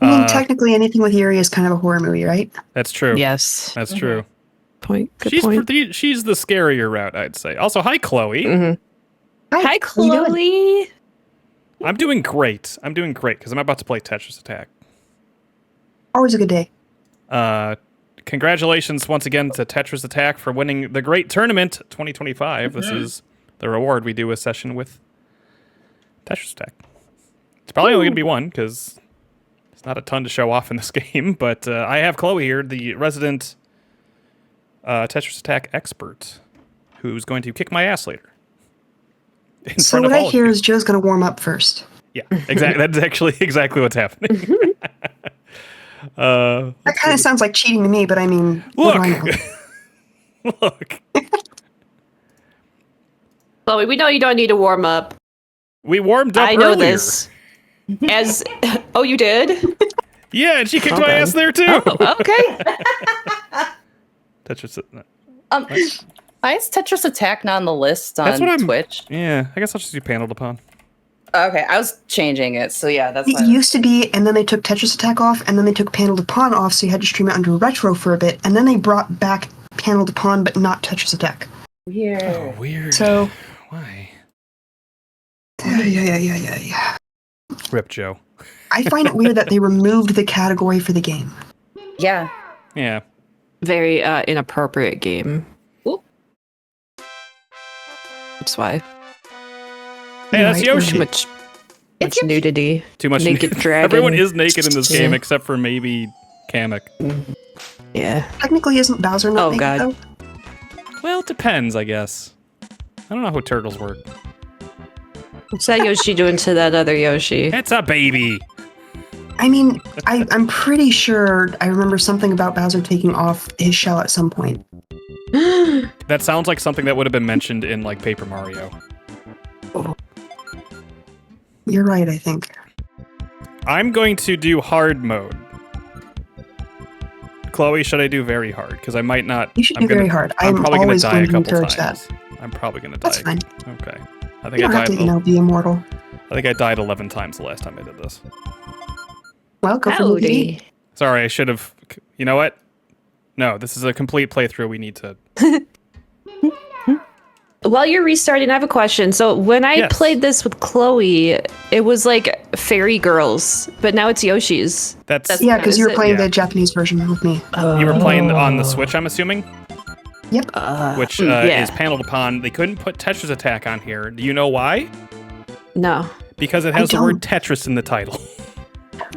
I mean, technically, anything with Yuri is kind of a horror movie, right? That's true. Yes. That's true. Good point. She's the scarier route, I'd say. Also, hi, Chloe. Hi, Chloe. I'm doing great. Because I'm about to play Tetris Attack. Always a good day. Congratulations once again to Tetris Attack for winning the great tournament 2025. This is the reward. We do a session with Tetris Attack. It's probably only going to be one because it's not a ton to show off in this game. But I have Chloe here, the resident Tetris Attack expert, who's going to kick my ass later. So what I hear is Joe's going to warm up first. Yeah, exactly. That's actually exactly what's happening. That kind of sounds like cheating to me, but I mean, look, what do I know? look. Chloe, we know you don't need to warm up. We warmed up. I know earlier. this. Oh, you did? Yeah, and she kicked my ass there too. Oh, okay. Tetris. Why is Tetris Attack not on the list on Twitch? Yeah, I guess I'll just do Paneled Upon. Okay, I was changing it, so yeah, that's It used to be, and then they took Tetris Attack off, and then they took Paneled Upon off, so you had to stream it under Retro for a bit, and then they brought back Paneled Upon, but not Tetris Attack. Weird. Oh, weird. So... Why? Yeah. Rip Joe. I find it weird that they removed the category for the game. Yeah. Yeah. Very inappropriate game. Ooh. That's why. Hey, that's Yoshi. Too much nudity. Too much naked dragon. Everyone is naked in this game except for maybe Kamek. Yeah. Technically, isn't Bowser not naked, though? Well, it depends, I guess. I don't know how turtles work. What's that Yoshi doing to that other Yoshi? It's a baby. I mean, I'm pretty sure I remember something about Bowser taking off his shell at some point. That sounds like something that would have been mentioned in, like, Paper Mario. Oh. You're right, I think. I'm going to do hard mode. Chloe, should I do very hard? Because I might not... You should do very hard. I'm probably going to die a couple encourage times. that. I'm probably going to die. That's fine. Okay. I think You don't have to, be immortal. I think I died 11 times the last time I did this. Well, go for the Sorry, I should have... You know what? No, this is a complete playthrough. We need to... While you're restarting, I have a question. So when I played this with Chloe, it was like Fairy Girls, but now it's Yoshi's. Yeah, because you were playing the Japanese version with me. You were playing on the Switch, I'm assuming? Yep. Which is Paneled Upon. They couldn't put Tetris Attack on here. Do you know why? No. Because it has the word Tetris in the title.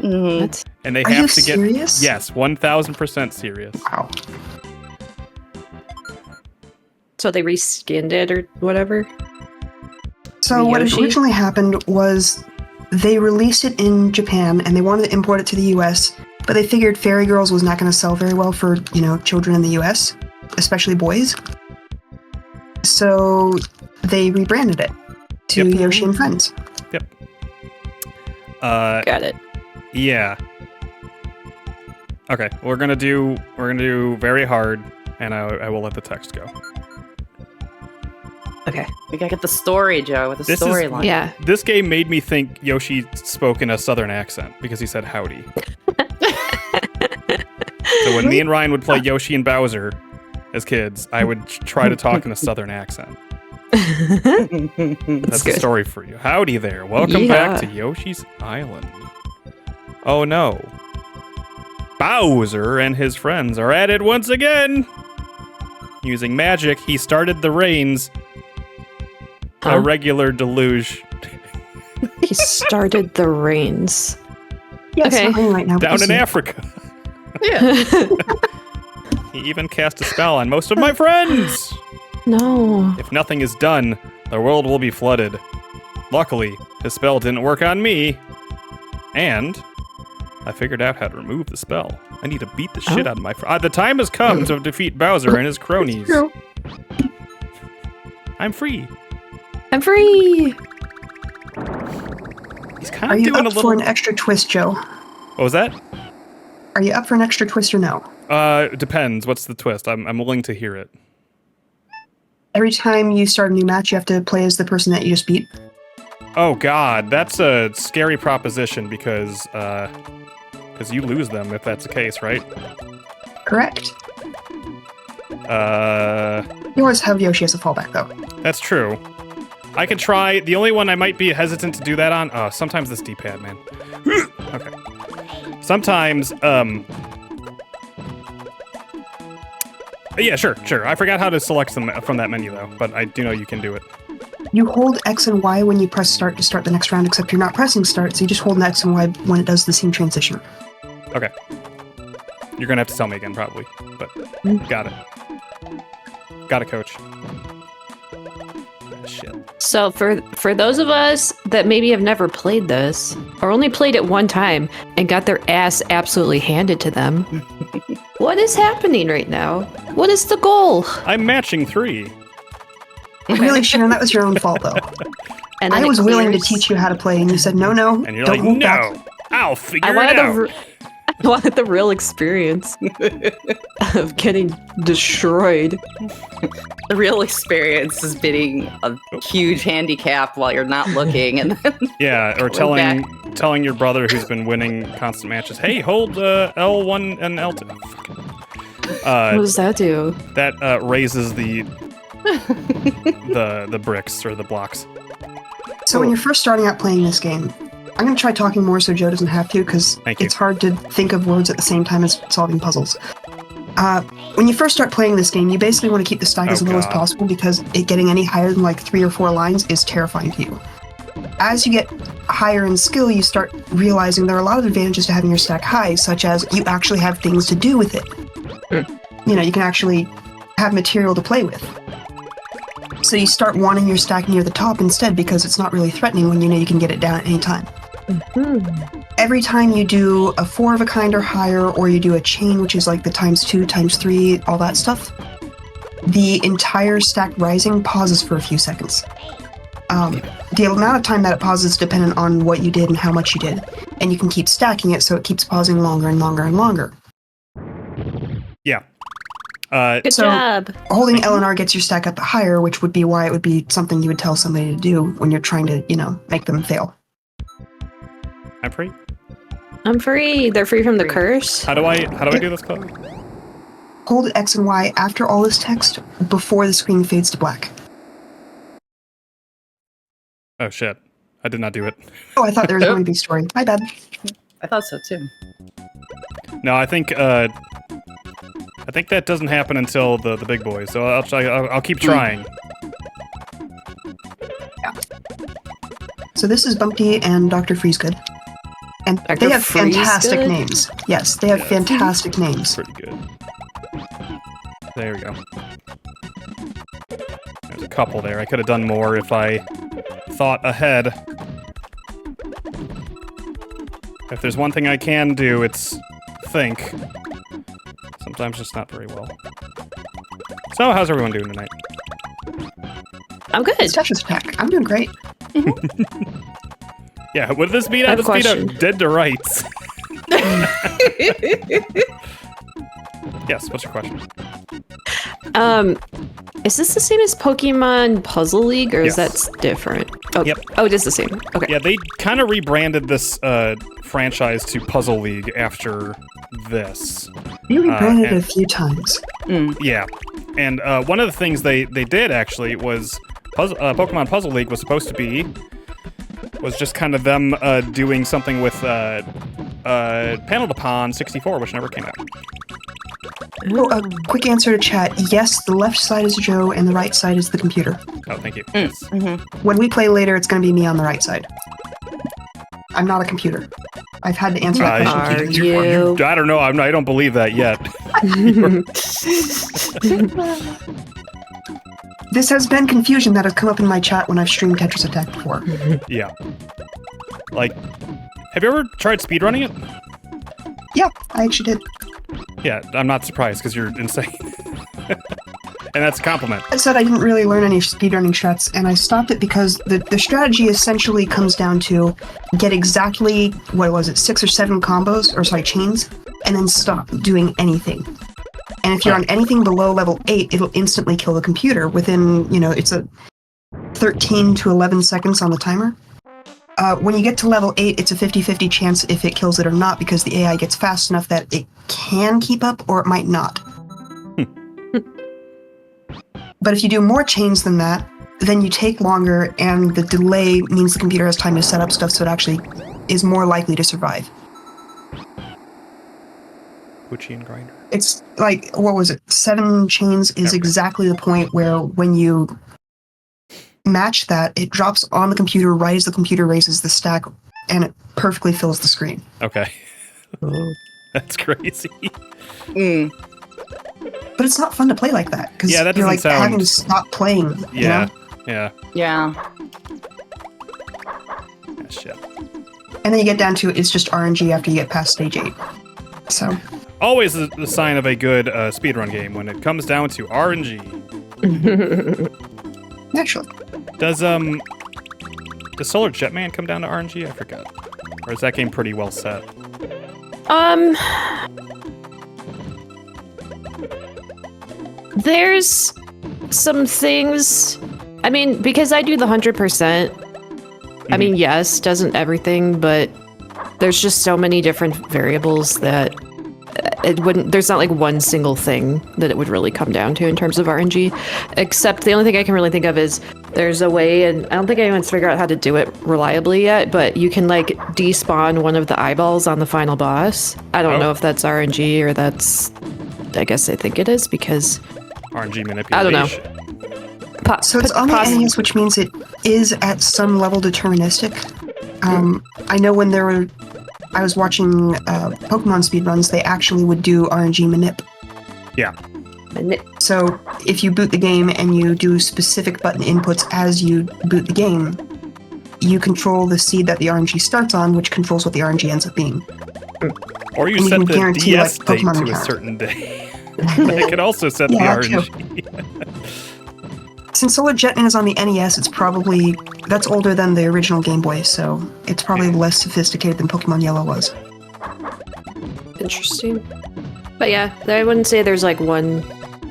What? And they Are have you to get... serious? Yes, 1000% serious. Wow. So they reskinned it or whatever? So what originally happened was they released it in Japan and they wanted to import it to the US, but they figured Fairy Girls was not going to sell very well for, children in the US, especially boys. So they rebranded it to Yoshi and Friends. Yep. Got it. Yeah. Okay, we're gonna do very hard, and I will let the text go. Okay. We gotta get the story, Joe, with the storyline. Yeah. This game made me think Yoshi spoke in a southern accent because he said howdy. So when me and Ryan would play Yoshi and Bowser as kids, I would try to talk in a southern accent. That's the story for you. Howdy there. Welcome back to Yoshi's Island. Oh no. Bowser and his friends are at it once again. Using magic, he started the rains. A regular deluge. He started the rains. Yeah, it's not raining right now. Down in Africa. Yeah. He even cast a spell on most of my friends. No. If nothing is done, the world will be flooded. Luckily, his spell didn't work on me. And I figured out how to remove the spell. I need to beat the shit out of my friend. The time has come to defeat Bowser and his cronies. I'm free. I'm free. He's kind Are of you doing up a little... for an extra twist, Joe? What was that? Are you up for an extra twist or no? It depends. What's the twist? I'm willing to hear it. Every time you start a new match, you have to play as the person that you just beat. Oh God, that's a scary proposition because you lose them if that's the case, right? Correct. You always have Yoshi as a fallback, though. That's true. I could try. The only one I might be hesitant to do that on. Sometimes this D-pad, man. Okay. Sometimes, yeah, sure. I forgot how to select them from that menu, though, but I do know you can do it. You hold X and Y when you press start to start the next round, except you're not pressing start, so you just hold X and Y when it does the scene transition. Okay. You're gonna have to tell me again, probably, but got it. Got it, coach. Shit. So for those of us that maybe have never played this, or only played it one time and got their ass absolutely handed to them, what is happening right now? What is the goal? I'm matching 3. Really, Sharon, that was your own fault, though. And I was willing to teach you how to play, and you said, no, and you're don't like, hold no, back. I'll figure it out. I wanted the real experience of getting destroyed. The real experience is being a huge handicap while you're not looking, and then yeah, or telling your brother who's been winning constant matches, hey, hold L1 and L2. What does that do? That raises the bricks or the blocks. So when you're first starting out playing this game, I'm going to try talking more so Joe doesn't have to, because it's hard to think of words at the same time as solving puzzles. When you first start playing this game, you basically want to keep the stack as low as possible, because it getting any higher than like 3 or 4 lines is terrifying to you. As you get higher in skill, you start realizing there are a lot of advantages to having your stack high, such as you actually have things to do with it. You know, you can actually have material to play with. So you start wanting your stack near the top instead, because it's not really threatening when you know you can get it down at any time. Every time you do a 4 of a kind or higher, or you do a chain, which is like the ×2, ×3, all that stuff, the entire stack rising pauses for a few seconds. The amount of time that it pauses is dependent on what you did and how much you did, and you can keep stacking it so it keeps pausing longer and longer and longer. Yeah. Good job. Holding L and R gets your stack up higher, which would be why it would be something you would tell somebody to do when you're trying to, make them fail. I'm free. I'm free. They're free from the curse. How do I do this, Chloe? Hold X and Y after all this text before the screen fades to black. Oh shit. I did not do it. Oh, I thought there was going to be a story. My bad. I thought so too. No, I think that doesn't happen until the big boys. So I'll keep trying. Yeah. So this is Bumpty and Dr. Freezegood. And Dr. they have Freezegood? fantastic names. Yes, they have fantastic names. Pretty good. There we go. There's a couple there. I could have done more if I thought ahead. If there's one thing I can do, it's think. Sometimes just not very well. So, how's everyone doing tonight? I'm good. It's Tetris Attack. I'm doing great. Yeah, would this beat out Dead to Rights? Yes, what's your question? Is this the same as Pokemon Puzzle League, or is that different? Oh, yep. Oh, it is the same. Okay. Yeah, they kind of rebranded this franchise to Puzzle League after this. They rebranded it a few times. Yeah, and one of the things they did actually was Pokemon Puzzle League was supposed to be just kind of them doing something with Panel to Pond 64, which never came out. Oh, a quick answer to chat. Yes, the left side is Joe and the right side is the computer. Oh, thank you. Yes. When we play later, it's going to be me on the right side. I'm not a computer. I've had to answer that question. You? I don't know. I don't believe that yet. This has been confusion that has come up in my chat when I've streamed Tetris Attack before. Yeah. Like, have you ever tried speedrunning it? Yeah, I actually did. Yeah, I'm not surprised because you're insane. And that's a compliment. I said I didn't really learn any speedrunning strats, and I stopped it because the strategy essentially comes down to get exactly, 6 or 7 combos, or sorry, chains, and then stop doing anything. And if you're on anything below level 8, it'll instantly kill the computer within, it's a 13 to 11 seconds on the timer. When you get to level 8, it's a 50-50 chance if it kills it or not, because the AI gets fast enough that it can keep up or it might not. But if you do more chains than that, then you take longer, and the delay means the computer has time to set up stuff so it actually is more likely to survive. Poochie and Grinder. It's like, what was it? 7 chains is exactly the point where when you match that, it drops on the computer right as the computer raises the stack, and it perfectly fills the screen. Okay. That's crazy. But it's not fun to play like that, because that you're like doesn't sound... having to stop playing. Yeah. You know? Yeah. Ah, shit. And then you get down to it's just RNG after you get past stage 8. So Always the sign of a good speedrun game when it comes down to RNG. naturally. Does Solar Jetman come down to RNG? I forgot. Or is that game pretty well set? There's some things. I mean, because I do the 100%. I mean, yes, doesn't everything, but there's just so many different variables that it wouldn't. There's not like one single thing that it would really come down to in terms of RNG. Except the only thing I can really think of is there's a way, and I don't think anyone's figured out how to do it reliably yet, but you can like despawn one of the eyeballs on the final boss. I don't know if that's RNG or that's. I guess I think it is because RNG manipulation. I don't know. So it's on the NES, which means it is at some level deterministic. I know when I was watching Pokemon speedruns, they actually would do RNG manip. Yeah. So if you boot the game and you do specific button inputs as you boot the game, you control the seed that the RNG starts on, which controls what the RNG ends up being. Or you set the DS date to a certain day. It can also set the RNG. Since Solar Jetman is on the NES, that's older than the original Game Boy, so it's probably less sophisticated than Pokemon Yellow was. Interesting. But yeah, I wouldn't say there's like one.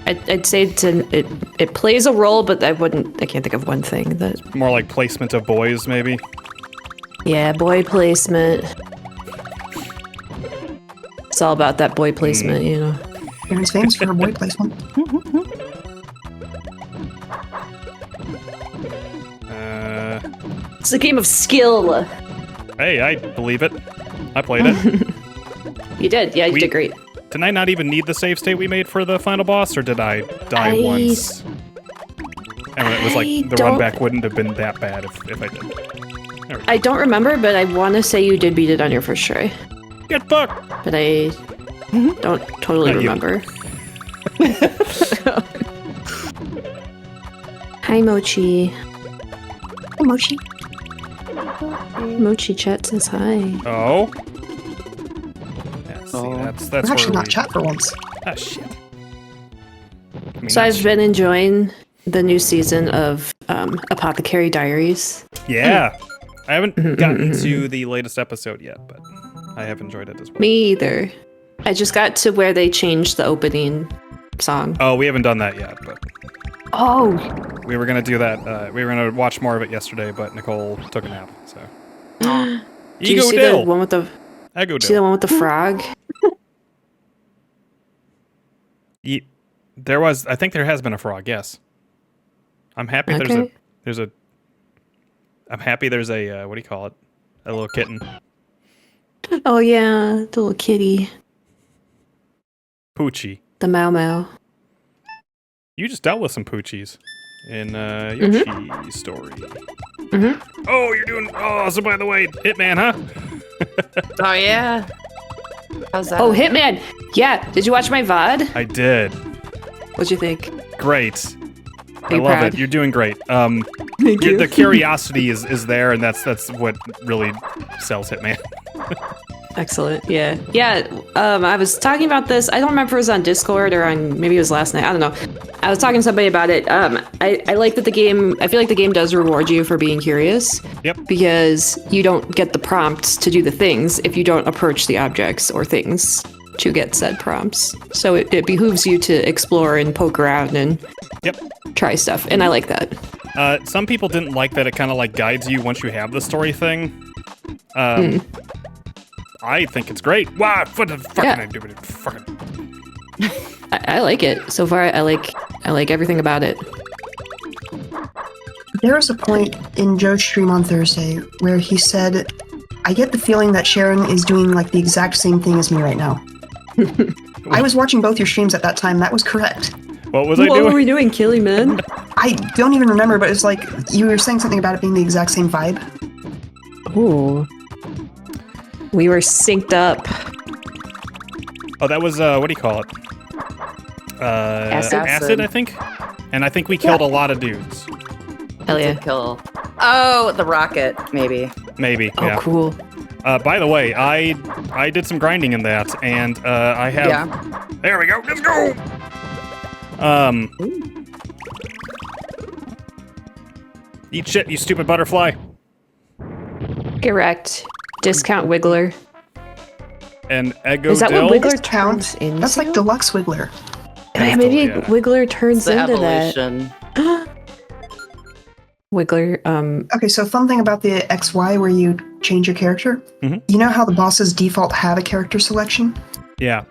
I'd say it plays a role, but I can't think of one thing that. More like placement of boys, maybe. Yeah, boy placement. It's all about that boy placement, you know. Aaron's famous for her boy placement. It's a game of skill. Hey, I believe it. I played it. You did, yeah, you did great. Did I not even need the save state we made for the final boss, or did I die once? And it was like the run back wouldn't have been that bad if I did. I don't remember, but I want to say you did beat it on your first try. Get fucked! But I don't totally remember. Hi, Mochi. Hi, Mochi. Mochi chat says hi. Oh? Yeah, see, that's actually where not chat for once. Ah, shit. I mean, So I've been enjoying the new season of Apothecary Diaries. Yeah. I haven't gotten to the latest episode yet, but I have enjoyed it as well. Me either. I just got to where they changed the opening song. Oh, we haven't done that yet, but Oh! we were going to do that. We were going to watch more of it yesterday, but Nicole took a nap, so. Did you see the one with the... Ego See the one with the frog? There was, I think there has been a frog, yes. I'm happy I'm happy there's a, what do you call it? A little kitten. Oh yeah, the little kitty. Poochie. The Mau Mau. You just dealt with some Poochies in Yoshi's story. Oh, you're doing, so by the way, Hitman, huh? Oh, yeah. How's that? Oh, Hitman! Yeah, did you watch my VOD? I did. What'd you think? Great. I you love proud? it. You're doing great. Thank you. The curiosity is there, and that's what really sells Hitman. Excellent. Yeah. Yeah. I was talking about this. I don't remember if it was on Discord or on, maybe it was last night. I don't know. I was talking to somebody about it. I like that the game, I feel like the game does reward you for being curious. Yep. Because you don't get the prompts to do the things if you don't approach the objects or things to get said prompts. So it behooves you to explore and poke around and try stuff. And I like that. Some people didn't like that it kind of like guides you once you have the story thing. I think it's great. Wow, what the fuck can I do with it? Fucking. I like it. So far, I like everything about it. There was a point in Joe's stream on Thursday where he said, I get the feeling that Sharon is doing like the exact same thing as me right now. I was watching both your streams at that time. That was correct. What was I doing? What were we doing, Killy Man? I don't even remember, but it's like you were saying something about it being the exact same vibe. Ooh. We were synced up. Oh, that was, what do you call it? Acid, I think? And I think we killed a lot of dudes. Hell yeah. Kill. Oh, the rocket, maybe. Maybe, Oh, yeah. cool. By the way, I did some grinding in that, and I have... Yeah. There we go, let's go! Eat shit, you stupid butterfly. Correct. Discount Wiggler. And Ego Is that what Dill? Wiggler Count. turns into? That's like Deluxe Wiggler. Yeah, maybe Yeah. Wiggler turns The into evolution. that. Wiggler, Okay, so fun thing about the XY where you change your character. Mhm. You know how the bosses default have a character selection? Yeah.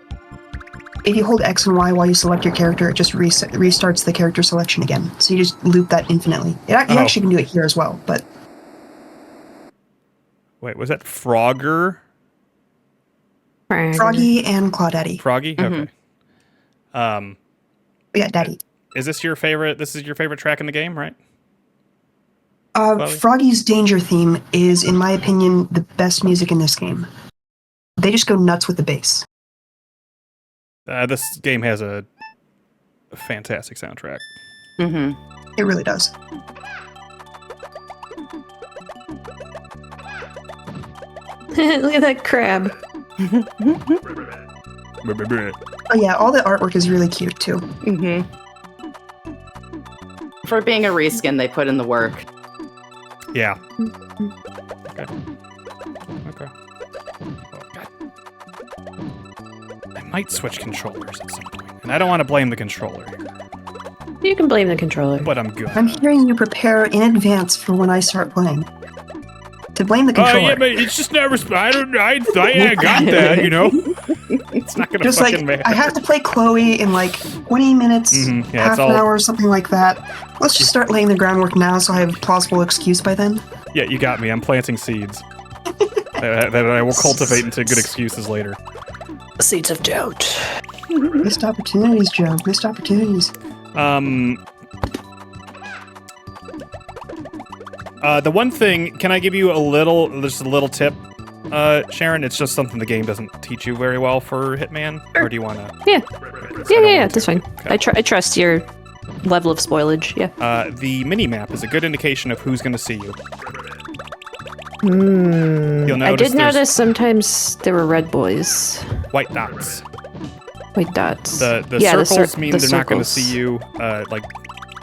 If you hold X and Y while you select your character, it just restarts the character selection again. So you just loop that infinitely. You actually can do it here as well, but Wait, was that Frogger? Froggy and Claudaddy. Froggy? Okay. Yeah, Daddy. Is this your favorite? This is your favorite track in the game, right? Chloe? Froggy's Danger theme is, in my opinion, the best music in this game. They just go nuts with the bass. This game has a fantastic soundtrack. Mm-hmm. It really does. Look at that crab. Oh yeah, all the artwork is really cute too. Mm-hmm. For being a reskin, they put in the work. Yeah. Okay. Okay. Oh, God. I might switch controllers at some point, and I don't want to blame the controller here, You can blame the controller. but I'm good. I'm hearing you prepare in advance for when I start playing. To blame the Oh controller. yeah, but it's just never. I got that, you know. It's not gonna Just fucking like, matter. I have to play Chloe in like 20 minutes, Mhm, yeah, half it's an all- hour, or something like that. Let's just start laying the groundwork now so I have a plausible excuse by then. Yeah, you got me. I'm planting seeds that I will cultivate into good excuses later. Seeds of doubt. Missed opportunities, Joe. Missed opportunities. The one thing, can I give you just a little tip, Sharon? It's just something the game doesn't teach you very well for Hitman, or do you want to? Yeah. Yeah, that's fine. I trust your level of spoilage, yeah. The mini-map is a good indication of who's going to see you. You'll I notice did there's notice sometimes there were red boys. white dots. White dots. The Yeah, circles mean the they're not going to circles. see you, like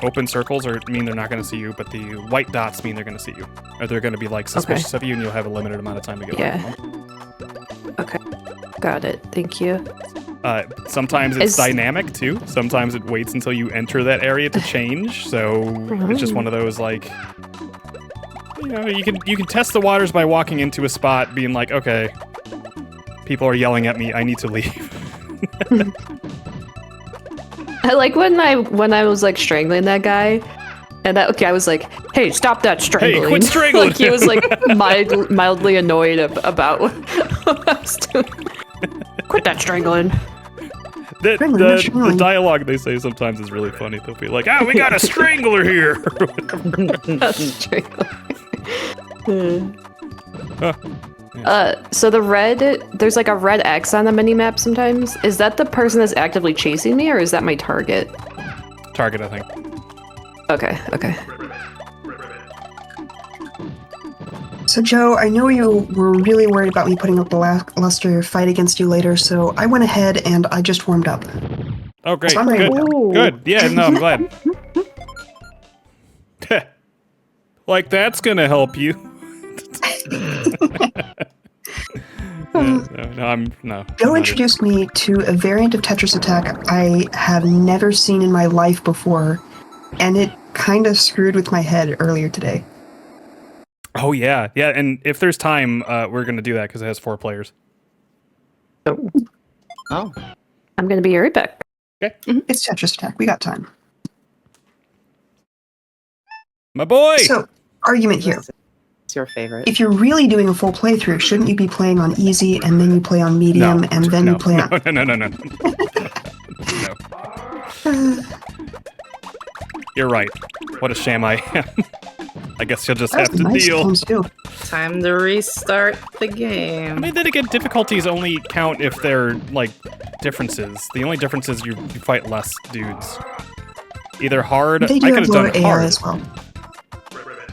open circles mean they're not going to see you, but the white dots mean they're going to see you. Or they're going to be like suspicious of you and you'll have a limited amount of time to get away Yeah. from them. Okay. Got it. Thank you. Sometimes it's Is- dynamic too. Sometimes it waits until you enter that area to change. So it's just one of those like, you know, you can test the waters by walking into a spot, being like, okay, people are yelling at me. I need to leave. I like when I was like strangling that guy, and that guy was like, "Hey, stop that strangling!" quit strangling. Like he was like mildly annoyed about what I was doing. Quit that strangling. The dialogue they say sometimes is really funny. They'll be like, "Ah, we got a strangler here." So the red, there's like a red X on the minimap sometimes. Is that the person that's actively chasing me, or is that my target? Target, I think. Okay. So, Joe, I know you were really worried about me putting up the lackluster fight against you later, so I went ahead and I just warmed up. Oh, great. So I'm ready to Good. go. Good. Yeah, no, I'm glad. Like, that's gonna help you. No. Joe introduced me to a variant of Tetris Attack I have never seen in my life before, and it kind of screwed with my head earlier today. Oh yeah, yeah. And if there's time, we're gonna do that because it has 4 players. Oh. I'm going to be right back. It's Tetris Attack. We got time. My boy. So, argument here. It's your favorite. If you're really doing a full playthrough, shouldn't you be playing on easy and then you play on medium and then you play on... No. You're right. What a sham I am. I guess you'll just have to nice deal. games too. Time to restart the game. I mean, then again, difficulties only count if they're, like, differences. The only difference is you fight less dudes. Either hard... They do I could have have lower done AR hard. as well.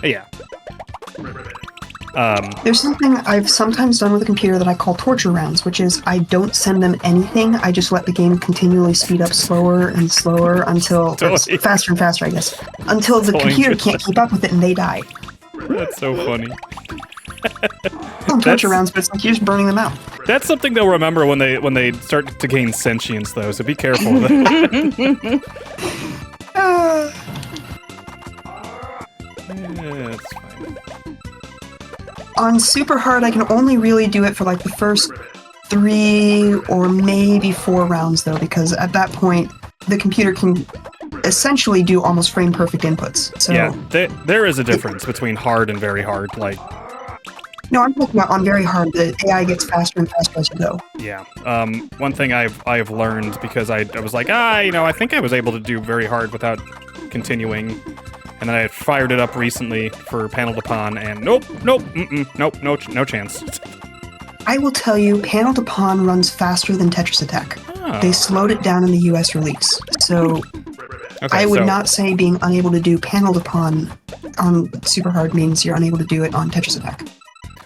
Yeah. There's something I've sometimes done with a computer that I call torture rounds, which is I don't send them anything. I just let the game continually speed up slower and slower until Totally. it's faster and faster, I guess, until the Totally computer interesting. can't keep up with it and they die. That's so funny. Well, torture rounds, but it's like you're just burning them out. That's something they'll remember when they start to gain sentience, though. So be careful with it. Yeah, it's fine. On super hard, I can only really do it for like the first 3 or maybe 4 rounds, though, because at that point the computer can essentially do almost frame perfect inputs. So Yeah, there is a difference between hard and very hard. Like, no, I'm talking about on very hard. The AI gets faster and faster as you go. yeah. One thing I've learned because I was like, I think I was able to do very hard without continuing, and then I fired it up recently for Panel to Pawn, and nope, no chance. I will tell you, Panel to Pawn runs faster than Tetris Attack. Oh. They slowed it down in the US release. So Okay, I would so- not say being unable to do Panel to Pawn on super hard means you're unable to do it on Tetris Attack.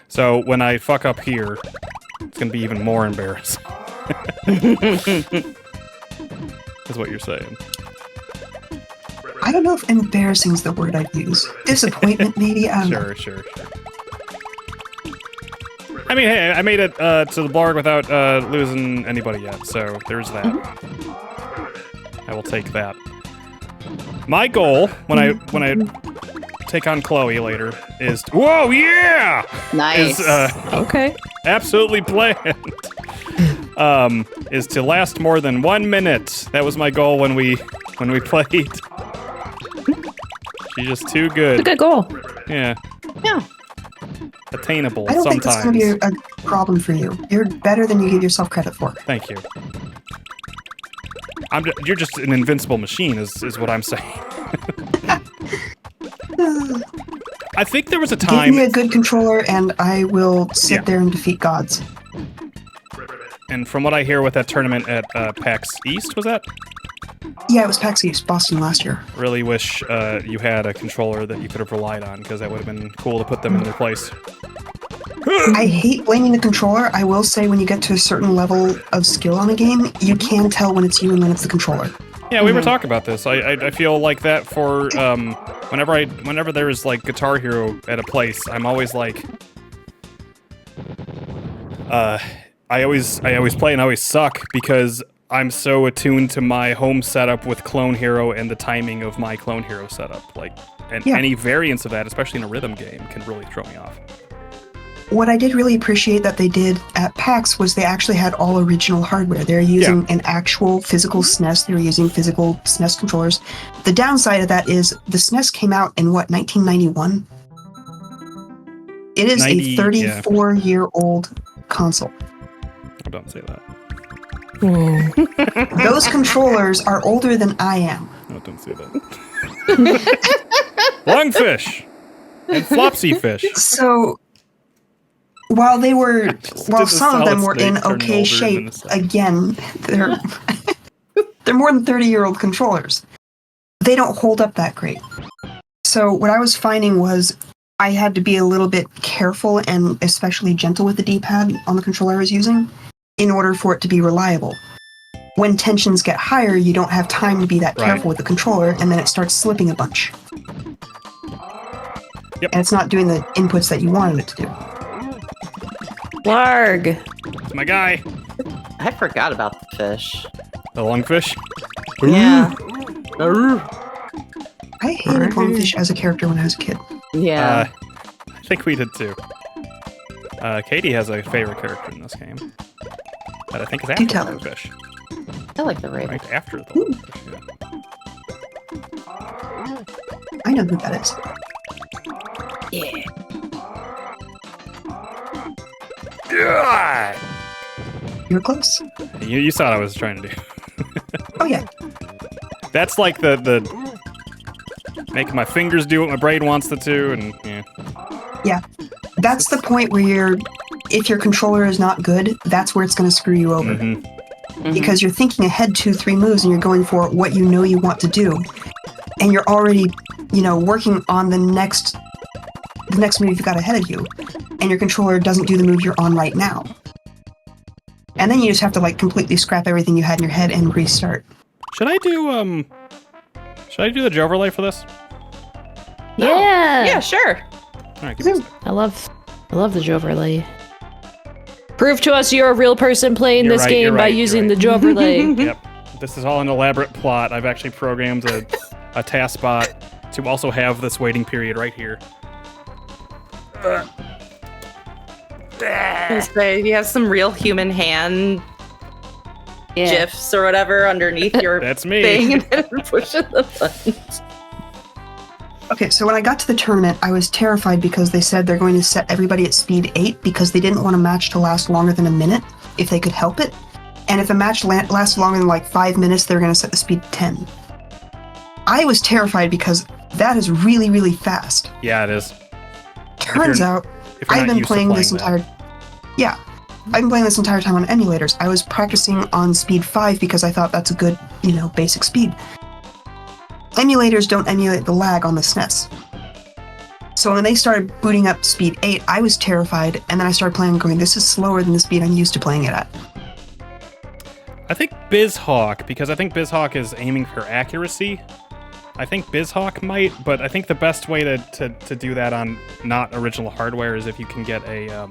So when I fuck up here, it's gonna be even more embarrassing. Is what you're saying. I don't know if embarrassing is the word I'd use. Disappointment, maybe? I don't know. Sure. I mean, hey, I made it to the Blarg without losing anybody yet, so there's that. I will take that. My goal when I take on Chloe later is whoa, yeah, Nice. is Okay. absolutely planned. Is to last more than 1 minute. That was my goal when we played. She's just too It's a good. good goal. Yeah. Yeah. Attainable I don't think that's sometimes. going to be a problem for you. You're better than you give yourself credit for. Thank you. You're just an invincible machine, is what I'm saying. I think there was a Give time, me a good controller and I will sit Yeah. there and defeat gods. and from what I hear with that tournament at PAX East, was that? Yeah, it was PAX East, Boston last year. Really wish you had a controller that you could have relied on, because that would have been cool to put them in their place. I hate blaming the controller. I will say when you get to a certain level of skill on a game, you can tell when it's you and when it's the controller. Yeah, we were talking about this. I feel like that for whenever there's like Guitar Hero at a place, I'm always like, I always play and I always suck because I'm so attuned to my home setup with Clone Hero and the timing of my Clone Hero setup. Like, and Yeah. any variance of that, especially in a rhythm game, can really throw me off. What I did really appreciate that they did at PAX was they actually had all original hardware. They're using an actual physical SNES. They were using physical SNES controllers. The downside of that is the SNES came out in, 1991? It is 90, a 34-year-old console. Oh, don't say that. Those controllers are older than I am. Oh, don't say that. Lungfish and flopsy fish. So while they were, while did the some of them were solid in snake turn okay older shape, than a snake. again, they're they're more than 30-year-old controllers. They don't hold up that great. So what I was finding was I had to be a little bit careful and especially gentle with the D-pad on the controller I was using in order for it to be reliable. When tensions get higher, you don't have time to be that Right. careful with the controller, and then it starts slipping a bunch. Yep. And it's not doing the inputs that you wanted it to do. Larg. It's my guy. I forgot about the fish. The lungfish. Yeah. I hated Longfish as a character when I was a kid. Yeah. I think we did too. Katie has a favorite character in this game. That I think is after tell. the fish. I like the raven. Right after the fish. I know who that is. Yeah. Yeah. You were close. You saw what I was trying to do. Oh yeah. That's like the making my fingers do what my brain wants it to, and yeah. Yeah. That's the point where if your controller is not good, that's where it's going to screw you over. Because you're thinking ahead 2-3 moves and you're going for what you know you want to do. And you're already, working on the next move you've got ahead of you. And your controller doesn't do the move you're on right now. And then you just have to completely scrap everything you had in your head and restart. Should I do the overlay for this? Yeah. Yeah, sure. All right, give me a sec. I love the Joverlay. Prove to us you're a real person playing You're this right, game you're by right, using you're the Joverlay. Yep. This is all an elaborate plot. I've actually programmed a task bot to also have this waiting period right here. So you have some real human hand gifs or whatever underneath your That's me. thing and then pushing the buttons. Okay, so when I got to the tournament, I was terrified because they said they're going to set everybody at speed 8 because they didn't want a match to last longer than a minute if they could help it. And if a match lasts longer than 5 minutes, they're going to set the speed 10. I was terrified because that is really, really fast. Yeah, it is. Turns out, If you're I've not been used to playing this that. entire... Yeah, I've been playing this entire time on emulators. I was practicing on speed 5 because I thought that's a good, basic speed. Emulators don't emulate the lag on the SNES. So when they started booting up speed 8, I was terrified, and then I started playing going, this is slower than the speed I'm used to playing it at. I think BizHawk, because I think BizHawk is aiming for accuracy. I think BizHawk might, but I think the best way to do that on not original hardware is if you can get a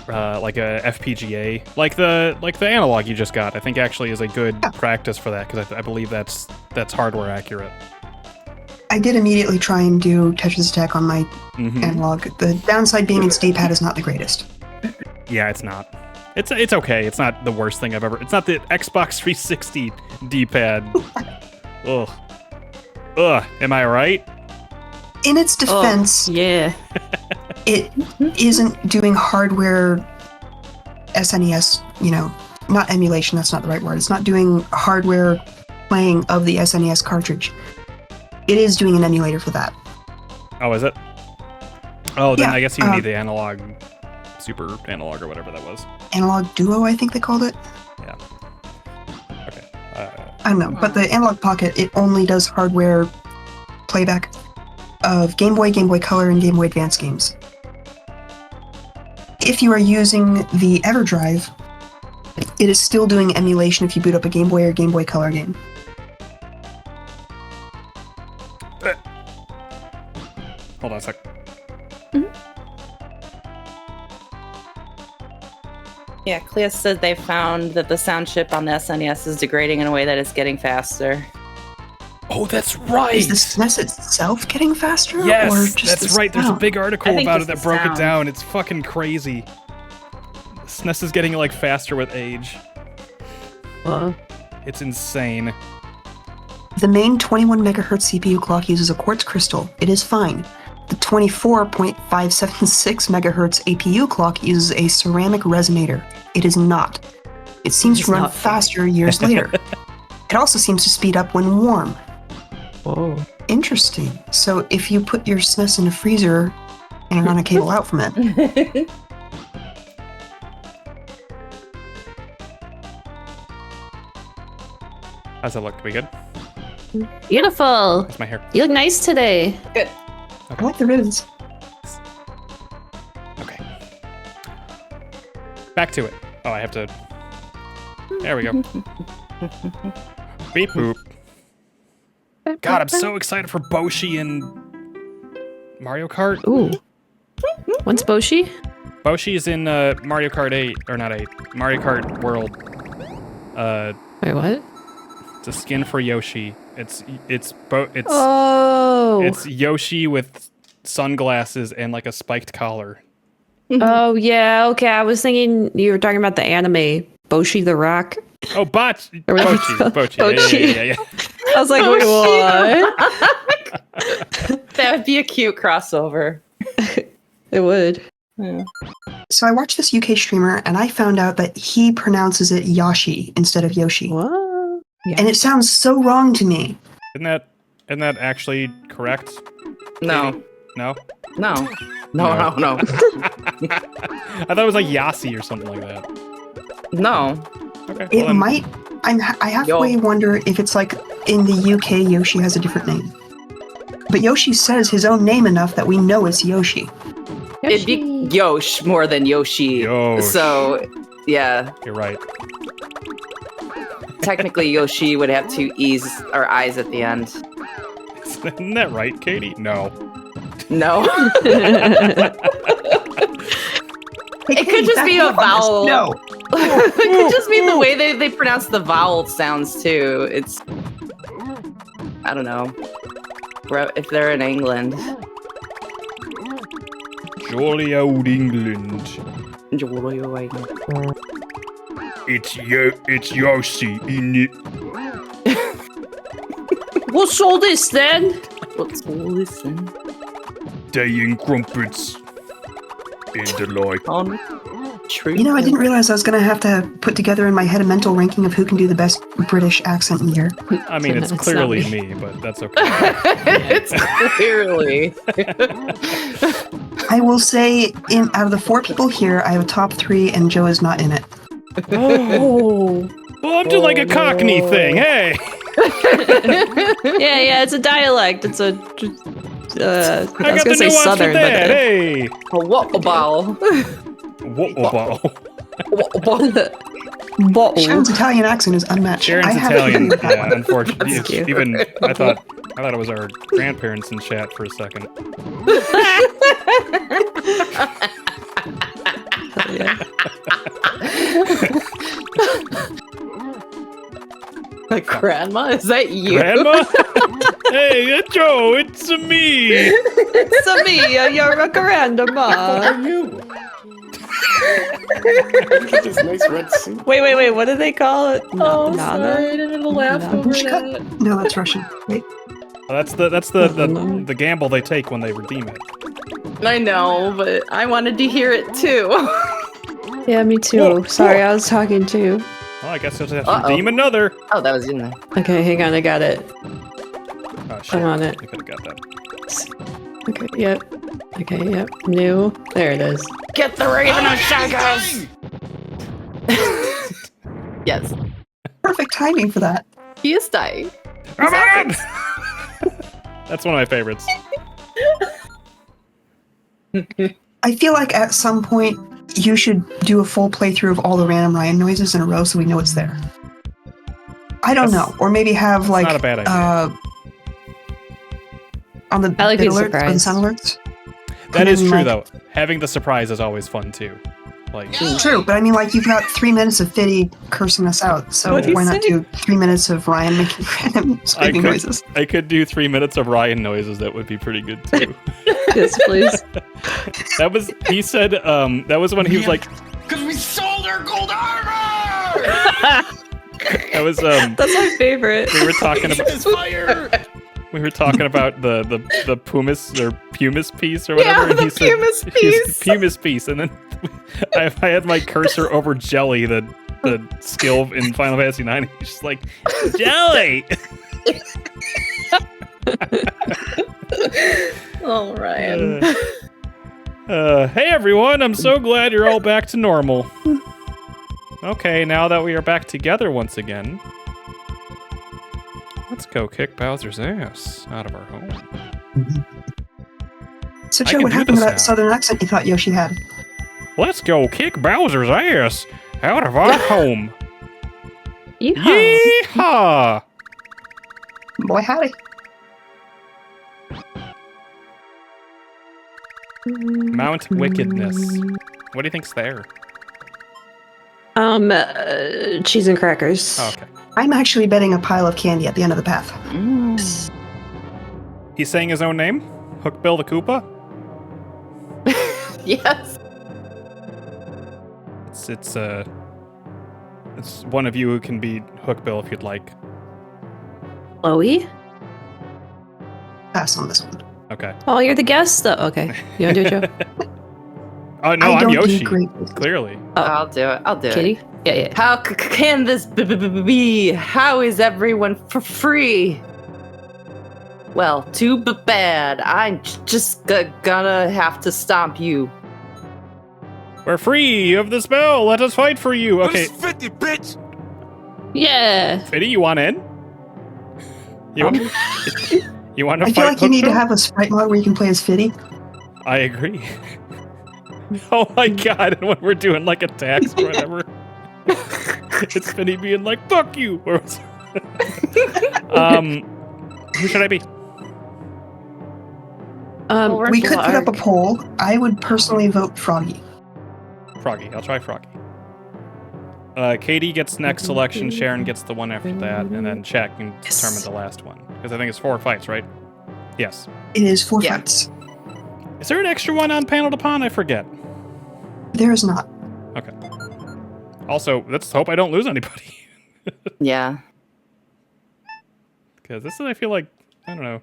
like a FPGA, like the analog you just got. I think actually is a good practice for that because I believe that's hardware accurate. I did immediately try and do Tetris Attack on my analog. The downside being its D-pad is not the greatest. Yeah, it's not. It's okay. It's not the worst thing I've ever. It's not the Xbox 360 D-pad. Ugh. Am I right? In its defense, Yeah. it isn't doing hardware SNES, not emulation, that's not the right word. It's not doing hardware playing of the SNES cartridge. It is doing an emulator for that. Oh, is it? Oh, then Yeah, I guess you need the analog, super analog or whatever that was. Analog Duo, I think they called it. Yeah. Okay. I don't know, but the Analog Pocket, it only does hardware playback of Game Boy, Game Boy Color, and Game Boy Advance games. If you are using the EverDrive, it is still doing emulation if you boot up a Game Boy or Game Boy Color game. Hold on a sec. Yeah, Clea said they found that the sound chip on the SNES is degrading in a way that it's getting faster. Oh, that's right. Is the SNES itself getting faster? Yes, or just that's the right. There's a sound? big article I think about it just that the broke it sound. down. It's fucking crazy. SNES is getting faster with age. It's insane. The main 21 megahertz CPU clock uses a quartz crystal. It is fine. The 24.576 megahertz APU clock uses a ceramic resonator. It is not. It seems to run not fine. faster years later. It also seems to speed up when warm. Whoa. Interesting. So if you put your SNES in a freezer and run a cable out from it, How's that look? We good? Beautiful. That's my hair. You look nice today. Good. I like the ribbons. Okay. Back to it. Oh, I have to. There we go. Beep boop. God, I'm so excited for Boshi and Mario Kart. Ooh. What's Boshi? Boshi is in Mario Kart 8, or not 8, Mario Kart World. Wait, what? It's a skin for Yoshi. It's Oh. it's Yoshi with sunglasses and like a spiked collar. Oh yeah. Okay, I was thinking you were talking about the anime Boshi the Rock. Oh, Bochi. Bochi. Yeah. I was like, wait, what? That would be a cute crossover. It would. Yeah. So I watched this UK streamer and I found out that he pronounces it Yashi instead of Yoshi. What? And it sounds so wrong to me. Isn't that actually correct? No. No? No. No. No. I thought it was like Yasi or something like that. No. Okay. It well then- might. I halfway wonder if it's like in the UK, Yoshi has a different name. But Yoshi says his own name enough that we know it's Yoshi. It'd be Yosh more than Yoshi. Yosh. So, yeah. You're right. Technically, Yoshi would have two E's or I's at the end. Isn't that right, Katie? No. No. Hey, It could Katie, just back be me a up on this. vowel. No. It could just be the way they pronounce the vowel sounds too. It's, I don't know. If they're in England. Jolly old England. It's Yoshi in it. What's all this then? What's all this then? Dying crumpets. And the like. On tree. You know, I didn't realize I was going to have to put together in my head a mental ranking of who can do the best British accent in here. I mean, it's It's clearly not me, but that's okay. It's clearly. I will say, out of the 4 people here, I have a top 3, and Joe is not in it. Oh. Well, I'm doing like a Cockney thing. Hey. Yeah, it's a dialect. It's a. I I was got gonna the say nuance southern, with that. but Hey. What about? Whoa. Sharon's Italian accent is unmatched. Sharon's I have Italian. to agree with that Yeah, one. unfortunately. That's cute. Even I thought it was our grandparents in chat for a second. yeah. Like grandma? Is that you? Grandma? Hey, Joe, it's me. So me, you're a grandma. you? This nice red suit. Wait. What do they call it? Oh, Nana? sorry, I didn't laugh Nana. over that. No, that's Russian. Wait. That's the gamble they take when they redeem it. I know, but I wanted to hear it too. Yeah, me too. Whoa, Sorry, I was talking too. Well, I guess I'll just have to Uh-oh. redeem another. Oh, that was in there. Okay, hang on, I got it. Oh shit! I'm on it. I could have got that. Okay, yep. Okay, yep. New. There it is. Get the Raven of Shaggos! Yes. Perfect timing for that. He is dying. Come on! That's one of my favorites. I feel like at some point you should do a full playthrough of all the random Ryan noises in a row so we know it's there. I don't That's- know. Or maybe have like not a bad idea. On the I like bit being alerts, or the surprised. sound alerts. That is then, true like- though. Having the surprise is always fun too. Like True, but I mean, like, you've got 3 minutes of Fiddy cursing us out, so What'd he why not say? do 3 minutes of Ryan making random screaming noises? I could do 3 minutes of Ryan noises. That would be pretty good too. Yes, please. That was he said. That was when he was like. Because we sold our gold armor! That was That's my favorite. we were talking about This fire! we were talking about the pumice or pumice piece or whatever, Yeah, and he the said pumice he piece. said pumice piece, and then I had my cursor over Jelly, the skill in Final Fantasy IX. He's just like Jelly. Oh, Ryan. Hey everyone, I'm so glad you're all back to normal. Okay, now that we are back together once again, let's go kick Bowser's ass out of our home. So, I Joe, can what do happened this to that now. southern accent you thought Yoshi had? Let's go kick Bowser's ass out of our home. Yeehaw. Yeehaw! Boy, howdy. Mount Wickedness. What do you think's there? Cheese and crackers. Oh, okay. I'm actually betting a pile of candy at the end of the path. He's saying his own name? Hook Bill the Koopa? Yes. It's one of you who can be Hook Bill if you'd like. Chloe? Pass on this one. Okay. Oh, you're the guest, though. Okay. You want to do it, Joe? Oh no, I I'm don't do Yoshi. great. Clearly. I'll do it. I'll do it. Kitty? Yeah. How can this be? How is everyone for free? Well, too bad. I'm just gonna have to stomp you. We're free! You have the spell! Let us fight for you! Okay, 50, bitch! Yeah. Fiddy, you want in? You want, you want to I fight feel like you Hook need to Bill? have a sprite mod where you can play as Fiddy. I agree. Oh my god, and when we're doing like attacks or whatever, it's Fiddy being like, fuck you! Or who should I be? We could put up a poll. I would personally vote Froggy. Froggy. I'll try Froggy. Katie gets next selection, Sharon gets the one after that, and then Chat can determine the last one. Because I think it's 4 fights, right? Yes. It is 4 Yeah. fights. Is there an extra one on Panel to Pawn? I forget. There is not. Okay. Also, let's hope I don't lose anybody. Yeah. Because this is, I feel like, I don't know.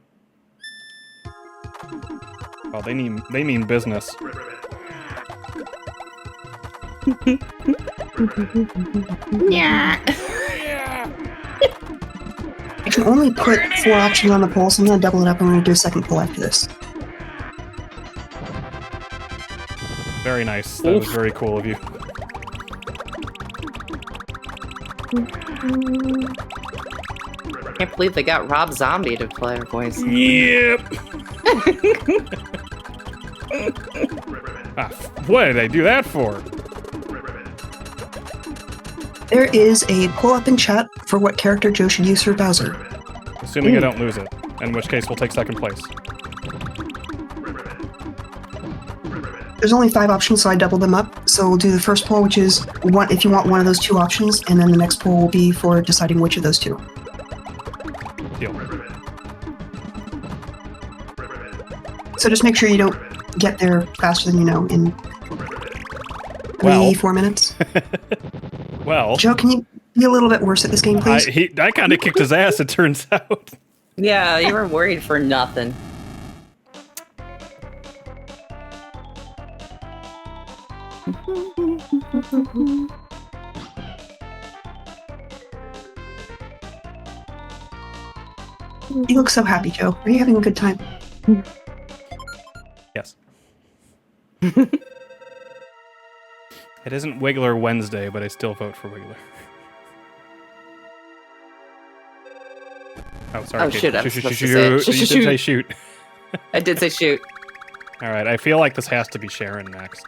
Oh, they mean business. I can only put 4 options on the poll, so I'm going to double it up. I'm going to do a second poll after this. Very nice. That was very cool of you. Can't believe they got Rob Zombie to play our voice. Yep. What did I do that for? There is a poll up in chat for what character Joe should use for Bowser. Assuming I don't lose it, in which case we'll take second place. There's only 5 options, so I doubled them up. So we'll do the first poll, which is if you want one of those 2 options, and then the next poll will be for deciding which of those 2. Deal. So just make sure you don't get there faster than you know in 4 minutes. Well, Joe, can you be a little bit worse at this game, please? I kind of kicked his ass, it turns out. Yeah, you were worried for nothing. You look so happy, Joe. Are you having a good time? Yes. It isn't Wiggler Wednesday, but I still vote for Wiggler. Oh, sorry. Oh, Kate. shoot, I was Shoot. supposed to You say- did say shoot. I did say shoot. All right, I feel like this has to be Sharon next.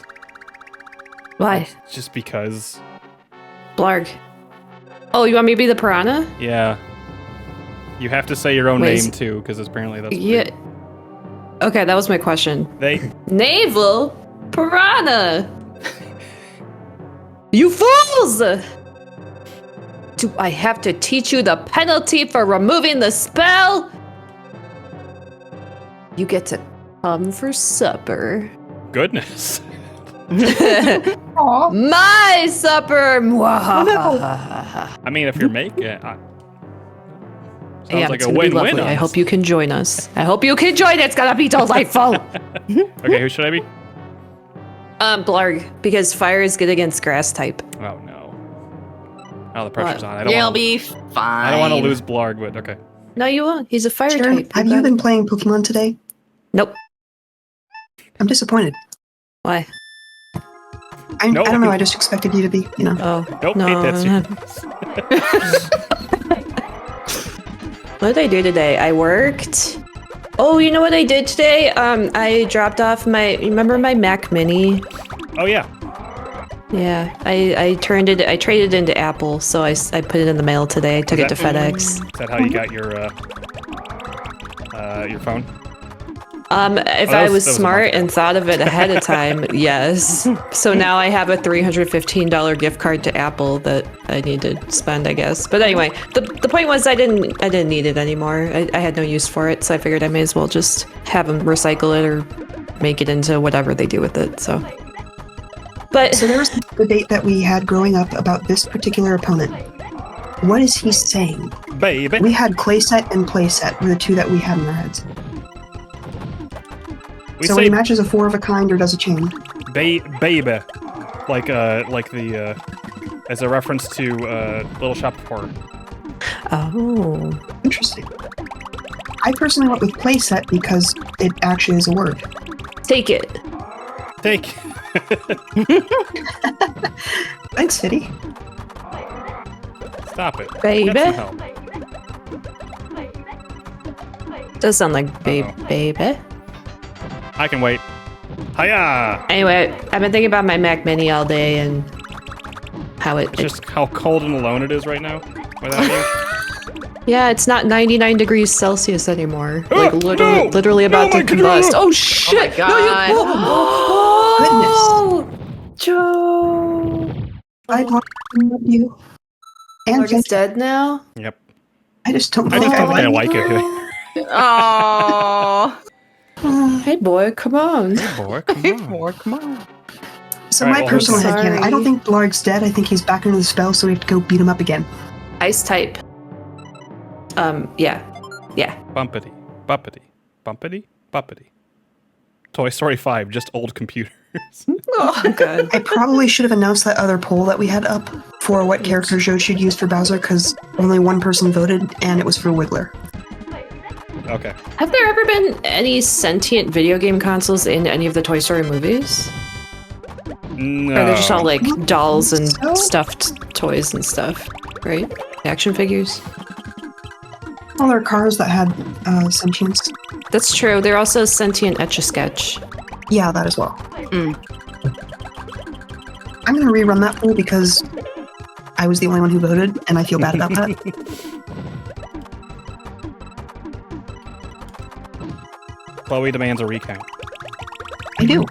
Why? Just because. Blarg. Oh, you want me to be the piranha? Yeah. You have to say your own Wait, name, too, because apparently that's... Yeah. Okay, that was my question. They... Naval piranha! You fools! Do I have to teach you the penalty for removing the spell? You get to come for supper. Goodness. My supper! Mwahaha. I mean, if you're making it... Sounds Yeah, like it's a gonna be win-win. lovely. on I this. hope you can join us. I hope you can join. It's gonna be delightful. Okay, who should I be? Blarg, because fire is good against grass type. Oh, no. Oh, the pressure's What? on. I don't You'll wanna, be fine. I don't want to lose Blarg, but okay. No, you won't. He's a fire Sharon, type. have you been playing Pokemon today? Nope. I'm disappointed. Why? I don't know. I just expected you to be, you know. Oh. Nope, no. hate that series. What did I do today? I worked. Oh, you know what I did today? I dropped off my. Remember my Mac Mini? Oh, yeah. Yeah, I traded it into Apple, so I put it in the mail today. I took it to FedEx. Is that how you got your phone? If that I was was a smart month and ago. thought of it ahead of time, yes. So now I have a $315 gift card to Apple that I need to spend, I guess. But anyway, the point was I didn't need it anymore. I had no use for it, so I figured I may as well just have them recycle it or make it into whatever they do with it. So there was a debate that we had growing up about this particular opponent. What is he saying? Baby. We had Clayset and Playset were the two that we had in our heads. We So when say he matches a 4 of a kind or does a chain. baby. Like the, as a reference to Little Shop of Horror. oh, Interesting. I personally went with Playset because it actually is a word. take it. Take. Thanks, Fitty. Stop it. Baby. Get some help. Does sound like Uh-oh. baby. I can wait. Hiya! Anyway, I've been thinking about my Mac Mini all day and how it. Just how cold and alone it is right now without you. Yeah, it's not 99 degrees Celsius anymore. Ah, Like no! literally about No, to my God! combust. Oh shit! God. No, Joe. I love you. And Mark is dead now. Yep. I just don't I think just don't think I like like it. Oh. Hey boy, come on. Boy, come on. Come on. So Alright, my well, personal I'm headcanon, I don't sorry. think Blarg's dead. I think he's back under the spell, so we have to go beat him up again. Ice type. Yeah. Bumpity, bumpity, bumpity, bumpity. Toy Story 5, just old computers. Oh god. I probably should have announced that other poll that we had up for what character Joe should use for Bowser, because only one person voted, and it was for Wiggler. Okay. Have there ever been any sentient video game consoles in any of the Toy Story movies? No. Or they're just all like dolls and So? stuffed toys and stuff, right? Action figures. Well, there are cars that had sentience. That's true. They're also sentient Etch-a-Sketch. Yeah, that as well. Mm. I'm going to rerun that poll because I was the only one who voted, and I feel bad about that. Chloe demands a recount. I do.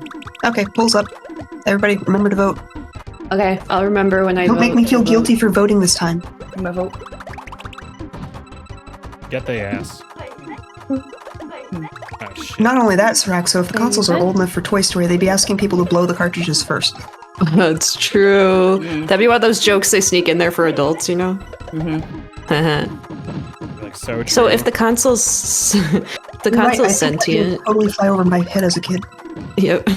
Okay, polls up. Everybody, remember to vote. Okay, I'll remember when I Don't vote. make me feel I'll vote. guilty for voting this time. My vote. Get the ass. Oh, shit. Not only that, Siraxo, if the consoles are What? old enough for Toy Story, they'd be asking people to blow the cartridges first. That's true. That'd be one of those jokes they sneak in there for adults, you know? Like, so true. So if the console's Right, I console's think that would sentient, totally fly over my head as a kid. yep.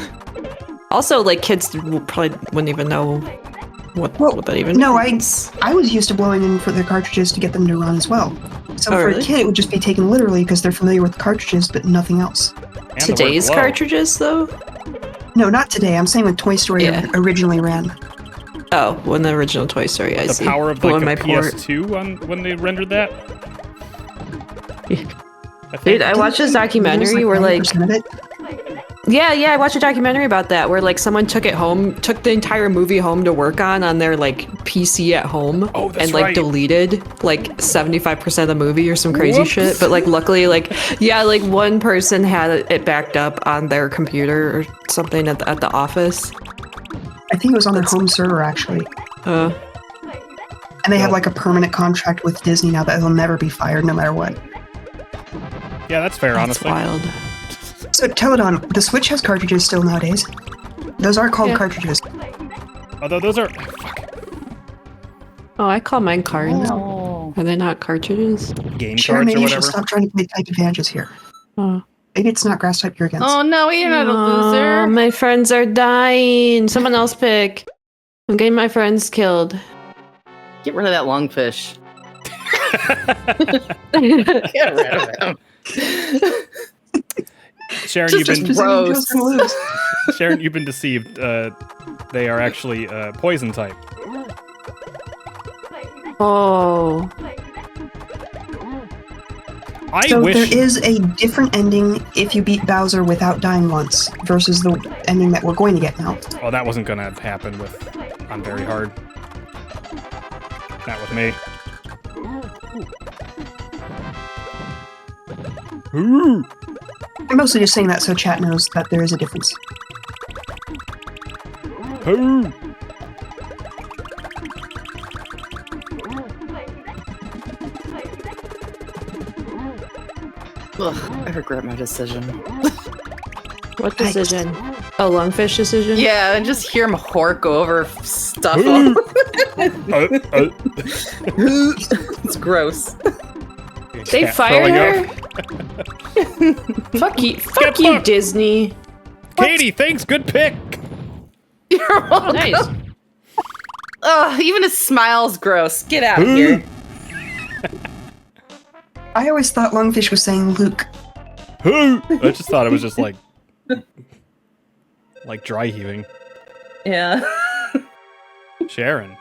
Also, like kids probably wouldn't even know what that even No, means. I was used to blowing in for their cartridges to get them to run as well. So Oh, for really? a kid, it would just be taken literally because they're familiar with the cartridges, but nothing else. And the word Today's blow. cartridges, though. No, not today. I'm saying when Toy Story Yeah. originally ran. Oh, when the original Toy Story, I The see. power of Blowing like my the port. PS2 when they rendered that. Dude, I watched this documentary where like 90% of it. yeah, I watched a documentary about that where like someone took the entire movie home to work on their like PC at home Oh, that's and like right. deleted like 75% of the movie or some crazy Whoops. shit. But like luckily like yeah, like one person had it backed up on their computer or something at the office. I think it was on their home server, actually. Uh, And they have like a permanent contract with Disney now that they'll never be fired no matter what. Yeah, that's fair, that's honestly. wild. So, Teledon, the Switch has cartridges still nowadays. Those are called Yeah. cartridges. Although those are... Fuck. Oh, I call mine cards. Oh. Are they not cartridges? Game Sharon, cards or maybe you should whatever. stop trying to play type advantages here. Oh. Maybe it's not grass type you're against. Oh no, you're not a Oh, loser. my friends are dying. Someone else pick. I'm getting my friends killed. Get rid of that lungfish. Get rid of him. Sharon, Just you've been Presuming Joe's gonna lose. Sharon, you've been deceived. They are actually poison type. Oh. I So wish. there is a different ending if you beat Bowser without dying once versus the ending that we're going to get now. Oh, that wasn't gonna happen on very hard. Not with me. Ooh. I I'm mostly just saying that so chat knows that there is a difference. Hoo! Ugh, I regret my decision. What decision? Oh, lungfish decision? Yeah, and just hear him hork over stuff. It's gross. They Cat fired throwing her? up. Fuck you, Get you, fucked. Disney. Katie, thanks. Good pick. You're welcome. Nice. Ugh, even his smile's gross. Get out of here. I always thought Lungfish was saying Luke. Hoo! I just thought it was just like dry heaving. Yeah. Sharon.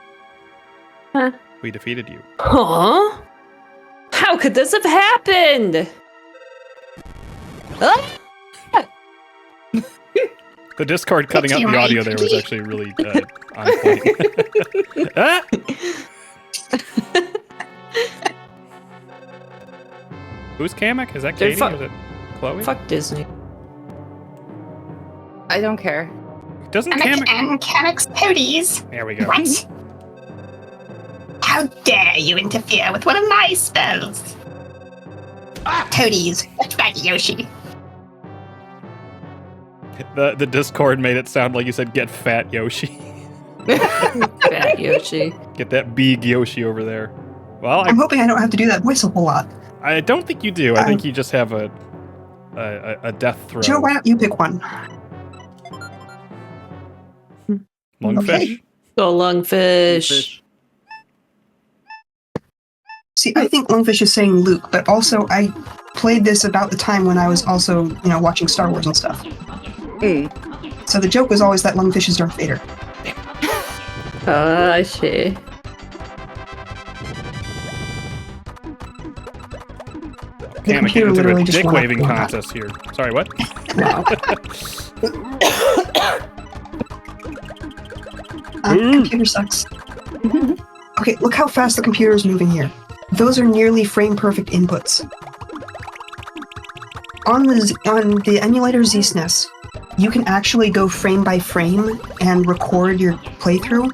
Huh? We defeated you. Huh? How could this have happened? Ah! The Discord cutting out the audio there was actually really on point. Ah! Who's Kamek? Is that Dude, Katie? fuck- Is it Chloe? Fuck Disney. I don't care. Doesn't Kamek... And Kamek's toadies. There we go. What? How dare you interfere with one of my spells? Toadies, get back, Yoshi. The Discord made it sound like you said, get fat Yoshi. Fat Yoshi. Get that big Yoshi over there. Well, I'm hoping I don't have to do that voice a whole lot. I don't think you do. I think you just have a death throw. Joe, why don't you pick one? Lungfish? Okay. Go lungfish. See, I think Lungfish is saying Luke, but also I played this about the time when I was also, watching Star Wars and stuff. So the joke was always that Lungfish is Darth Vader. Oh, I see. Damn, I get computer into a literally just dick went up waving and up. contest here. Sorry, what? Computer sucks. Okay, look how fast the computer is moving here. Those are nearly frame-perfect inputs. On the emulator ZSNES, you can actually go frame by frame and record your playthrough.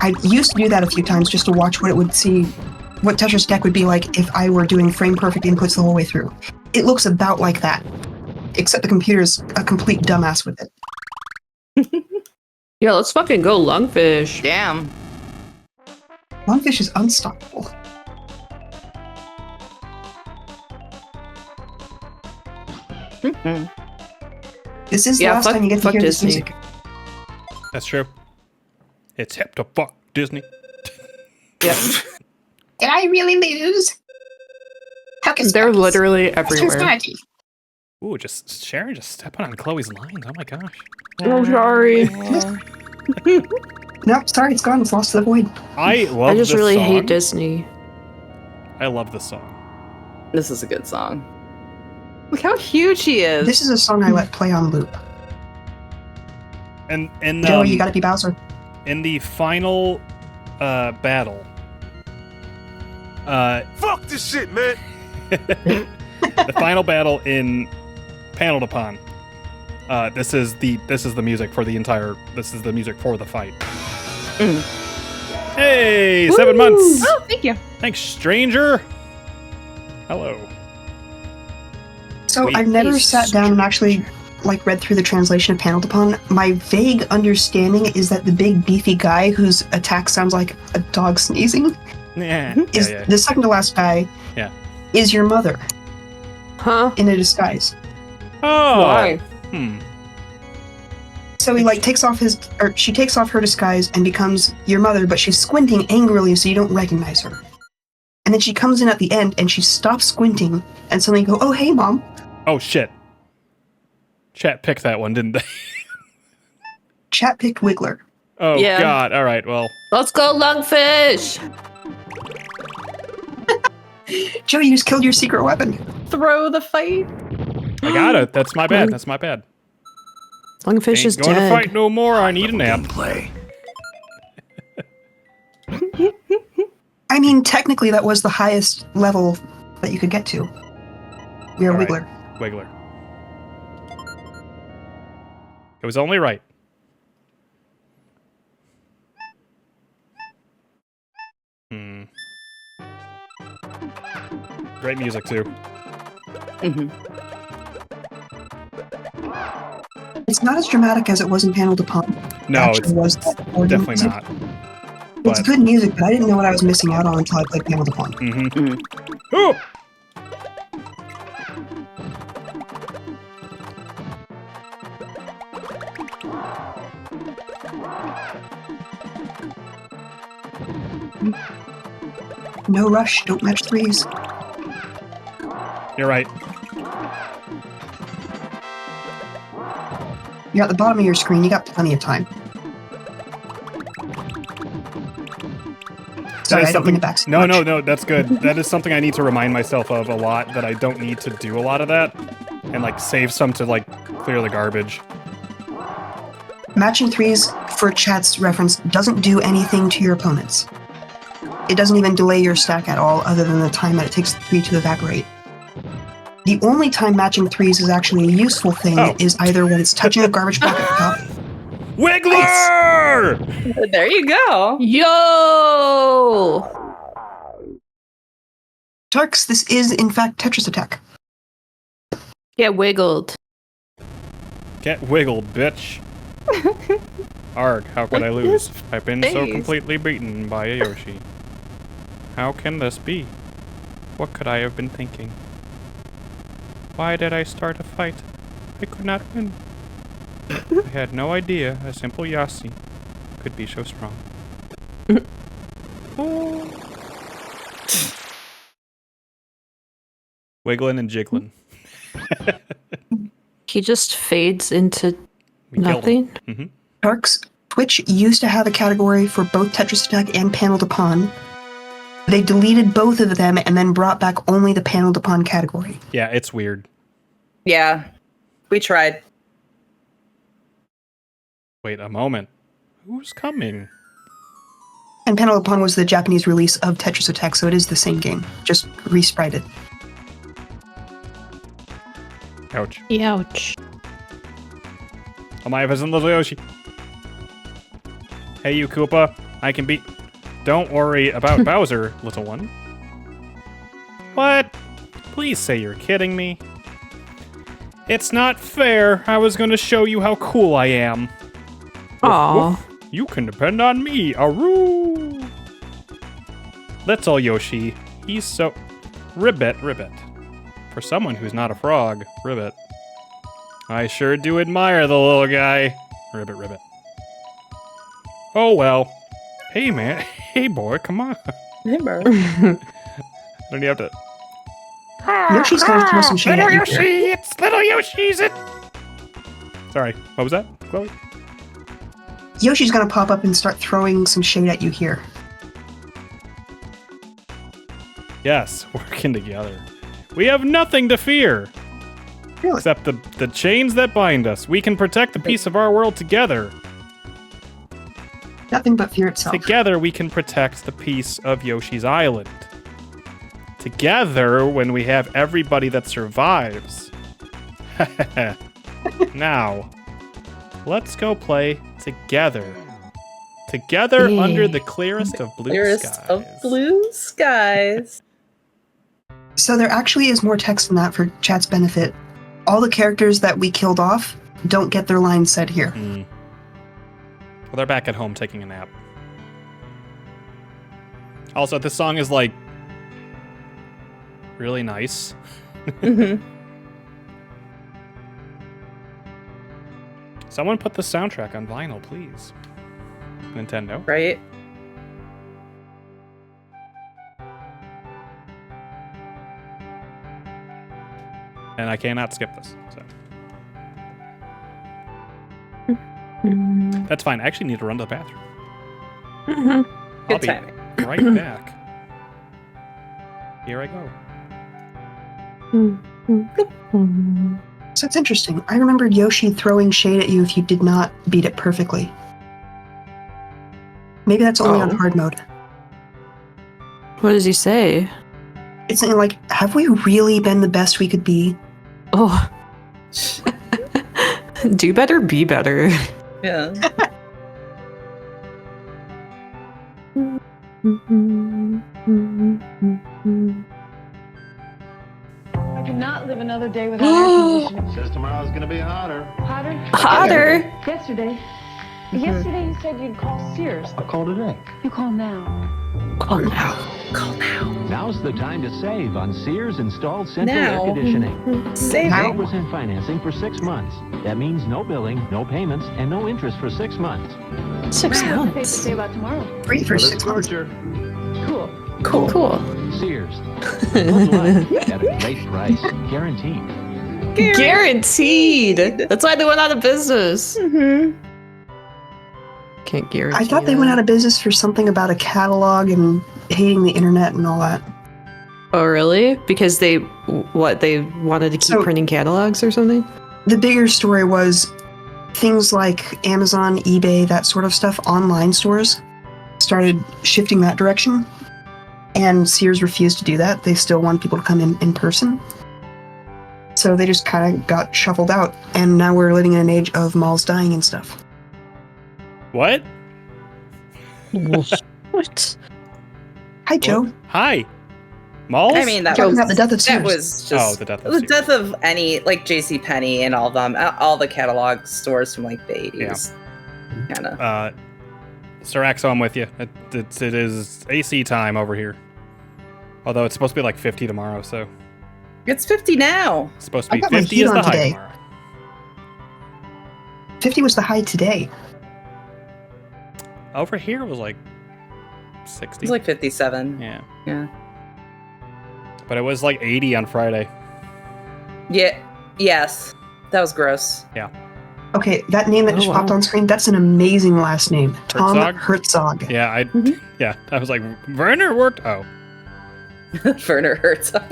I used to do that a few times just to watch what Tetris Deck would be like if I were doing frame-perfect inputs the whole way through. It looks about like that, except the computer's a complete dumbass with it. Yeah, let's fucking go lungfish. Damn. Lungfish is unstoppable. This is the last time you get to hear this Disney. music. That's true. It's hip to fuck Disney. Yep. Did I really lose? Hocus They're pocus. literally That's everywhere. strategy. Ooh, just Sharon just stepping on Chloe's lines. Oh my gosh. Oh, sorry. No, sorry, it's gone. It's lost to the void. I love I just this really song. hate Disney. I love this song. This is a good song. Look how huge he is. This is a song I let play on loop. And Joey, you gotta be Bowser. in the final battle. Fuck this shit, man. The final battle in Paneled Upon. This is the music for the entire. This is the music for the fight. Hey, 7 months. Oh, thank you. Thanks, stranger. Hello. So Wait, I've never please, sat down and actually read through the translation of Paneled Upon. My vague understanding is that the big beefy guy whose attack sounds like a dog sneezing Yeah. is yeah. the second to last guy. Yeah. Is your mother Huh? in a disguise? Oh. Why? Hmm. So he she takes off her disguise and becomes your mother, but she's squinting angrily so you don't recognize her. And then she comes in at the end and she stops squinting and suddenly go, "Oh hey mom." Oh shit. Chat picked that one, didn't they? Chat picked Wiggler. Oh Yeah. god. All right. Well. Let's go lungfish. Joe, you just killed your secret weapon. Throw the fight. I got it. That's my bad. That's my bad. Lungfish Ain't is going dead. to fight no more. I need a nap. I mean, technically that was the highest level that you could get to. You're a All right. Wiggler. Wiggler. It was only right. Great music, too. It's not as dramatic as it was in Panel de Pont. No, it's definitely music. not. It's But good music, but I didn't know what I was missing out on until I played Panel de Pont. Oh! No rush, don't match threes. You're right. You're at the bottom of your screen, you got plenty of time. Sorry, I don't mean to back so much. No, that's good. That is something I need to remind myself of a lot, that I don't need to do a lot of that. And, like, save some to, like, clear the garbage. Matching threes, for chat's reference, doesn't do anything to your opponents. It doesn't even delay your stack at all, other than the time that it takes the three to evaporate. The only time matching threes is actually a useful thing is either when it's touching a garbage bucket at the top. Wiggler! There you go. Yo! Tarks, this is in fact Tetris Attack. Get wiggled. Get wiggled, bitch. Arg, how could I lose? I've been so face. completely beaten by a Yoshi. How can this be? What could I have been thinking? Why did I start a fight? I could not win. I had no idea a simple Yossi could be so strong. Oh. Wiggling and jiggling. He just fades into We killed him. nothing. Tarks, Twitch used to have a category for both Tetris Attack and Panel de Pont. They deleted both of them and then brought back only the Panel de Pont category. Yeah, it's weird. Yeah, we tried. Wait a moment. Who's coming? And Panel de Pont was the Japanese release of Tetris Attack, so it is the same game, just re-sprited. Ouch. Ouch. Oh my, isn't little Yoshi. Hey, you Koopa. I can beat. Don't worry about Bowser, little one. What? Please say you're kidding me. It's not fair. I was going to show you how cool I am. Aw. Woof, woof. You can depend on me. Aroo. Little Yoshi. He's so... Ribbit, ribbit. For someone who's not a frog, ribbit. I sure do admire the little guy. Ribbit, ribbit. Oh, well. Hey, man. Hey, boy, come on. Remember. Don't you have to... Yoshi's gonna throw some shade at you here. It's little Yoshi's it. Sorry, what was that, Chloe? Yoshi's gonna pop up and start throwing some shade at you here. Yes, working together. We have nothing to fear. Really? Except the chains that bind us. We can protect the peace of our world together. Nothing but fear itself. Together, we can protect the peace of Yoshi's Island. Together, when we have everybody that survives. Now, let's go play together. Together Yeah. under the clearest of blue Clearest skies. of blue skies. So there actually is more text than that for chat's benefit. All the characters that we killed off don't get their lines said here. Mm. Well, they're back at home taking a nap. Also, this song is like really nice. Mm-hmm. Someone put the soundtrack on vinyl, please. Nintendo. Right? And I cannot skip this. So that's fine. I actually need to run to the bathroom. I'll Good be timing. right back. Here I go. So it's interesting. I remembered Yoshi throwing shade at you if you did not beat it perfectly. Maybe that's only on hard mode. What does he say? It's something like, have we really been the best we could be? Oh. Do better, be better. Yeah. I cannot live another day without air conditioning. Says tomorrow's gonna be hotter. Hotter? Hotter. Yesterday. Yesterday you said you'd call Sears. I'll call today. You call now. Call now. Now's the time to save on Sears installed central Now. air conditioning. Save it. 0% financing for 6 months. That means no billing, no payments, and no interest for 6 months. 6 Safe to months. say about tomorrow. Free for 6 months. Cool. Cool. Sears. Good luck at a great price. Guaranteed. Guaranteed. That's why they went out of business. Mm-hmm. Can't guarantee. I thought they went out of business for something about a catalog and hating the internet and all that. Oh, really? Because they wanted to keep So- printing catalogs or something? The bigger story was things like Amazon, eBay, that sort of stuff, online stores, started shifting that direction. And Sears refused to do that. They still want people to come in person. So they just kind of got shuffled out. And now we're living in an age of malls dying and stuff. What? What? Hi, Joe. Hi. Malls? I mean, that Talking was about the death of that Sears. was Oh, just the death of the Sears. death of any like JCPenney and all of them, all the catalog stores from like the 80s. Kind of. Sir Axo, I'm with you. It is AC time over here. Although it's supposed to be like 50 tomorrow, so It's 50 now. it's supposed to I be got my 50 heat is the on high today. tomorrow. 50 was the high today. Over here it was like 60. It's like 57. yeah. Yeah. But it was like 80 on Friday. Yeah. Yes. That was gross. Okay, that name that just popped on screen, that's an amazing last name. Tom Herzog. Yeah, Mhm. I was like, Werner worked. Oh, Werner Herzog.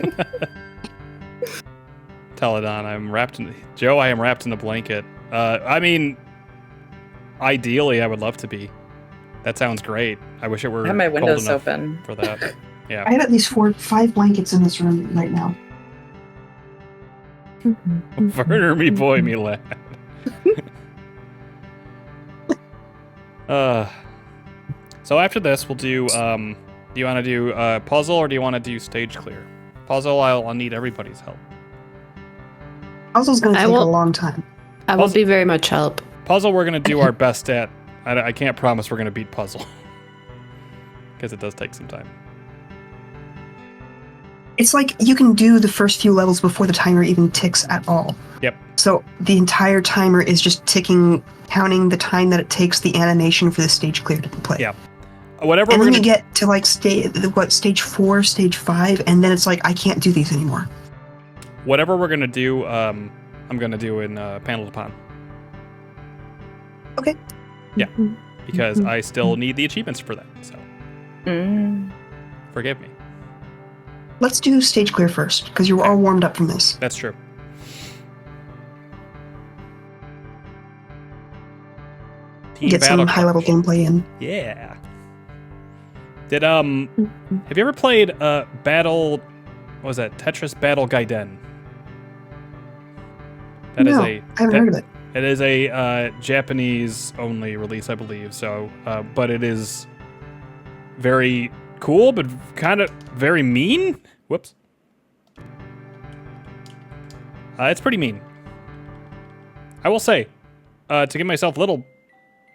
Teledon, I am wrapped in the blanket. I mean, ideally, I would love to be. That sounds great. I wish it were I have my cold windows enough open. for that. Yeah. I have at least 5 blankets in this room right now. Werner, me boy, me lad. So after this, we'll do. Do you want to do puzzle or do you want to do stage clear? Puzzle, I'll need everybody's help. Puzzle's gonna I take a will- long time. I won't be very much help. Puzzle, we're gonna do our best at. I can't promise we're gonna beat puzzle because it does take some time. It's like you can do the first few levels before the timer even ticks at all. Yep. So the entire timer is just ticking, counting the time that it takes the animation for the stage clear to play. Yeah. Whatever And we're then gonna you get to like stage 4, stage 5, and then it's like I can't do these anymore. whatever we're gonna do, I'm gonna do in panel upon. Okay. Yeah, because I still need the achievements for that. So forgive me. Let's do stage clear first, because you're all warmed up from this. That's true. Team Get some Battle high level Crush. gameplay in. Yeah. Did have you ever played Battle? What was that? Tetris Battle Gaiden. That is No, a. I haven't heard of it. It is a Japanese only release, I believe. So, but it is very cool, but kind of very mean. Whoops. It's pretty mean. I will say, to give myself a little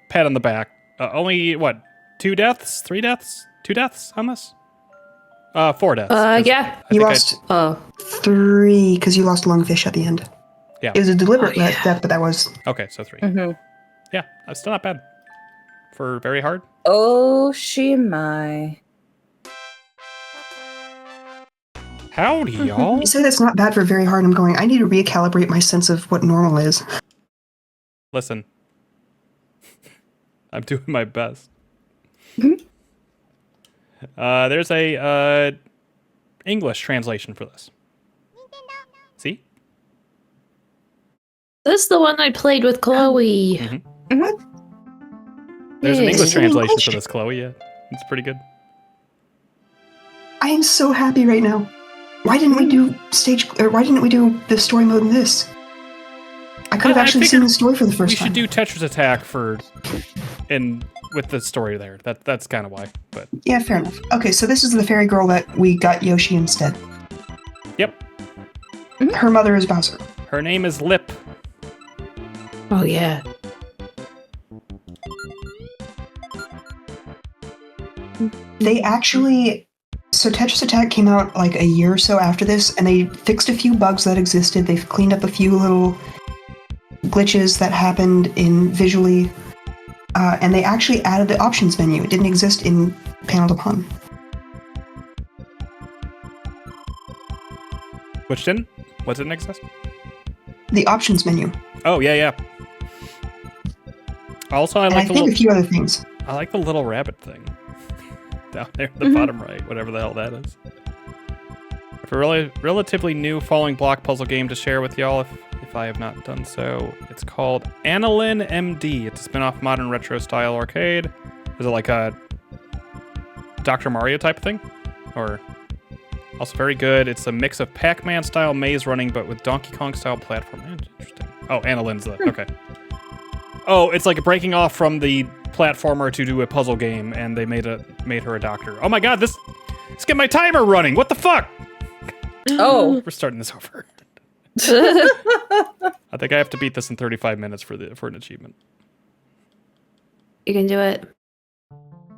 pat on the back. Only what? 2 deaths? 3 deaths? 2 deaths on this? 4 deaths. 'cause Yeah. I You think lost Oh. 3 because you lost Lungfish at the end. Yeah. It was a deliberate death, but that was. Okay, so 3. Mhm. Yeah, that's still not bad. For very hard. Oh, Shimai. Howdy, y'all. You say that's not bad for very hard. I'm going, I need to recalibrate my sense of what normal is. Listen. I'm doing my best. There's a English translation for this. See? This is the one I played with Chloe. What? There's an Yes. English translation English? for this, Chloe. Yeah, it's pretty good. I am so happy right now. Why didn't we do why didn't we do the story mode in this? I could have actually seen the story for the first we time. should do Tetris Attack with the story there. That's kind of why. But Yeah, fair enough. Okay, so this is the fairy girl that we got Yoshi instead. Yep. Her mother is Bowser. Her name is Lip. Oh, yeah. They actually... So Tetris Attack came out like a year or so after this, and they fixed a few bugs that existed. They've cleaned up a few little glitches that happened in visually, and they actually added the options menu. It didn't exist in Panel to Pun. Which didn't? What didn't exist? The options menu. Oh, yeah. Also, I And like I think a few other things. I like the little rabbit thing. Down there at the bottom right, whatever the hell that is. For a relatively new falling block puzzle game to share with y'all, if I have not done so. It's called Annalyn MD. It's a spin-off modern retro style arcade. Is it like a Dr. Mario type thing? Or also very good. It's a mix of Pac-Man style maze running, but with Donkey Kong style platform. Interesting. Oh, Annalyn's the okay. Oh, it's like breaking off from the platformer to do a puzzle game, and they made her a doctor. Oh my god, let's get my timer running. What the fuck? Oh, We're starting this over. I think I have to beat this in 35 minutes for an achievement. You can do it.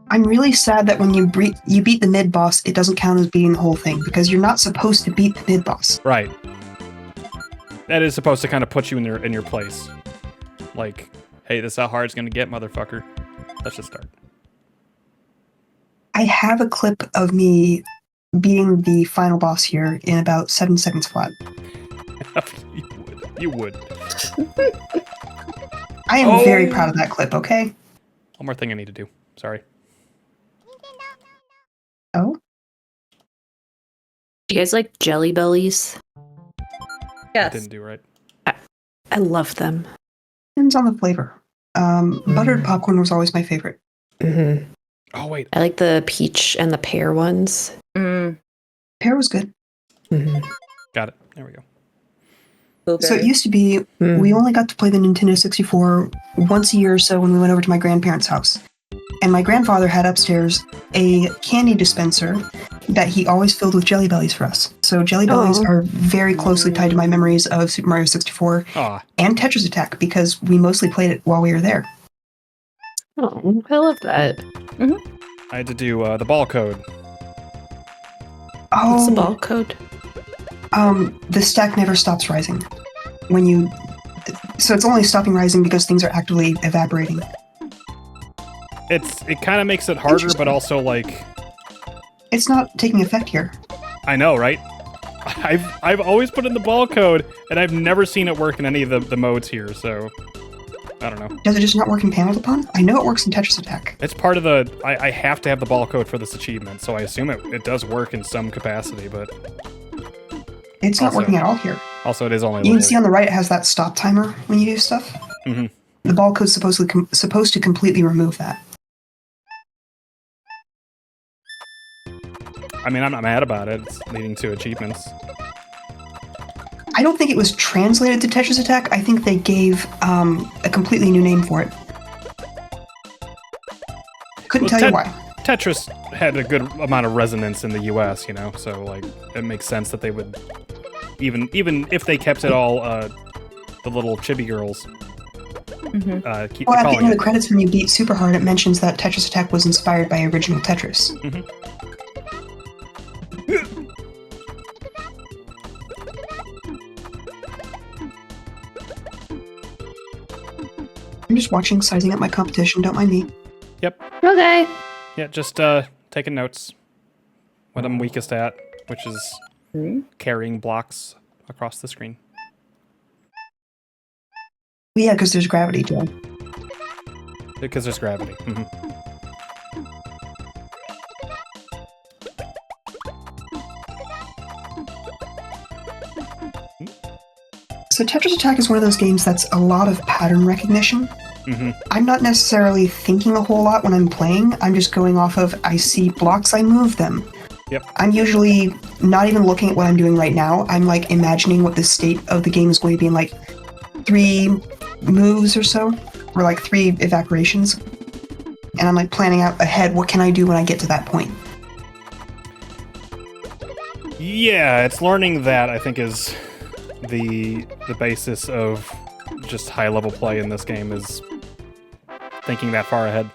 I'm really sad that when you beat the mid boss, it doesn't count as beating the whole thing, because you're not supposed to beat the mid boss. Right. That is supposed to kind of put you in your place. Like, hey, this is how hard it's gonna get, motherfucker. Let's just start. I have a clip of me beating the final boss here in about 7 seconds flat. You would. I am very proud of that clip, okay? One more thing I need to do. Sorry. Oh? Do you guys like Jelly Bellies? yes. Didn't do right. I love them. Depends on the flavor. Buttered popcorn was always my favorite. Mm-hmm. Oh, wait. I like the peach and the pear ones. Mm, Pear was good. Mm-hmm. Got it. There we go. So it used to be, we only got to play the Nintendo 64 once a year or so when we went over to my grandparents' house. And my grandfather had upstairs a candy dispenser that he always filled with Jelly Bellies for us. So Jelly Bellies are very closely tied to my memories of Super Mario 64 and Tetris Attack, because we mostly played it while we were there. Oh, I love that. Mm-hmm. I had to do the ball code. Oh, What's the ball code? The stack never stops rising. So it's only stopping rising because things are actively evaporating. It kind of makes it harder, but also like... It's not taking effect here. I know, right? I've always put in the ball code, and I've never seen it work in any of the modes here, so... I don't know. Does it just not work in Panel to Pun? I know it works in Tetris Attack. It's part of the... I have to have the ball code for this achievement, so I assume it does work in some capacity, but... It's not working at all here. Also, it is only... You can see on the right it has that stop timer when you do stuff. Mm-hmm. The ball code's supposed to completely remove that. I mean, I'm not mad about it. It's leading to achievements. I don't think it was translated to Tetris Attack. I think they gave a completely new name for it. Couldn't tell you why. Tetris had a good amount of resonance in the US, you know, so like it makes sense that they would, even if they kept it all the little chibi girls. Keep Well, at the calling end of it. the credits when you beat Super Hard, it mentions that Tetris Attack was inspired by original Tetris. Mm-hmm. I'm just watching, sizing up my competition, don't mind me. Yep. Okay. Yeah, just taking notes. What I'm weakest at, which is carrying blocks across the screen. Well, yeah, because there's gravity, Joe. Because there's gravity. Mm-hmm. So Tetris Attack is one of those games that's a lot of pattern recognition. Mm-hmm. I'm not necessarily thinking a whole lot when I'm playing. I'm just going off of, I see blocks, I move them. Yep. I'm usually not even looking at what I'm doing right now. I'm like imagining what the state of the game is going to be in like 3 moves or so, or like 3 evaporations. And I'm like planning out ahead, what can I do when I get to that point? Yeah, it's learning that, I think, is the basis of just high-level play in this game, is thinking that far ahead.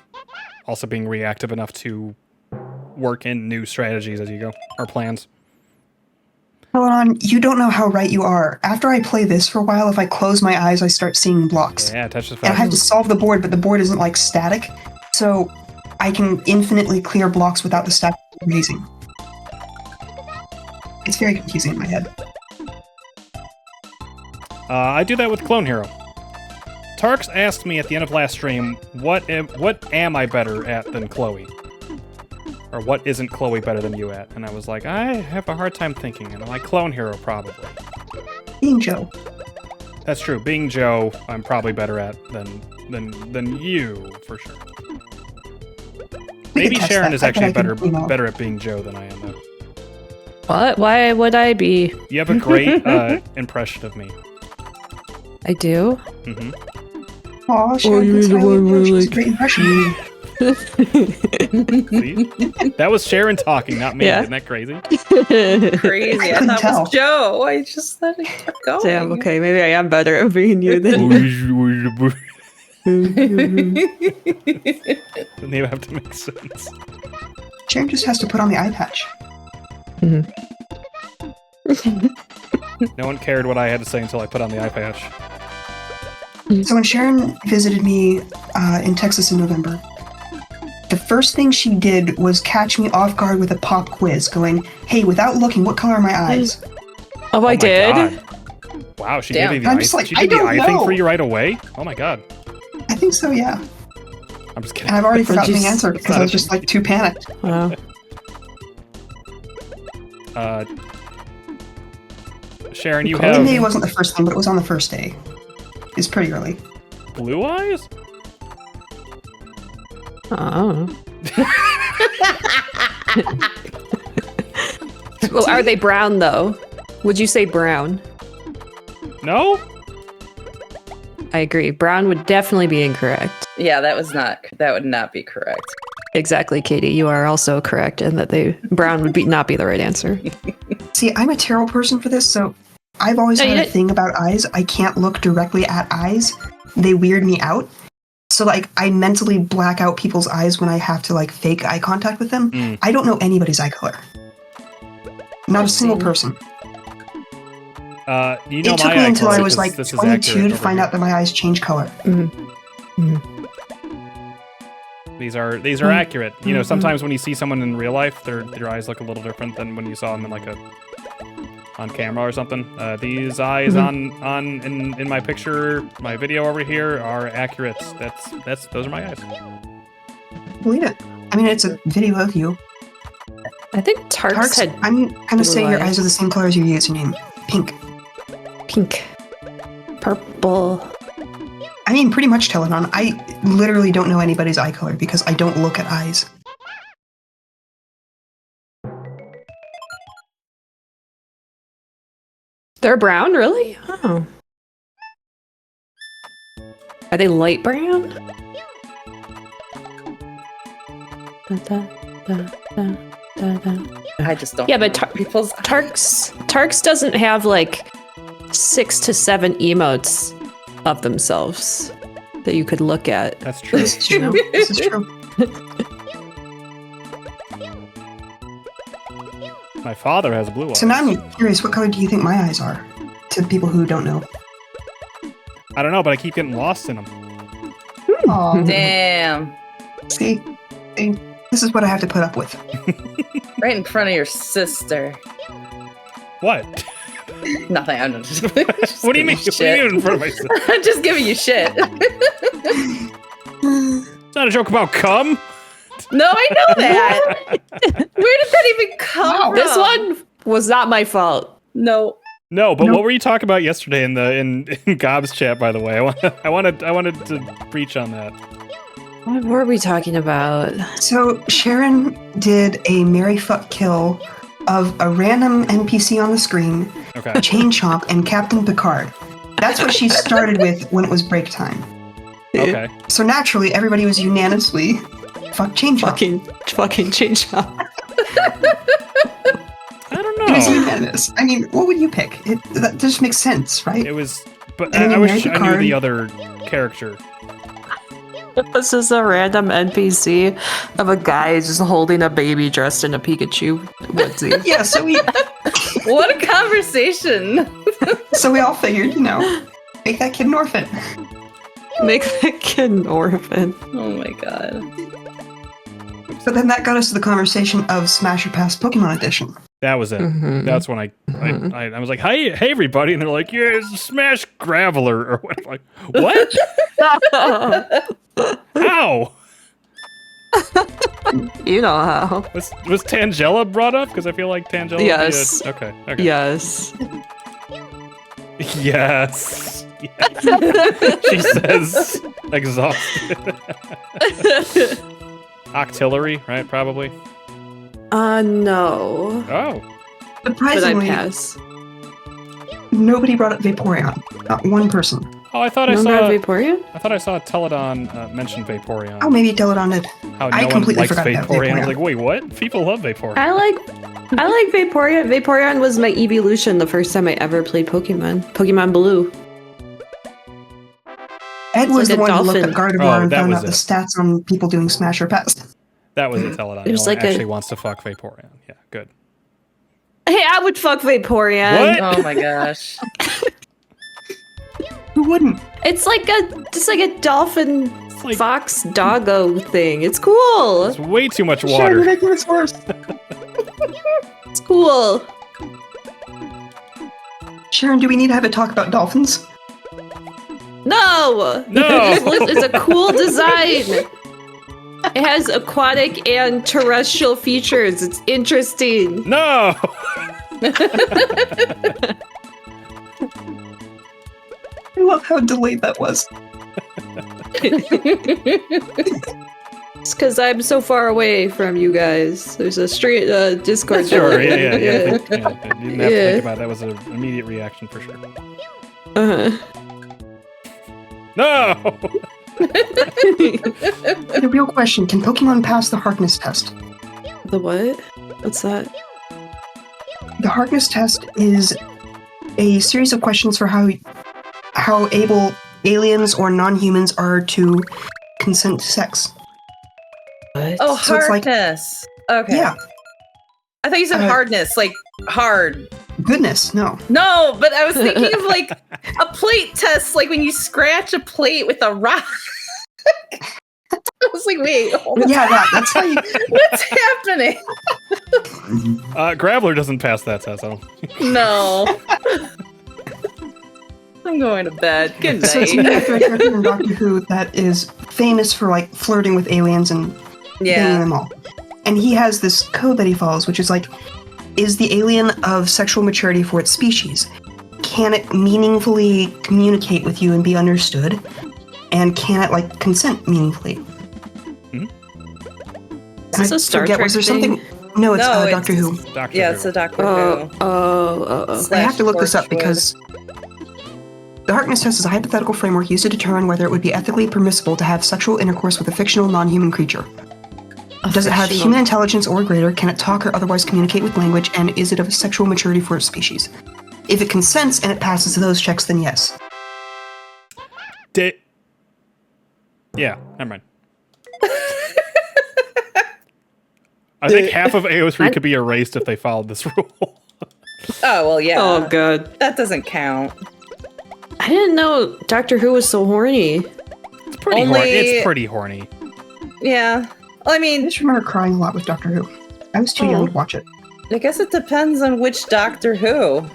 Also being reactive enough to work in new strategies as you go, or plans. Hold on, you don't know how right you are. After I play this for a while, if I close my eyes, I start seeing blocks. Yeah, Tetris And I have to Effect. solve the board, but the board isn't like static, so I can infinitely clear blocks without the stack raising. It's very confusing in my head. I do that with Clone Hero. Tarks asked me at the end of last stream, what am I better at than Chloe? Or what isn't Chloe better than you at? And I was like, I have a hard time thinking, and I'm like, Clone Hero, probably. Being Joe. That's true. Being Joe, I'm probably better at than you, for sure. We Maybe can test Sharon that. is I bet actually I can, better at being Joe than I am, though. What? Why would I be? You have a great impression of me. I do? Mm-hmm. Aw, Sharon, that's highly approached. It's a great impression. See? That was Sharon talking, not me. Yeah. Isn't that crazy? Crazy. I couldn't thought it tell. was Joe. I just let it keep going. Damn, okay, maybe I am better at being you than Doesn't even have to make sense. Sharon just has to put on the eye patch. No one cared what I had to say until I put on the eye patch. So when Sharon visited me in Texas in November, the first thing she did was catch me off guard with a pop quiz, going, "Hey, without looking, what color are my eyes?" Oh, I my did? God. Wow, she Damn. gave you the I'm eye, just like, she I did the don't eye thing know. for you right away? Oh my god. I think so, yeah. I'm just kidding. And I've already forgotten the Jeez. answer because I was just like too panicked. Wow. Sharon, you Okay. have Maybe it wasn't the first thing, but it was on the first day. It's pretty early. blue eyes? Oh. Well, are they brown though? Would you say brown? No? I agree. Brown would definitely be incorrect. Yeah, that would not be correct. Exactly, Katie. You are also correct in that brown would not be the right answer. See, I'm a terrible person for this, so I've always No, you had a didn't- thing about eyes. I can't look directly at eyes. They weird me out. So, like, I mentally black out people's eyes when I have to, like, fake eye contact with them. Mm. I don't know anybody's eye color. Not a single person. You know It took my me eye until color I was, 'cause like, this is 22 accurate to over find here. out that my eyes change color. These are accurate. You know, sometimes when you see someone in real life, their eyes look a little different than when you saw them in like on camera or something. These eyes in my picture, my video over here are accurate. Those are my eyes. Believe it. I mean, it's a video of you. I think Tarks Tarks, had I'm gonna say blue your eyes eyes. are the same color as your username. Pink. pink, purple. I mean, pretty much Teledon. I literally don't know anybody's eye color because I don't look at eyes. They're brown, really? Oh. Are they light brown? Da, da, da, da, da, da. I just don't. Yeah, but people's Tarks doesn't have like 6 to 7 emotes of themselves that you could look at. That's true. This is true. This is true. My father has blue eyes. So now I'm curious, what color do you think my eyes are? To people who don't know. I don't know, but I keep getting lost in them. Aw, damn, see? This is what I have to put up with. right in front of your sister. What? Nothing. I'm just. What do you mean? What do you mean in front of myself? I'm just giving you shit. It's not a joke about cum. No, I know that. Where did that even come from? This one was not my fault. No. No, but Nope. what were you talking about yesterday in Gob's chat? By the way, I wanted to preach on that. What were we talking about? So Sharon did a Marry Fuck Kill of a random NPC on the screen, Okay. Chain Chomp, and Captain Picard. That's what she started with when it was break time. Okay. So naturally, everybody was unanimously change up. Fucking change up. I don't It was know. unanimous. I mean, what would you pick? That just makes sense, right? It was, but And then I you wish married I knew Picard. the other character. This is a random NPC of a guy just holding a baby dressed in a Pikachu onesie. Yeah, so What a conversation! we all figured, make that kid an orphan. Make that kid an orphan. Oh my god. So then that got us to the conversation of Smash or Pass Pokemon Edition. That was it. Mhm. That's when I was like, hey everybody, and they're like, yeah, it's Smash Graveler or what? I'm like, what? How? You know how. Was Tangela brought up? Because I feel like Tangela. Yes. Okay. Yes. Yes. She says exhausted. Octillery, right? Probably. No. Oh. But I Surprisingly, pass. nobody brought up Vaporeon. Not one person. Oh, I thought No, I not saw. Vaporeon? I thought I saw Teledon mention Vaporeon. Oh, maybe Teledon did. How I no one completely likes forgot about Vaporeon. I was Vaporeon. like, wait, what? People love Vaporeon. I like Vaporeon. Vaporeon was my evolution the first time I ever played Pokemon. Pokemon Blue. Ed was like the a one who looked at dolphin. Gardevoir Oh, and that found was out the it. stats on people doing Smash or Pass. That was a Teledon. It was No one like a- actually wants to fuck Vaporeon. Yeah, good. Hey, I would fuck Vaporeon. What? Oh my gosh. Who wouldn't? It's like a dolphin like- fox doggo thing. It's cool. It's way too much Sure, you're water. making this worse. It's cool. Sharon, do we need to have a talk about dolphins? No. No. It's a cool design. It has aquatic and terrestrial features. It's interesting. No. I love how delayed that was. It's because I'm so far away from you guys. There's a street Discord. Sure. Yeah. yeah. You didn't have to think about it. That was an immediate reaction for sure. Uh-huh. No. The real question, can Pokemon pass the Harkness test? The what? What's that? The Harkness test is a series of questions for how able aliens or non-humans are to consent to sex. What? Oh, So it's like- hardness. Okay. Yeah, I thought you said hardness, like hard. goodness, no. No, but I was thinking of like a plate test, like when you scratch a plate with a rock. I was like, wait, hold on. Yeah, that's how you... What's happening? Graveler doesn't pass that test. I don't. No. I'm going to bed. Good So it's a night. character in Doctor Who that is famous for like flirting with aliens and banging Yeah. them all. And he has this code that he follows, which is like, is the alien of sexual maturity for its species? Can it meaningfully communicate with you and be understood? And can it like consent meaningfully? Is this a Star Trek was there thing? something? No, it's No, Doctor it's- Who. Doctor Yeah, Who. it's a Doctor Oh, Who. I have to look this up Torchwood. because the Harkness test is a hypothetical framework used to determine whether it would be ethically permissible to have sexual intercourse with a fictional non-human creature. Does it have human intelligence or greater? Can it talk or otherwise communicate with language? And is it of sexual maturity for its species? If it consents and it passes those checks, then yes. Yeah, never mind. I think half of AO3 could be erased if they followed this rule. Oh, well, yeah. Oh, God. That doesn't count. I didn't know Doctor Who was so horny. It's pretty Only- horny. It's pretty horny. Yeah. Well, I I mean, just remember crying a lot with Doctor Who. I was too young to watch it. I guess it depends on which Doctor Who.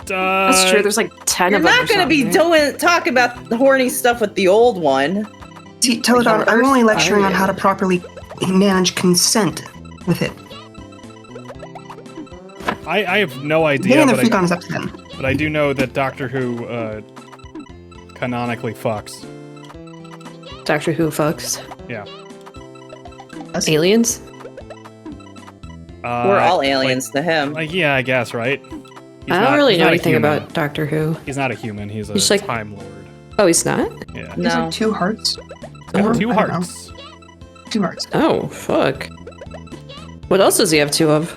That's true. There's like 10 You're of them. not going to be talking about the horny stuff with the old one. See, Teledon, I'm only lecturing on how to properly manage consent with it. I have no idea, Getting the but freak on is up to them. I do know that Doctor Who canonically fucks. Doctor Who fucks. Yeah. Aliens? We're all aliens to him. Yeah, I guess, right? I don't really know anything about Doctor Who. He's not a human. He's a He's like- Time Lord. Oh, he's not? Yeah. He's like 2 hearts. He's got 2 hearts. 2 hearts. Oh, fuck. What else does he have 2 of?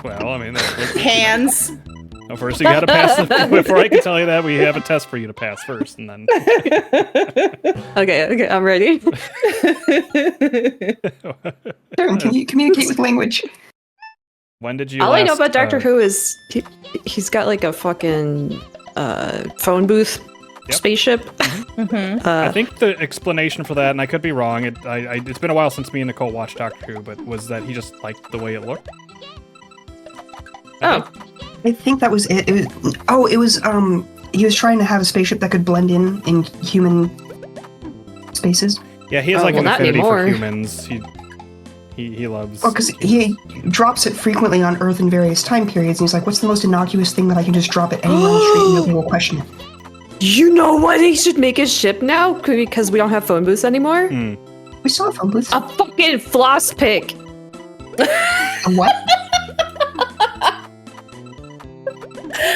Well, I mean, that's Hands. well, first you gotta pass the, before I can tell you that, we have a test for you to pass first, and then Okay, I'm ready. Darren, can you communicate with language? when did you All I know last, about Doctor Who is he's got like a fucking phone booth spaceship. I think the explanation for that, and I could be wrong, it's been a while since me and Nicole watched Doctor Who, but was that he just liked the way it looked? Oh. I think that was it. It was he was trying to have a spaceship that could blend in human spaces. Yeah, he has Oh, like well, an not affinity for anymore. humans. He loves. Well, because he drops it frequently on Earth in various time periods, and he's like, "What's the most innocuous thing that I can just drop it anywhere on the street and nobody will question it?" You know what? He should make his ship now because we don't have phone booths anymore. We still have phone booths. A fucking floss pick. A what?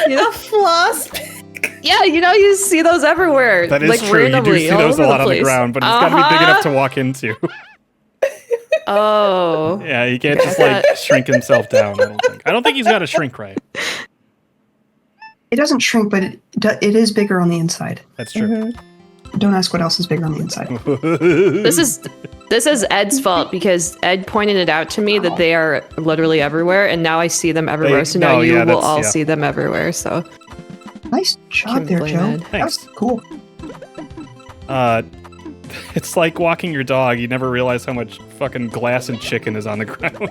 You know, floss. Yeah, you see those everywhere. That is like, true. You do randomly, see all those a over lot on the place. ground, but it's got to be big enough to walk into. Oh. Yeah, he can't just like shrink himself down. I don't think he's got to shrink right. It doesn't shrink, but it is bigger on the inside. That's true. Don't ask what else is bigger on the inside. This is Ed's fault because Ed pointed it out to me that they are literally everywhere, and now I see them everywhere. So now you will all see them everywhere. So Nice job there, Joe. Ed. That was cool. It's like walking your dog. You never realize how much fucking glass and chicken is on the ground.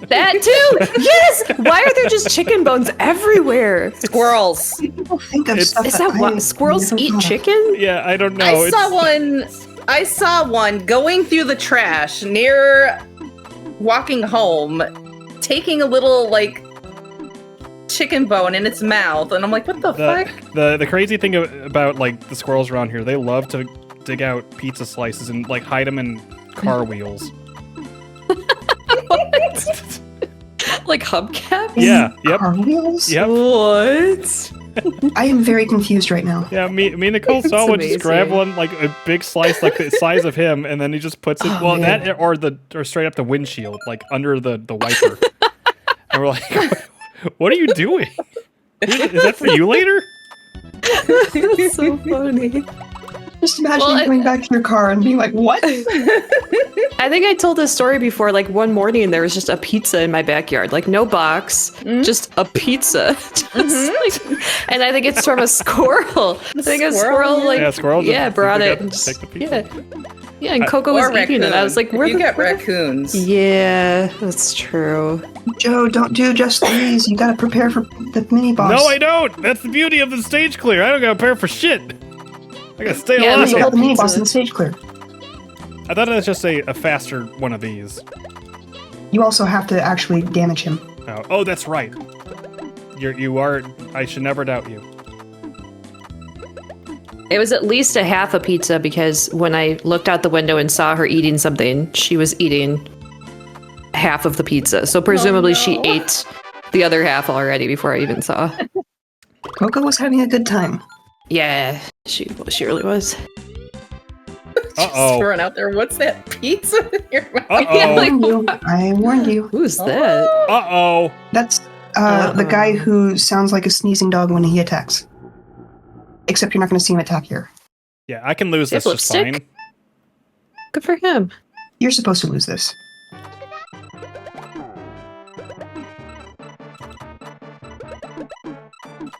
that too. Yes. Why are there just chicken bones everywhere? Squirrels. People think of stuff Is that what squirrels eat chicken? Yeah, I don't know. I saw one going through the trash near walking home, taking a little like chicken bone in its mouth, and I'm like, what the fuck? The crazy thing about like the squirrels around here, they love to dig out pizza slices and like hide them in car wheels. What? Like hubcaps? Yeah. Yep. Car wheels? Yep. What? I am very confused right now. Yeah, me and Nicole saw one just grab one like a big slice like the size of him, and then he just puts it that or straight up the windshield, like under the wiper. And we're like, what are you doing? Is that for you later? That's so funny. Just imagine coming back to your car and being like, what? I think I told this story before. Like one morning, there was just a pizza in my backyard. Like no box, just a pizza. And I think it's from a squirrel. I think a squirrel, like squirrel brought it. And just, Yeah, and Coco was eating it. I was like, you get raccoons. Yeah, that's true. Joe, don't do just these. You gotta prepare for the mini boss. No, I don't. That's the beauty of the stage clear. I don't gotta prepare for shit. I gotta stay Yeah, alive. You got the mini boss in the stage clear. I thought it was just a faster one of these. You also have to actually damage him. Oh, that's right. You are. I should never doubt you. It was at least a half a pizza because when I looked out the window and saw her eating something, she was eating half of the pizza. So presumably she ate the other half already before I even saw. Coco was having a good time. Yeah, she really was. Uh-oh. Throwing out there, what's that pizza in your mouth? Uh-oh. I warned you. Who's that? Uh-oh. That's the guy who sounds like a sneezing dog when he attacks. Except you're not going to see him attack here. Yeah, I can lose this just lipstick? fine. Good for him. You're supposed to lose this.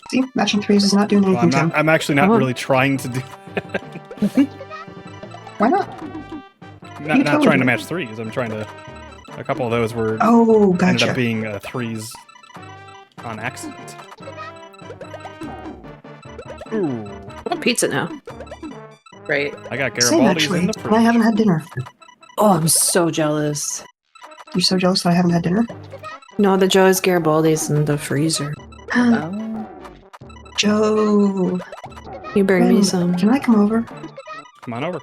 See, matching threes is not doing Well, anything to him. I'm actually not really trying to do Why not? not trying to match threes. I'm trying to. A couple of those were Oh, ended gotcha. up being threes on accident. Ooh. I want pizza now. Right. I got Same, Garibaldi's actually. in the And I fridge. haven't had dinner. Oh, I'm so jealous. You're so jealous that I haven't had dinner? No, the Joe's Garibaldi's in the freezer. Oh. Joe. You bring me Friend, some. Can I come over? Come on over.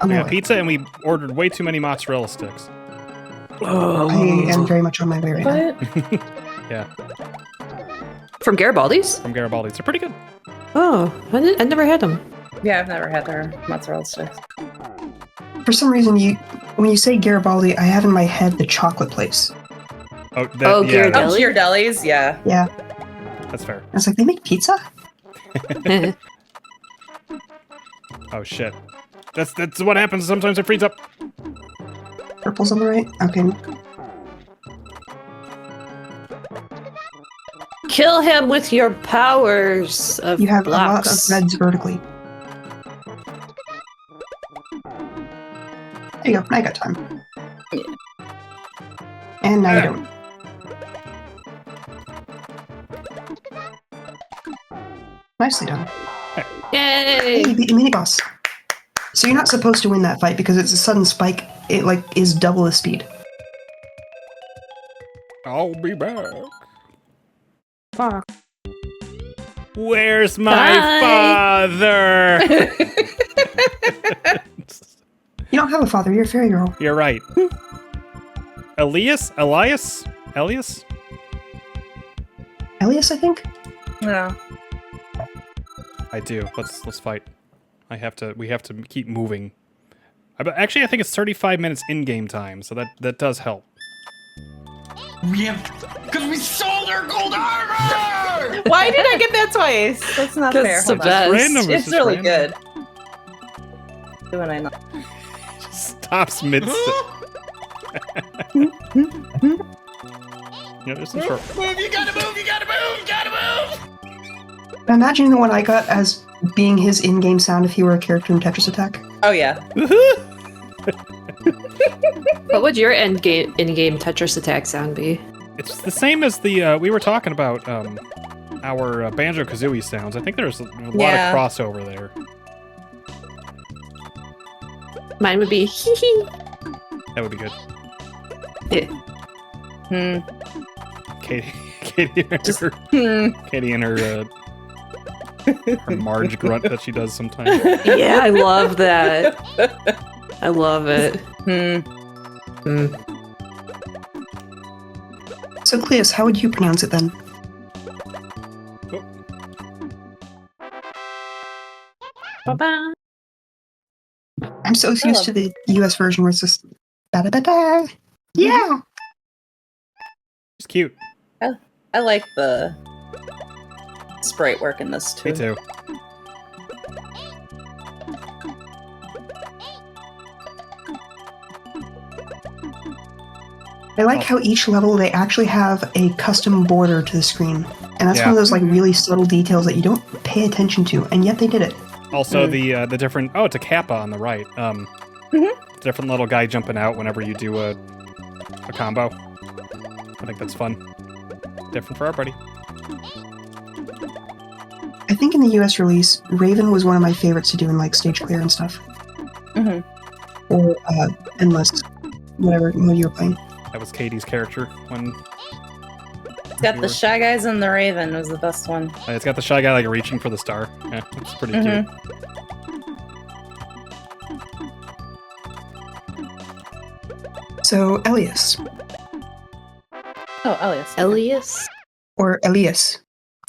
On We my got way. pizza and we ordered way too many mozzarella sticks. I am very much on my way right now. What? Yeah. From Garibaldi's? From Garibaldi's. They're pretty good. Oh, I never had them. Yeah, I've never had their mozzarella sticks. For some reason, when you say Garibaldi, I have in my head the chocolate place. Oh, Ghirardelli? Oh, Ghirardelli's, yeah. Yeah. That's fair. I was like, they make pizza? Oh shit. That's what happens. Sometimes it frees up. Purple's on the right? Okay. Kill him with your powers of You have blocks. a lot of reds vertically. There you go. Now you got time. And now you don't. Nicely done. Yay! Hey, you beat the mini boss. So you're not supposed to win that fight because it's a sudden spike. It like is double the speed. I'll be back. Fuck. Where's my Bye. father? You don't have a father. You're a fairy girl. You're right. Elias? Elias? Elias, I think. No. I do. Let's fight. We have to keep moving. Actually, I think it's 35 minutes in-game time, so that does help. Because we sold our gold armor! Why did I get that twice? That's not fair. It's the Hold on. best. Random. It's really good. Doing I not? Stops mid. There's some short. Move, you gotta move, you gotta move, you gotta move! Imagine the one I got as being his in-game sound if he were a character in Tetris Attack. Oh yeah. What would your in-game Tetris Attack sound be? It's the same as the we were talking about our Banjo-Kazooie sounds. I think there's a lot of crossover there. Mine would be hee hee. That would be good. Yeah. Katie and her Marge grunt that she does sometimes. Yeah, I love that. I love it. So, Cleus, how would you pronounce it then? Ba-ba. I'm so used to the US version where it's just da-da-da-da. Yeah. It's cute. I like the sprite work in this too. Me too. I like how each level they actually have a custom border to the screen. And that's one of those like really subtle details that you don't pay attention to, and yet they did it. Also the different it's a Kappa on the right. Different little guy jumping out whenever you do a combo. I think that's fun. Different for everybody. I think in the US release, Raven was one of my favorites to do in like stage clear and stuff. Or endless, whatever mode you were playing. That was Katie's character when. It's got the Shy Guys and the Raven was the best one. It's got the Shy Guy like reaching for the star. Yeah, it's pretty cute. So Elias. Oh, Elias. Elias? Or Elias.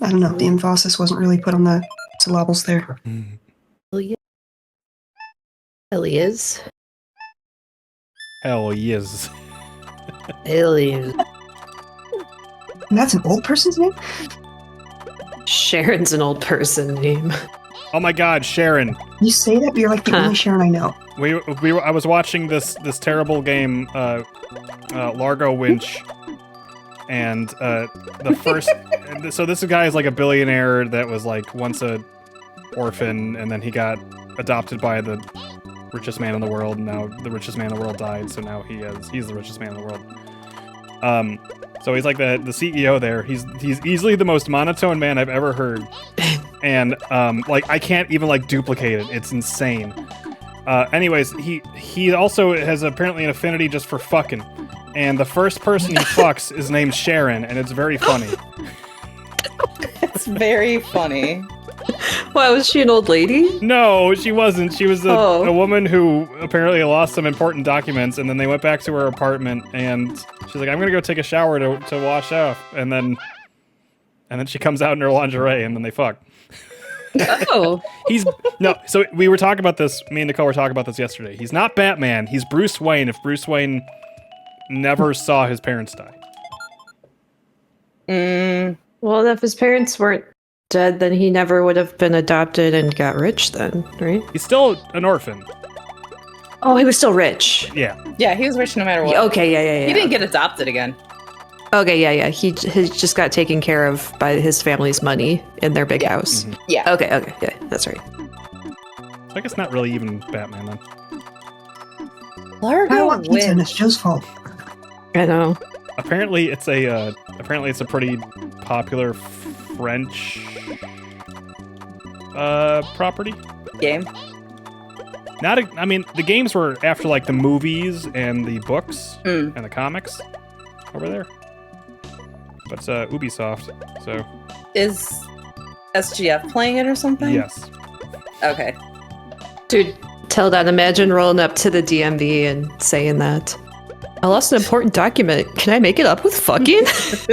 I don't know, the emphasis wasn't really put on the syllables there. Elias? Elias? Hell yes. Elias. And that's an old person's name? Sharon's an old person name. Oh my God, Sharon. You say that, but you're like the only Sharon I know. I was watching this terrible game, Largo Winch, and the first. So this guy is like a billionaire that was like once a orphan, and then he got adopted by the richest man in the world. And now the richest man in the world died, so now he's the richest man in the world. So he's like the CEO there. He's easily the most monotone man I've ever heard, and like I can't even like duplicate it. It's insane. Anyways, he also has apparently an affinity just for fucking, and the first person he fucks is named Sharon, and it's very funny. It's very funny. Why, was she an old lady? No, she wasn't. She was a woman who apparently lost some important documents, and then they went back to her apartment, and she's like, I'm gonna go take a shower to wash off, and then and then she comes out in her lingerie, and then they fuck. Oh. So we were talking about this, me and Nicole were talking about this yesterday. He's not Batman, he's Bruce Wayne if Bruce Wayne never saw his parents die. Well, if his parents weren't dead, then he never would have been adopted and got rich then, right? He's still an orphan. Oh, he was still rich. Yeah. Yeah, he was rich no matter what. Okay, yeah. He didn't get adopted again. Okay, yeah. He just got taken care of by his family's money in their big house. Mm-hmm. Yeah. Okay, yeah, that's right. So I guess not really even Batman then. I Largo want pizza and wins. it's Joe's fault. I know. Apparently it's a pretty popular French property. Game. The games were after like the movies and the books Mm. and the comics over there. But it's Ubisoft, so Is SGF playing it or something? yes. Okay. Dude, tell that. Imagine rolling up to the DMV and saying that. I lost an important document. Can I make it up with fucking? That's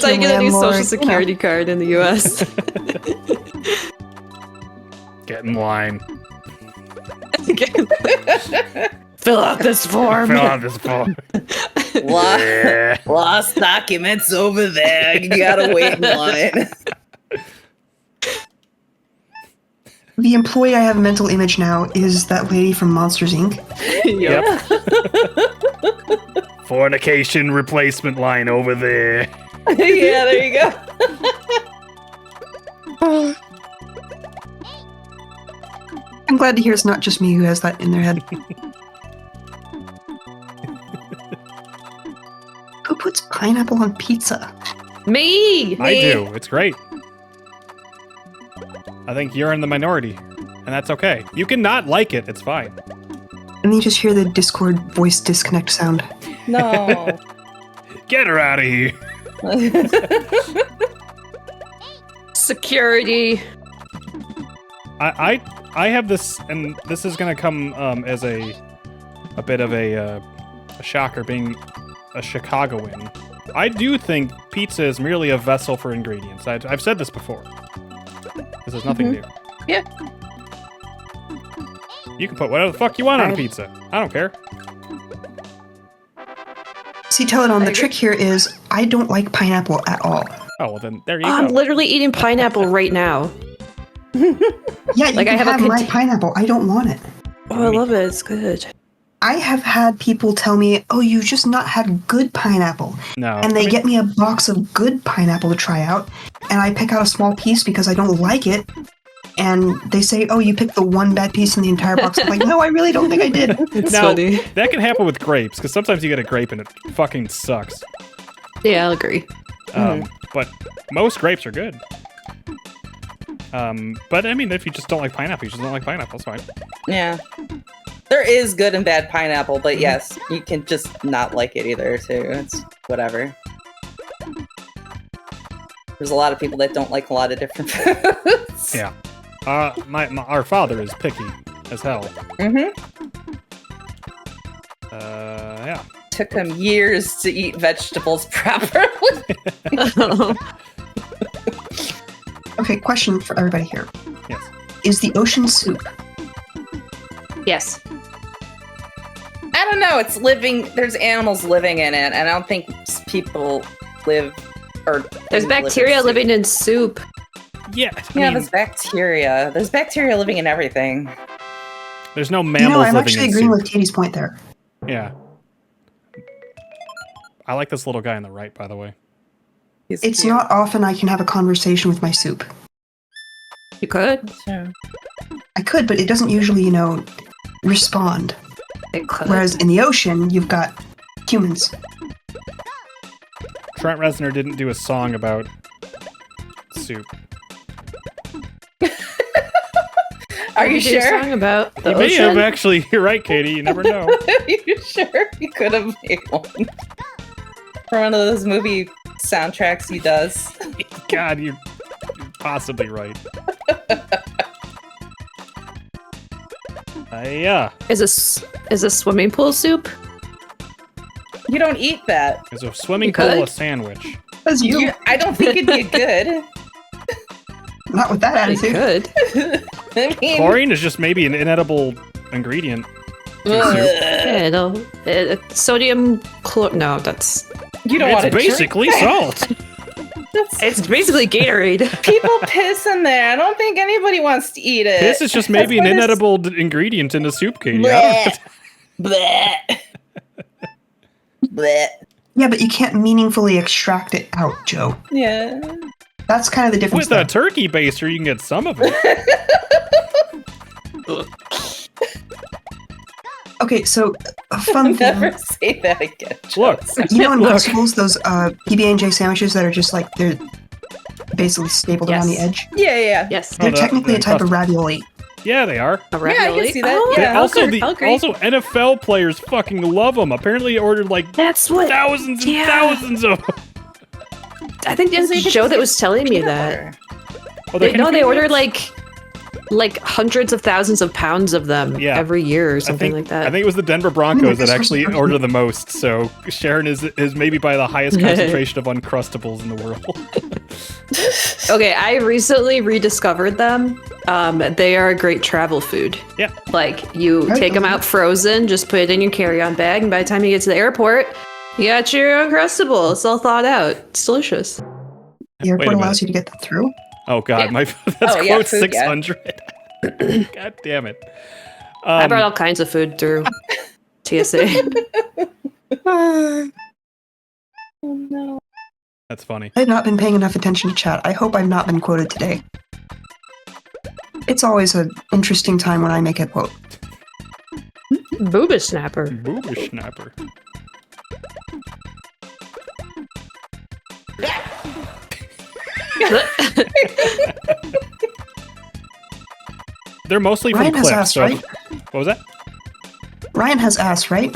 how you get a new social security card in the US. Get in line. Fill out this form. Fill out this form. Lost documents over there. You gotta wait in line. The employee I have a mental image now is that lady from Monsters, Inc. Yep. Fornication replacement line over there. Yeah, there you go. I'm glad to hear it's not just me who has that in their head. Who puts pineapple on pizza? Me! I do. It's great. I think you're in the minority, and that's okay. You can not like it. It's fine. And then you just hear the Discord voice disconnect sound. No. Get her out of here. Security. I have this, and this is gonna come as a bit of a shocker, being a Chicagoan. I do think pizza is merely a vessel for ingredients. I've said this before. This is nothing new. Yeah. You can put whatever the fuck you want on a pizza. I don't care. See, Teledon, the trick here is I don't like pineapple at all. Oh, well then, there you I'm go. literally eating pineapple right now. Yeah, you Like, I can have a have my pineapple. I don't want it. Oh, I love it. It's good. I have had people tell me, oh, you've just not had good pineapple. No. And they get me a box of good pineapple to try out, and I pick out a small piece because I don't like it. And they say, oh, you picked the one bad piece in the entire box. I'm like, no, I really don't think I did. It's Now, funny. that can happen with grapes, because sometimes you get a grape and it fucking sucks. Yeah, I'll agree. But most grapes are good. But I mean, if you just don't like pineapple, you just don't like pineapple. It's fine. Yeah. There is good and bad pineapple, but yes, you can just not like it either, too. It's whatever. There's a lot of people that don't like a lot of different foods. Yeah. Our father is picky as hell. Yeah. Took him years to eat vegetables properly. Okay, question for everybody here. Yes. Is the ocean soup? Yes. I don't know. It's living. There's animals living in it, and I don't think people live. Or There's bacteria living in soup. Yeah. There's bacteria. There's bacteria living in everything. There's no mammals I'm living actually in agreeing soup. with Katie's point there. Yeah. I like this little guy on the right, by the way. It's not often I can have a conversation with my soup. You could. Sure. I could, but it doesn't usually, respond. It could. Whereas in the ocean, you've got humans. Trent Reznor didn't do a song about soup. Are you Did a sure? song about the He may have, ocean? actually. You're right, Katie. You never know. Are you sure? He could have made one. For one of those movie soundtracks he does. God, you're possibly right. Yeah. Is a swimming pool soup? You don't eat that. Is a swimming You pool could. a sandwich? That's you. I don't think it'd be good. Not with that They attitude. could. I mean, Chlorine is just maybe an inedible ingredient. Yeah, sodium chlor. No, that's. you don't want It's to basically salt. It's basically Gatorade. People piss in there. I don't think anybody wants to eat it. This is just maybe an inedible ingredient in a soup, Katie. Bleh. Bleh. Bleh. Yeah, but you can't meaningfully extract it out, Joe. Yeah. That's kind of the difference. With a turkey baster, you can get some of it. Okay, so a fun thing. Never say that again. Look, You know in Unschool's those PB&J sandwiches that are just like they're basically stapled around the edge? Yeah. Yes. They're the- technically the a type of custard. ravioli. yeah, they are. A Yeah, I ravioli? can see that. Oh, Yeah. Also, I'll agree. also NFL players fucking love them. Apparently, ordered like That's what. thousands and yeah. thousands of. I think there's a show that was telling me that. They ordered like hundreds of thousands of pounds of them every year or something like that. I think it was the Denver Broncos that actually order the most. So Sharon is maybe by the highest concentration of Uncrustables in the world. Okay, I recently rediscovered them. They are a great travel food. Yeah. Like, you take them out frozen, just put it in your carry-on bag, and by the time you get to the airport, you got your Uncrustable. It's all thought out. It's delicious. The Wait a airport minute. allows you to get that through. Oh God, Yeah. that's Oh, yeah, quote food, yeah. 600. God damn it. I brought all kinds of food through TSA. Oh no. That's funny. I've not been paying enough attention to chat. I hope I've not been quoted today. It's always an interesting time when I make a quote. Booba snapper. Booba snapper. They're mostly from Ryan has clips. ass, So right? what was that? Ryan has ass, right?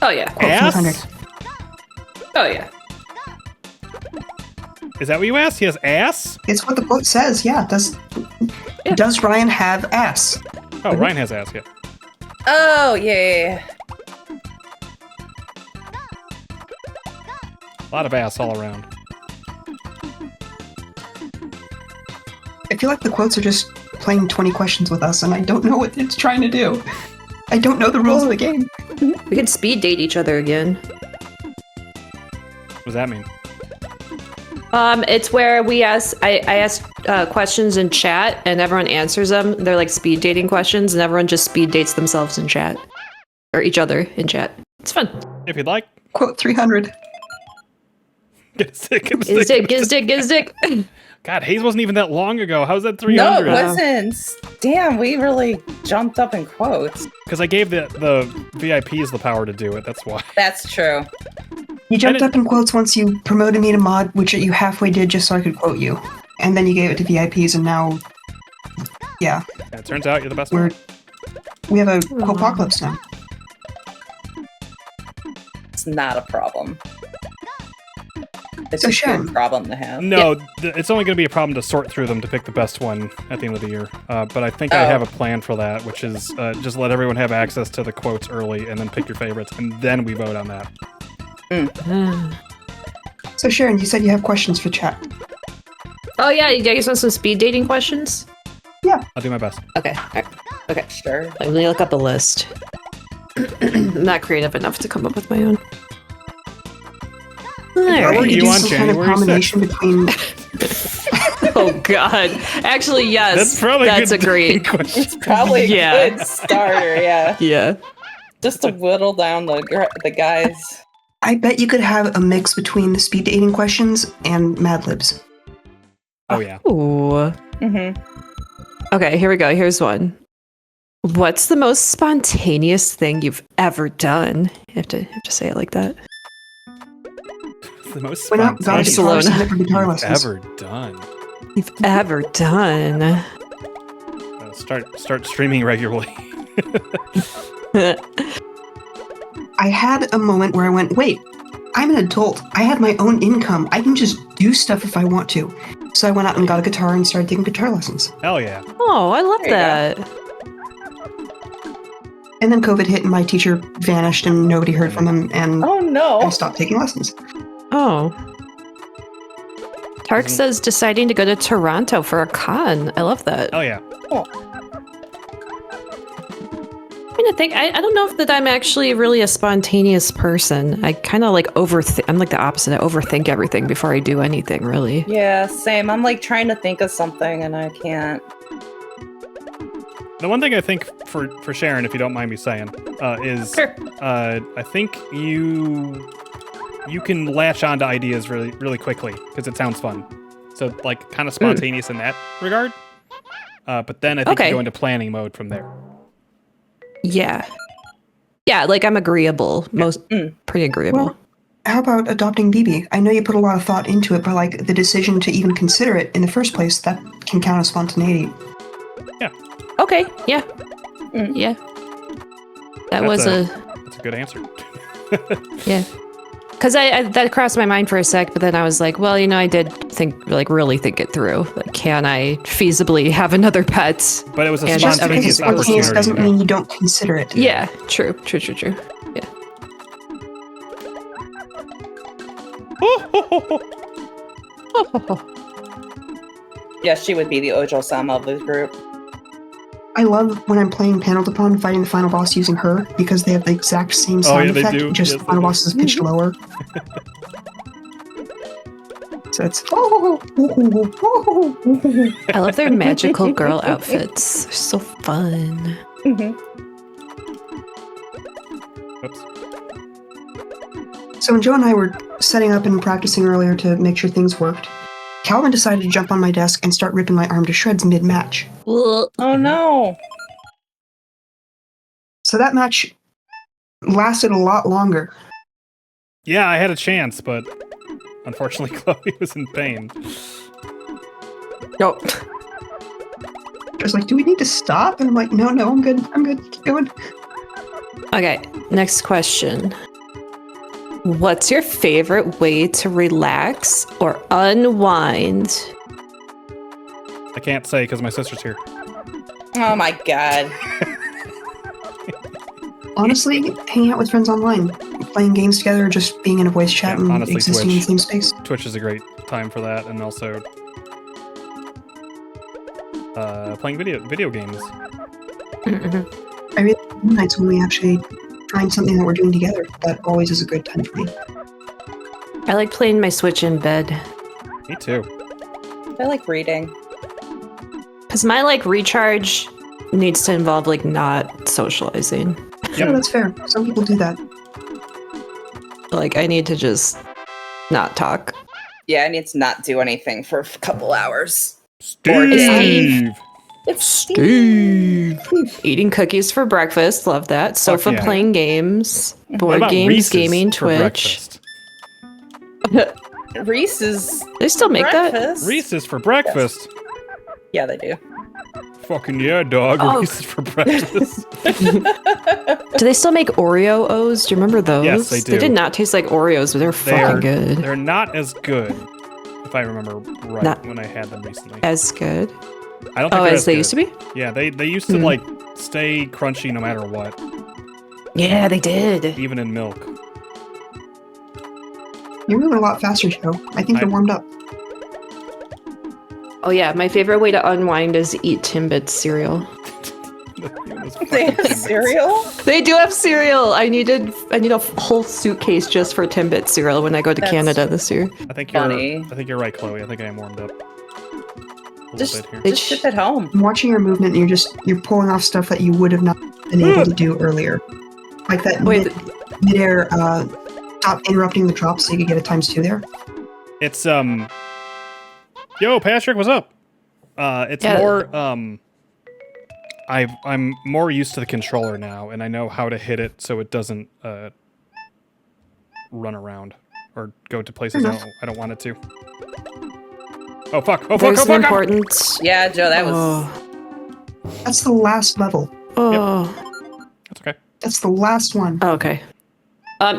Oh, yeah. Quote from 100. Ass? Oh, yeah. Is that what you asked? He has ass? It's what the quote says, yeah. Does Ryan have ass? Oh, Ryan has ass. Yeah. Oh, yeah. A lot of ass all around. I feel like the quotes are just playing 20 questions with us, and I don't know what it's trying to do. I don't know the rules of the game. We could speed date each other again. What does that mean? It's where I ask questions in chat and everyone answers them. They're like speed dating questions, and everyone just speed dates themselves in chat or each other in chat. It's fun. If you'd like. Quote 300. Get a stick. Get a Get stick. his dick, get his dick. God, Haze wasn't even that long ago. How's that No, 300? it wasn't. Damn, we really jumped up in quotes. Because I gave the VIPs the power to do it. That's why. That's true. You jumped up in quotes once you promoted me to mod, which you halfway did just so I could quote you. And then you gave it to VIPs, and now, yeah. It turns out you're the best one. We have a quote-apocalypse now. It's not a problem. It's So a Sharon. good problem to have. No, it's only going to be a problem to sort through them to pick the best one at the end of the year. But I think I have a plan for that, which is just let everyone have access to the quotes early and then pick your favorites, and then we vote on that. So Sharon, you said you have questions for chat. Oh yeah, you guys want some speed dating questions? I'll do my best. Okay. All right. Okay. Sure. Let me look up a list. I'm not creative enough to come up with my own. Or we could You do on some kind of January combination between... Oh god. Actually, yes. That's probably that's a good agreed. question. It's probably a Yeah. good starter, yeah. Yeah. Just to whittle down the guys. I bet you could have a mix between the speed dating questions and Mad Libs. Oh, yeah. Ooh. Mm-hmm. Okay, here we go. Here's one. What's the most spontaneous thing you've ever done? You have to say it like that. The most Why not got a guitar, Barcelona. sign up for guitar you've lessons? ever done. You've ever done. Start streaming regularly. I had a moment where I went, wait, I'm an adult. I have my own income. I can just do stuff if I want to. So I went out and got a guitar and started taking guitar lessons. Hell yeah. Oh, I love There that. And then COVID hit and my teacher vanished and nobody heard from him and Oh I no. stopped taking lessons. Oh. Tark says deciding to go to Toronto for a con. I love that. Oh yeah. I mean, I don't know if that I'm actually really a spontaneous person. I kind of like overthink. I'm like the opposite. I overthink everything before I do anything, really. Yeah, same. I'm like trying to think of something and I can't. The one thing I think for Sharon, if you don't mind me saying, is Sure. I think you can latch onto ideas really quickly because it sounds fun. So like kind of spontaneous in that regard. But then I think you go into planning mode from there. Yeah. Yeah, like I'm agreeable. Pretty agreeable. Well, how about adopting BB? I know you put a lot of thought into it, but like the decision to even consider it in the first place, that can count as spontaneity. Yeah. Okay. Yeah. Yeah. That's a good answer. Yeah. Because I that crossed my mind for a sec, but then I was like, well, I did really think it through. Like, can I feasibly have another pet? But it was a And spontaneous opportunity. Doesn't mean you don't consider it. Yeah, true. Yeah. Yeah, she would be the Ojo-sama of the group. I love when I'm playing Paneled Upon fighting the final boss using her because they have the exact same sound they effect, do. just Yes, the final they do. boss is pitched lower. So it's I love their magical girl outfits. They're so fun. Oops. So when Joe and I were setting up and practicing earlier to make sure things worked, Calvin decided to jump on my desk and start ripping my arm to shreds mid-match. Oh no. So that match lasted a lot longer. Yeah, I had a chance, but unfortunately Chloe was in pain. Nope. I was like, do we need to stop? And I'm like, no, I'm good. Keep going. Okay, next question. What's your favorite way to relax or unwind? I can't say because my sister's here. Oh my god. Honestly, hanging out with friends online, playing games together, just being in a voice chat and honestly, existing in the same space. Twitch is a great time for that, and also playing video games. I really like nights when we actually find something that we're doing together. That always is a good time for me. I like playing my Switch in bed. Me too. I like reading. Because my recharge needs to involve not socializing. Yeah, that's fair. Some people do that. I need to just not talk. Yeah, I need to not do anything for a couple hours. Steve! It's Steve! Eating cookies for breakfast. Love that. Sofa yeah. playing games. What Board about games, Reese's gaming, for Twitch. breakfast? Reese's They still make that? breakfast. Reese's for breakfast. Yeah, they do. Fucking yeah, dog. Oh. Reese's for breakfast. Do they still make Oreo O's? Do you remember those? Yes, they do. They did not taste like Oreos, but they're fucking good. They're not as good, if I remember right, Not- when I had them recently. As good? I don't think Oh, they're as they good. used to be? Yeah, they used to stay crunchy no matter what, Yeah, they did. even in milk. You're moving a lot faster, Joe. I think you're warmed up. Oh yeah, my favorite way to unwind is eat Timbits cereal. They have cereal? They do have cereal. I need a whole suitcase just for Timbits cereal when I go to That's Canada this year. I think funny. you're right, Chloe. I think I am warmed up. A little bit here. Just ship it home. I'm watching your movement and you're pulling off stuff that you would have not been able to do earlier. Like that Wait, mid-air stop interrupting the drop so you could get a ×2 there. It's yo, Patrick, what's up? It's more I'm more used to the controller now, and I know how to hit it so it doesn't run around or go to places I don't want it to. Oh fuck! Oh fuck! there's Oh an fuck! important. Yeah, Joe, that was. Oh, That's the last level. That's okay. That's the last one. oh, okay.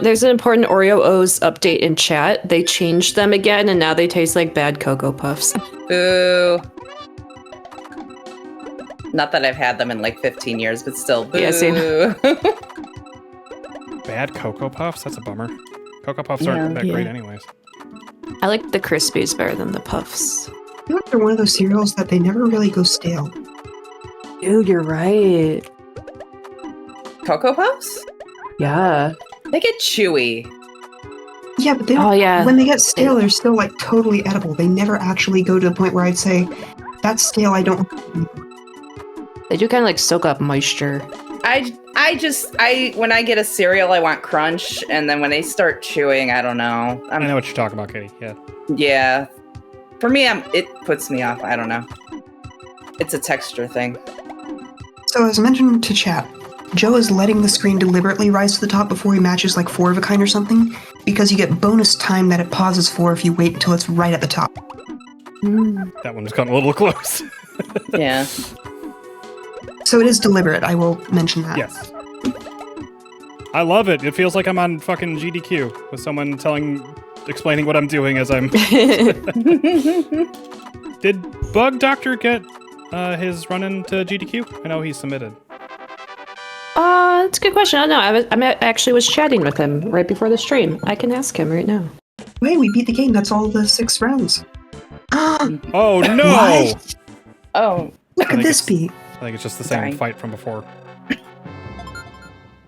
There's an important Oreo O's update in chat. They changed them again, and now they taste like bad Cocoa Puffs. Boo. Not that I've had them in 15 years, but still, boo. Yeah, same. Bad Cocoa Puffs? That's a bummer. Cocoa Puffs aren't that great anyways. I like the Crispies better than the Puffs. I feel like they're one of those cereals that they never really go stale. Dude, you're right. Cocoa Puffs? Yeah. They get chewy. Yeah, but they don't, Oh, yeah. when they get stale, they're still like totally edible. They never actually go to the point where I'd say, that's stale, I don't. They do kind of like soak up moisture. I when I get a cereal, I want crunch, and then when they start chewing, I don't know. I know what you're talking about, Katie. Yeah. Yeah. For me, it puts me off. I don't know. It's a texture thing. So as mentioned to chat, Joe is letting the screen deliberately rise to the top before he matches like 4 of a kind or something, because you get bonus time that it pauses for if you wait until it's right at the top. That one's gotten a little close. Yeah. So it is deliberate, I will mention that. Yes. I love it. It feels like I'm on fucking GDQ with someone explaining what I'm doing as I'm... Did Bug Doctor get his run-in to GDQ? I know he submitted. That's a good question. I don't know. I actually was chatting with him right before the stream. I can ask him right now. Wait, we beat the game. That's all the 6 rounds. Oh, no! What? Oh. What could this be? I think it's just the same fight from before.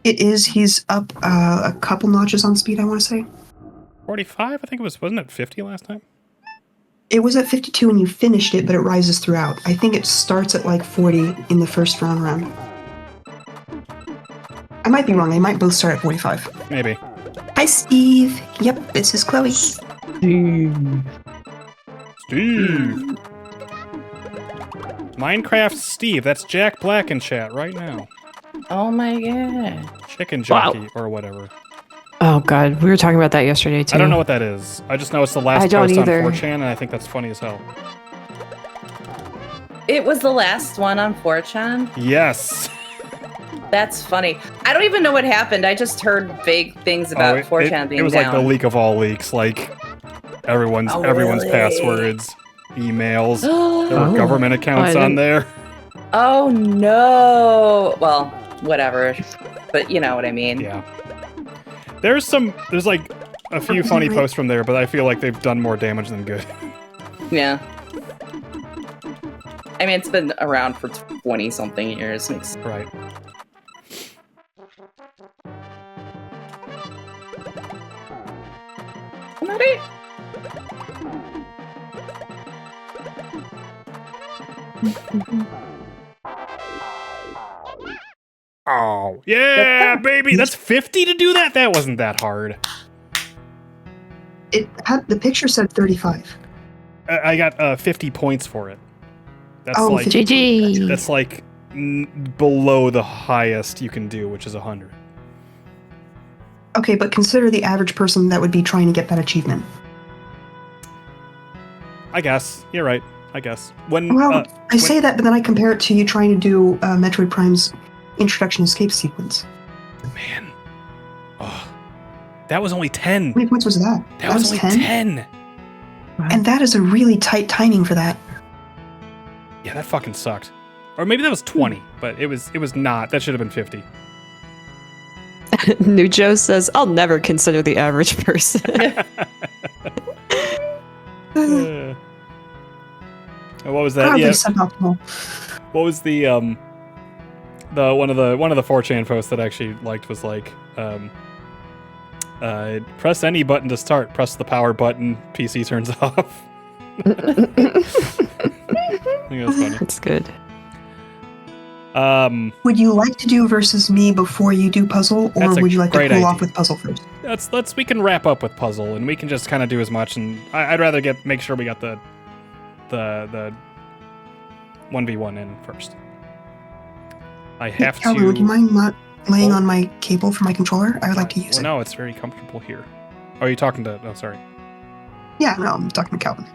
It is. He's up a couple notches on speed, I want to say. 45? I think it was. Wasn't it 50 last time? It was at 52 when you finished it, but it rises throughout. I think it starts at like 40 in the first round. I might be wrong. They might both start at 45. Maybe. Hi, Steve. Yep, this is Chloe. Steve. Minecraft Steve. That's Jack Black in chat right now. Oh my god. Chicken jockey or whatever. Oh god, we were talking about that yesterday too. I don't know what that is. I just know it's the last post on 4chan, and I think that's funny as hell. It was the last one on 4chan? Yes. That's funny. I don't even know what happened. I just heard vague things about 4chan being down. It was like the leak of all leaks, like everyone's really? passwords, emails. There were government accounts on there. Oh no. Well, whatever. But you know what I mean. Yeah. There's like a few funny posts from there, but I feel like they've done more damage than good. Yeah. I mean, it's been around for 20-something years. Right. Oh, yeah, baby! That's 50 to do that? That wasn't that hard. The picture said 35. I got 50 points for it. That's like GG. That's like below the highest you can do, which is 100. Okay, but consider the average person that would be trying to get that achievement. I guess. You're right. I guess. I say that, but then I compare it to you trying to do Metroid Prime's introduction escape sequence. Man. Oh, that was only 10. How many points was that? That was only 10. And that is a really tight timing for that. Yeah, that fucking sucked. Or maybe that was 20, but it was not. That should have been 50. New Joe says, I'll never consider the average person. What was that? Probably Yeah. suboptimal. What was the one of the 4chan posts that I actually liked was like press any button to start, press the power button, PC turns off. I think that's funny. That's good. Would you like to do versus me before you do puzzle, or would you like to cool off with puzzle first? We can wrap up with puzzle, and we can just kind of do as much. And I'd rather make sure we got the 1v1 in first. I have Calvin, to. would you mind not laying on my cable for my controller? I would like to use it. No, it's very comfortable here. Oh, are you talking to? Oh, sorry. Yeah, no, I'm talking to Calvin.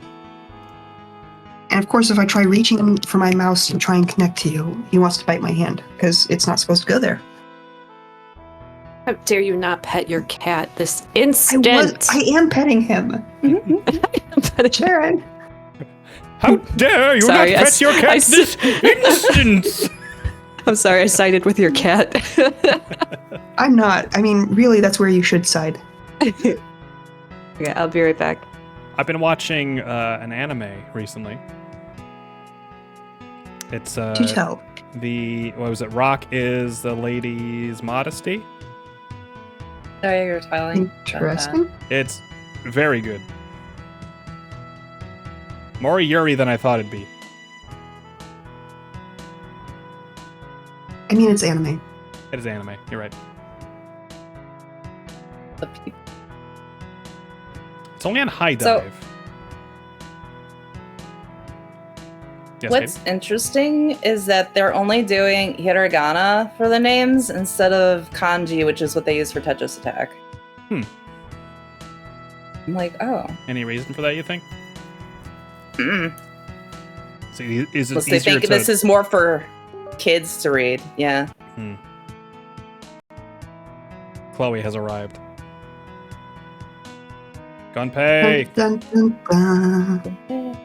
And of course, if I try reaching for my mouse to try and connect to you, he wants to bite my hand because it's not supposed to go there. How dare you not pet your cat this instant? I am petting him. Sharon. How dare you not pet your cat this instant? I'm sorry, I sided with your cat. I'm not. I mean, really, that's where you should side. Okay, I'll be right back. I've been watching an anime recently. It's Do tell. what was it? Rock is the lady's modesty. Oh, yeah, you're telling. Interesting. It's very good. More Yuri than I thought it'd be. I mean, it's anime. It is anime. You're right. It's only on High So- Dive. Yes, What's interesting is that they're only doing hiragana for the names instead of kanji, which is what they use for Tetris Attack. I'm like, oh. Any reason for that, you think? Mm. So is it Unless they easier think to... this is more for kids to read. Yeah. Chloe has arrived. Gunpei! Dun, dun, dun.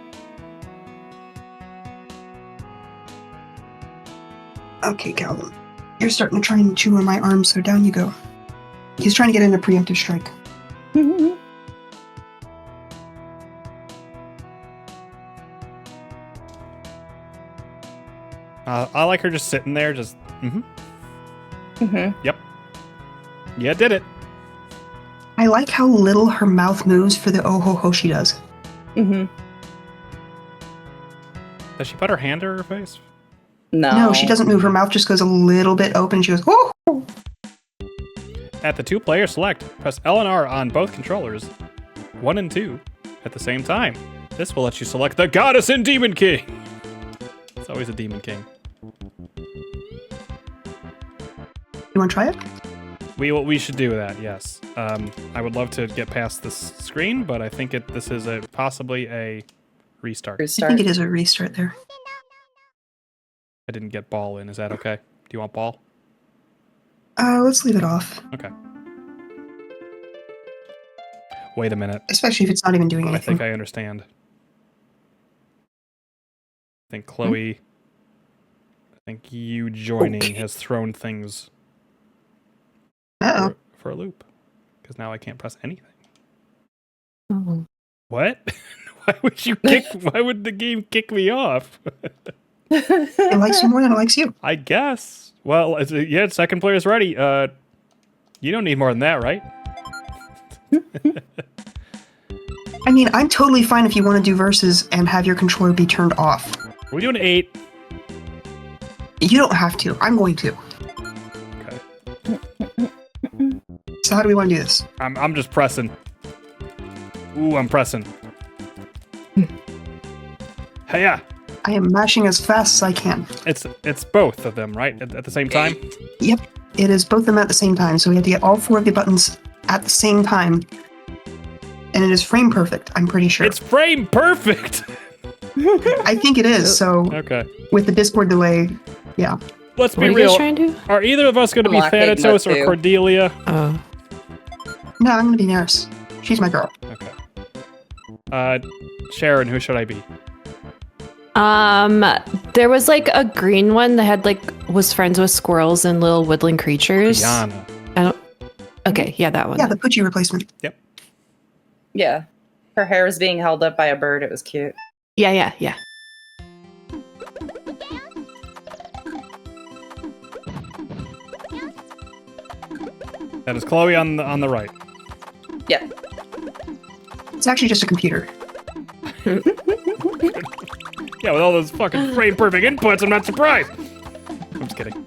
Okay, Calvin. You're starting to try and chew on my arm, so down you go. He's trying to get in a preemptive strike. I like her just sitting there, just... Mm-hmm. Yep. Yeah, did it. I like how little her mouth moves for the oh ho ho she does. Mm-hmm. Does she put her hand to her face? No, she doesn't move. Her mouth just goes a little bit open. She goes, oh! At the two-player select, press L and R on both controllers, 1 and 2, at the same time. This will let you select the Goddess and Demon King. It's always a Demon King. You want to try it? We should do that, yes. I would love to get past this screen, but I think this is possibly a restart. I think it is a restart there. I didn't get ball in. Is that okay? Do you want ball? Let's leave it off. Okay. Wait a minute. Especially if it's not even doing I anything. think I understand. I think Chloe... I think you joining has thrown things for a loop. Because now I can't press anything. Oh. What? Why would the game kick me off? It likes you more than it likes you. I guess. Well, yeah, second player's ready. You don't need more than that, right? I mean, I'm totally fine if you want to do verses and have your controller be turned off. Are we doing 8? You don't have to. I'm going to. Okay. So how do we want to do this? I'm just pressing. Ooh, I'm pressing. Hey-ya! I am mashing as fast as I can. It's both of them, right? At the same time? Yep. It is both of them at the same time, so we have to get all 4 of the buttons at the same time. And it is frame perfect, I'm pretty sure. It's frame perfect! I think it is, so Okay. with the Discord delay, yeah. Let's What be are you guys real. trying to do? Are either of us going to be Unlock Ignite Thanatos or too. Cordelia? Oh. No, I'm going to be Neris. She's my girl. Okay. Sharon, who should I be? There was like a green one that had was friends with squirrels and little woodland creatures. Yana. I don't. Okay, yeah, that one. Yeah, the Poochie replacement. Yep. Yeah. Her hair was being held up by a bird. It was cute. Yeah. That is Chloe on the right. Yeah. It's actually just a computer. Yeah, with all those fucking frame perfect inputs, I'm not surprised. I'm just kidding.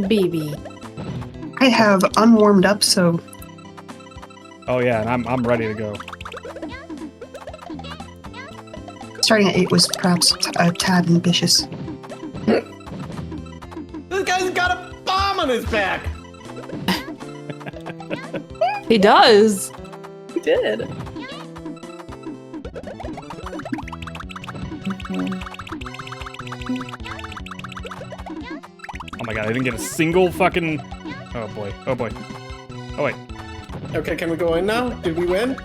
Baby. I have unwarmed up, so Oh yeah, and I'm ready to go. starting at 8 was perhaps a tad ambitious. This guy's got a bomb on his back. He does. He did. Oh my god, I didn't get a single fucking... Oh boy, oh boy. Oh wait. Okay, can we go in now? Did we win?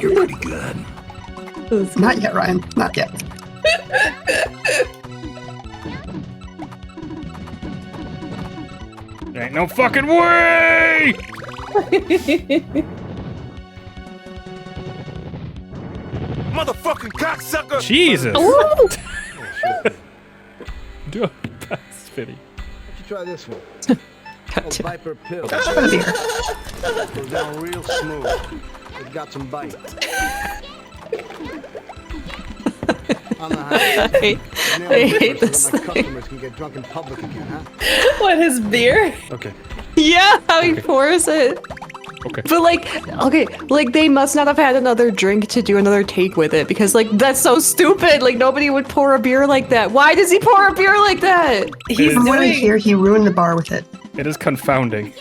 You're pretty good. Not yet, Ryan. Not yet. There ain't no fucking way! Motherfucking cocksucker! Jesus! Ooh. Do a pass, Fitty. You try this one. Gotcha. Viper pill. Oh dear. Goes down real smooth. It's got some bite. On the house. I hate this My thing. customers can get drunk in public again, huh? What, his beer? Okay. Yeah, how he pours it. Okay. But like, okay, like they must not have had another drink to do another take with it because like that's so stupid. Like nobody would pour a beer like that. Why does he pour a beer like that? He's From what I doing. hear, he ruined the bar with it. It is confounding.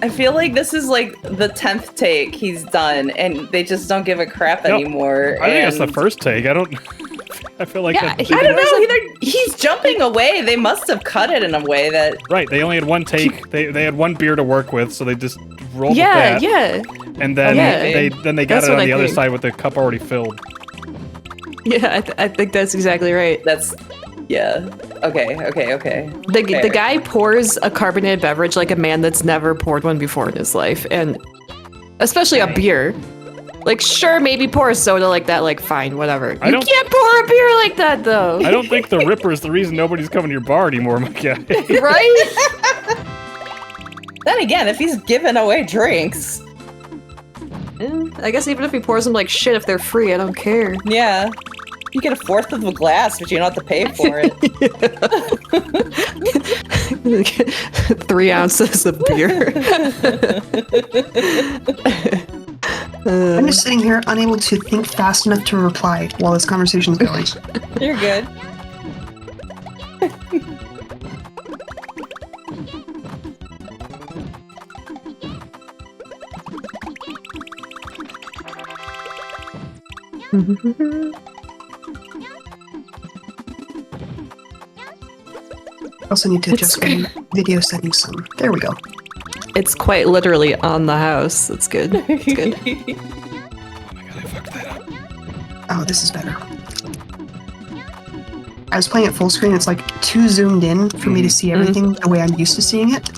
I feel like this is like the 10th take he's done, and they just don't give a crap No, anymore. I think that's the and- first take. I don't. I feel like Yeah, that. he- I don't know. He's jumping away. They must have cut it in a way that. Right, they only had one take. They had one beer to work with, so they just rolled Yeah, with that. yeah, And then Yeah. they got That's it on what the I other think. side with the cup already filled. yeah. I think that's exactly right. That's. Yeah. Okay. The Fair. guy pours a carbonated beverage like a man that's never poured one before in his life, and especially a beer. Like, sure, maybe pour a soda like that, like, fine, whatever. I You don't- can't pour a beer like that, though. I don't think the Ripper is the reason nobody's coming to your bar anymore, my guy. Right? Then again, if he's giving away drinks, I guess even if he pours them like shit, if they're free, I don't care. yeah, you get a fourth of a glass, but you don't have to pay for it. 3 ounces of beer. I'm just sitting here unable to think fast enough to reply while this conversation's going. You're good. Also need to adjust my video settings some. There we go. It's quite literally on the house. That's good. That's good. Oh my god, I fucked that up. Oh, this is better. I was playing at full screen. It's like too zoomed in for me to see everything the way I'm used to seeing it.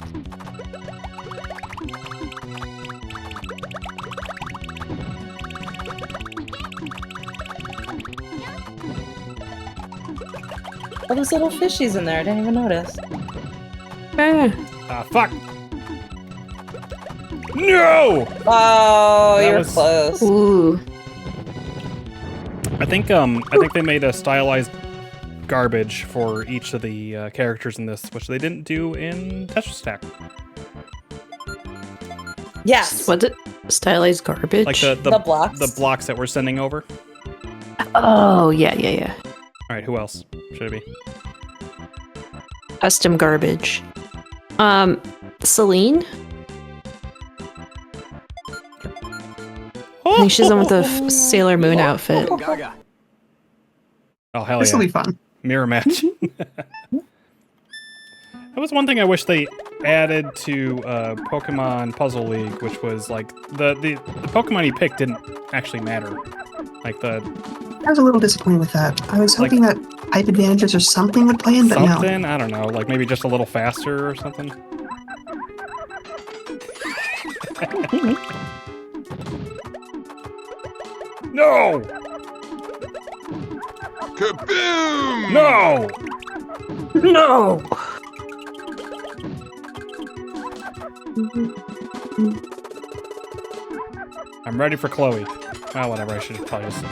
Oh, there's little fishies in there. I didn't even notice. Ah, fuck. No! Oh, That you're was- close. Ooh. I think they made a stylized garbage for each of the characters in this, which they didn't do in Tetris Attack. Yes. What's it? Stylized garbage? Like the The blocks. the blocks that we're sending over. Oh, yeah. All right, who else should it be? Custom garbage. Celine? I think she's the one with the Sailor Moon outfit. Gaga. Oh hell This will yeah! be fun. Mirror match. That was one thing I wish they added to Pokemon Puzzle League, which was like the Pokemon you picked didn't actually matter. Like I was a little disappointed with that. I was hoping that hype advantages or something would play in, but no. something, I don't know, like maybe just a little faster or something. No! Kaboom! No! No! I'm ready for Chloe. Well, whatever, I should probably just...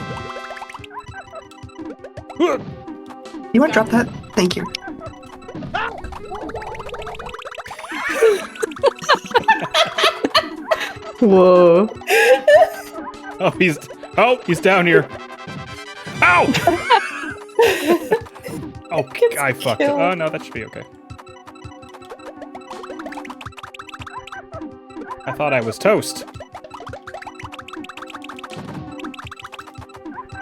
You want to drop that? Thank you. Whoa. He's down here. Ow! Oh, I fucked it. Oh, no, that should be okay. I thought I was toast.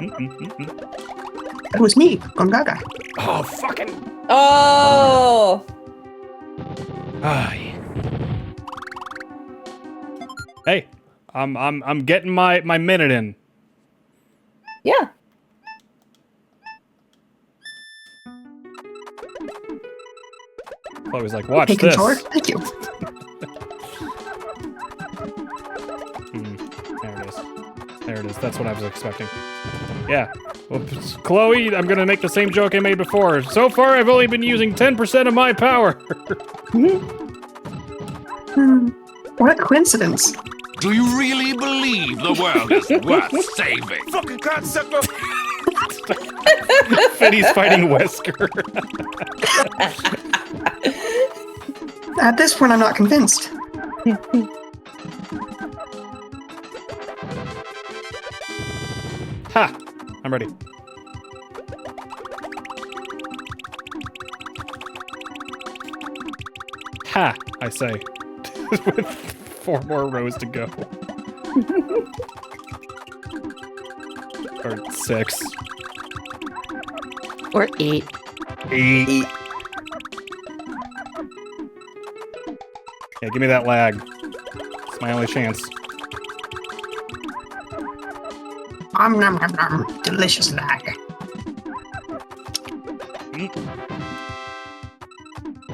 That was me, Gongaga. Oh, fucking... Oh. Ah, yeah. Hey, I'm getting my minute in. Yeah. Chloe's like, watch Hey, this. controller. Thank you. That's what I was expecting. Yeah. Well, Chloe, I'm gonna make the same joke I made before. So far, I've only been using 10% of my power. What a coincidence. Do you really believe the world is worth saving? Fucking cocksucker! Fiddy's fighting Wesker. At this point, I'm not convinced. Ha! I'm ready. Ha! I say. With 4 more rows to go. Or 6. Or 8. 8. Yeah, give me that lag. It's my only chance. Nom, nom, nom, nom. Delicious lag.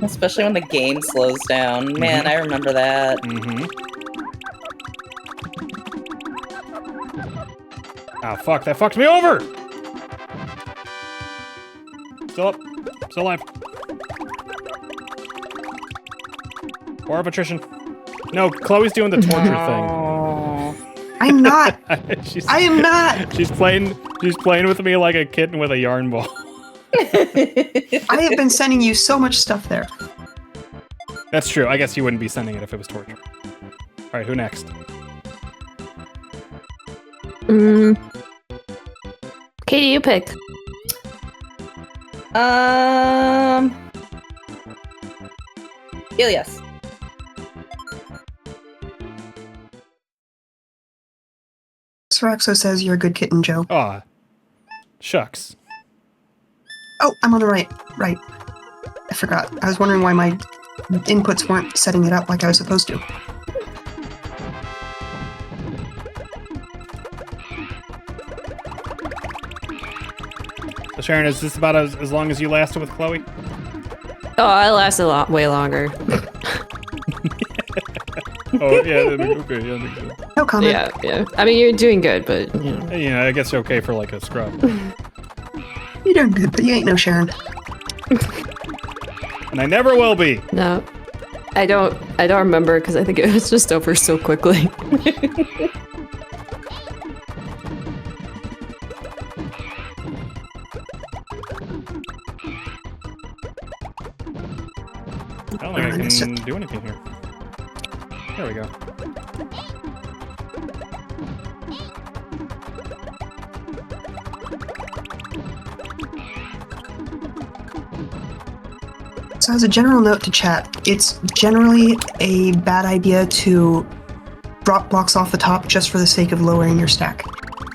Especially when the game slows down. Man, I remember that. Ah, fuck, that fucked me over! Still up. Still alive. War of attrition. No, Chloe's doing the torture thing. I'm not. I am not. She's playing with me like a kitten with a yarn ball. I have been sending you so much stuff there. That's true. I guess you wouldn't be sending it if it was torture. Alright, who next? Katie, you pick. Ilias. Saraxo says you're a good kitten, Joe. Aw. Shucks. Oh, I'm on the right. Right. I forgot. I was wondering why my inputs weren't setting it up like I was supposed to. So Sharon, is this about as long as you lasted with Chloe? Oh, I lasted a lot, way longer. Oh, yeah, okay, yeah, that makes sense. No comment. Yeah. I mean, you're doing good, but, you know. Yeah, I guess okay for like a scrub. You're doing good, but you ain't no Sharon. And I never will be. No. I don't remember because I think it was just over so quickly. I don't think I can do anything here. There we go. So as a general note to chat, it's generally a bad idea to drop blocks off the top just for the sake of lowering your stack.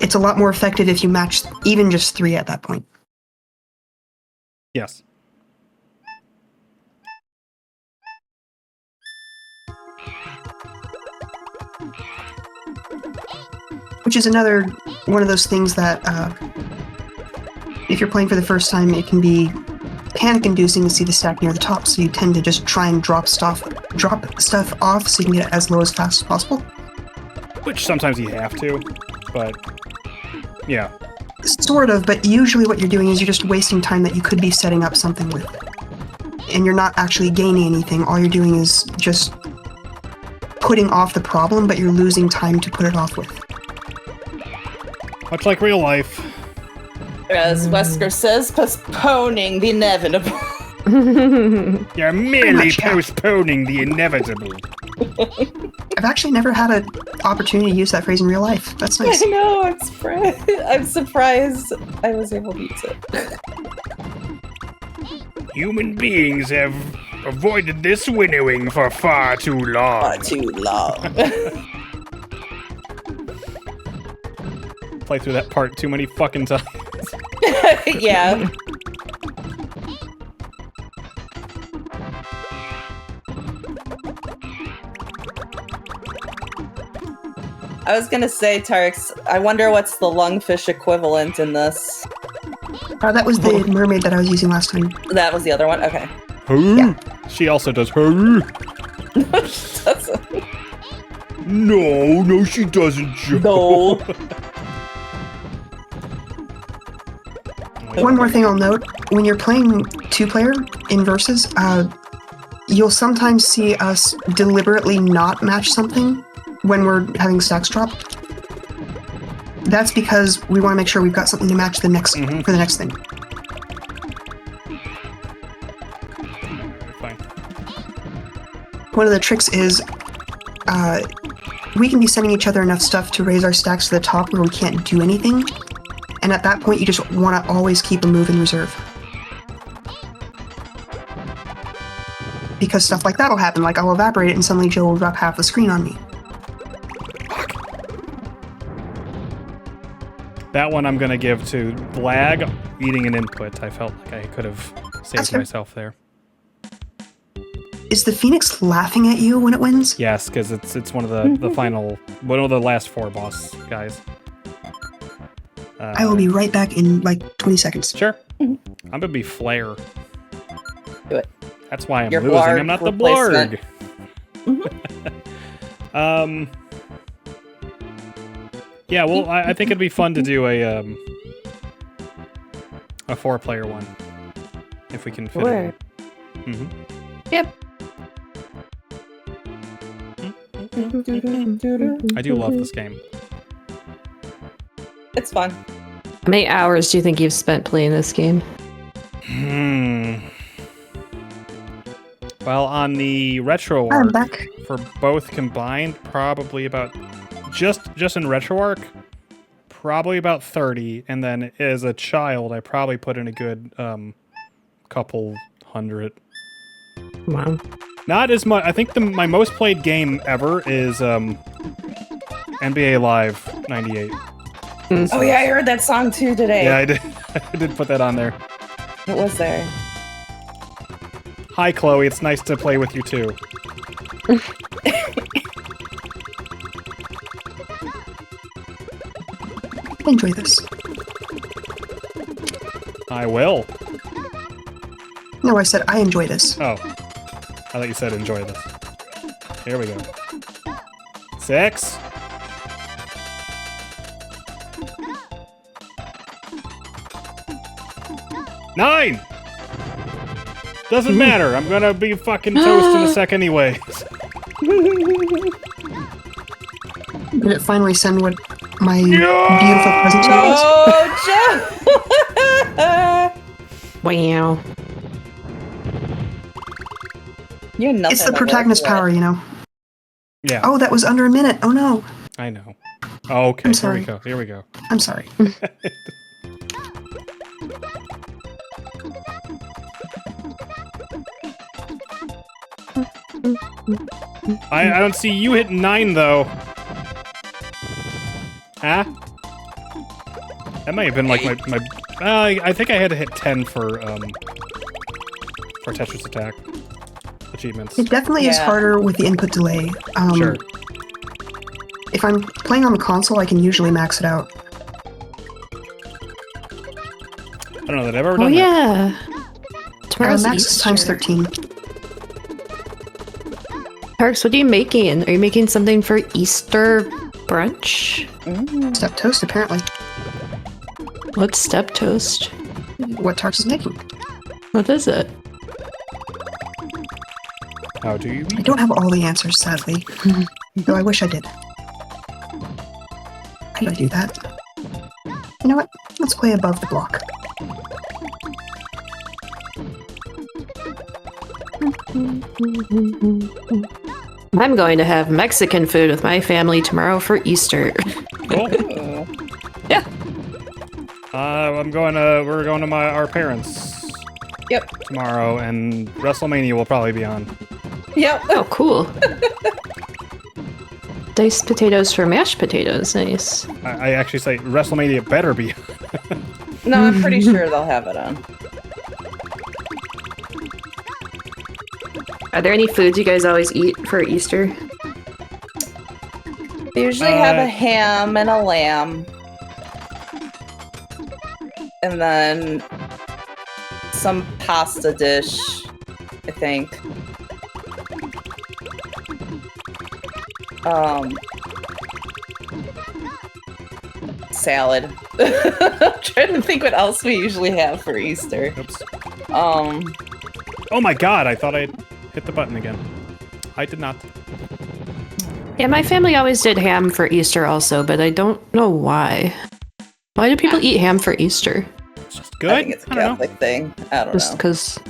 It's a lot more effective if you match even just 3 at that point. Yes. Which is another one of those things that, if you're playing for the first time, it can be panic-inducing to see the stack near the top, so you tend to just try and drop stuff off so you can get it as low as fast as possible. Which sometimes you have to, but yeah. Sort of, but usually what you're doing is you're just wasting time that you could be setting up something with. And you're not actually gaining anything. All you're doing is just putting off the problem, but you're losing time to put it off with. Much like real life. As Wesker says, postponing the inevitable. You're merely postponing the inevitable. I've actually never had an opportunity to use that phrase in real life. That's nice. I know, I'm surprised I was able to use it. Human beings have avoided this winnowing for far too long. Play through that part too many fucking times. Yeah. I was gonna say, Tarx, I wonder what's the lungfish equivalent in this. That was the mermaid that I was using last time. That was the other one? Okay. Yeah. She also does Doesn't. No, she doesn't, Joe. No. One more thing I'll note, when you're playing two-player in versus, you'll sometimes see us deliberately not match something when we're having stacks drop. That's because we want to make sure we've got something to match the next for the next thing. Fine. One of the tricks is we can be sending each other enough stuff to raise our stacks to the top where we can't do anything. And at that point, you just want to always keep a move in reserve. Because stuff like that will happen, like I'll evaporate it and suddenly Joe will drop half the screen on me. That one I'm going to give to Blag eating an input. I felt like I could have saved myself there. Is the Phoenix laughing at you when it wins? Yes, because it's one of the final, one of the last 4 boss guys. I will be right back in like 20 seconds. Sure. I'm going to be Flare. Do it. That's why I'm Your losing. Blarg I'm not the replacement. Blarg. Yeah, well, I think it'd be fun to do a 4-player one. If we can fit it in. Yep. I do love this game. It's fun. How many hours do you think you've spent playing this game? Well, on the RetroArch, I'm back. for both combined, probably about just in RetroArch, probably about 30, and then as a child, I probably put in a good couple hundred. Wow. Not as much. I think my most played game ever is NBA Live 98. Oh yeah, I heard that song too today. Yeah, I did. I did put that on there. It was there. Hi, Chloe. It's nice to play with you too. Enjoy this. I will. No, I said I enjoy this. Oh. I thought you said enjoy this. Here we go. 6. Nine! Doesn't matter. I'm gonna be fucking toast in a sec anyways. Did it finally send what my beautiful present to you was? Oh, Joe! Wow. You're nothing. It's the protagonist power, you know. Yeah. Oh, that was under a minute. Oh no. I know. Oh, okay, I'm here sorry. we go. Here we go. I'm sorry. I don't see you hitting 9 though. Huh? That might have been like my I think I had to hit 10 for Tetris Attack achievements. It definitely is harder with the input delay. Sure. If I'm playing on the console, I can usually max it out. I don't know that I've ever done that. Yeah. Tomorrow's Max is times 13. Parks, what are you making? Are you making something for Easter brunch? Step toast, apparently. What's step toast? What Tarks is making. What is it? How do you? I don't have all the answers, sadly. Though I wish I did. How do I do that? You know what? Let's play above the block. I'm going to have Mexican food with my family tomorrow for Easter. Cool. Yeah. We're going to our parents. Yep. Tomorrow, and WrestleMania will probably be on. Yep. Oh, cool. Diced potatoes for mashed potatoes. Nice. I actually say WrestleMania better be. No, I'm pretty sure they'll have it on. Are there any foods you guys always eat for Easter? They usually have a ham and a lamb. And then some pasta dish, I think. salad. I'm trying to think what else we usually have for Easter. Oops. Oh my god, I thought I hit the button again. I did not. Yeah, my family always did ham for Easter also, but I don't know why. Why do people eat ham for Easter? It's just good. I think it's a Catholic thing. I don't Just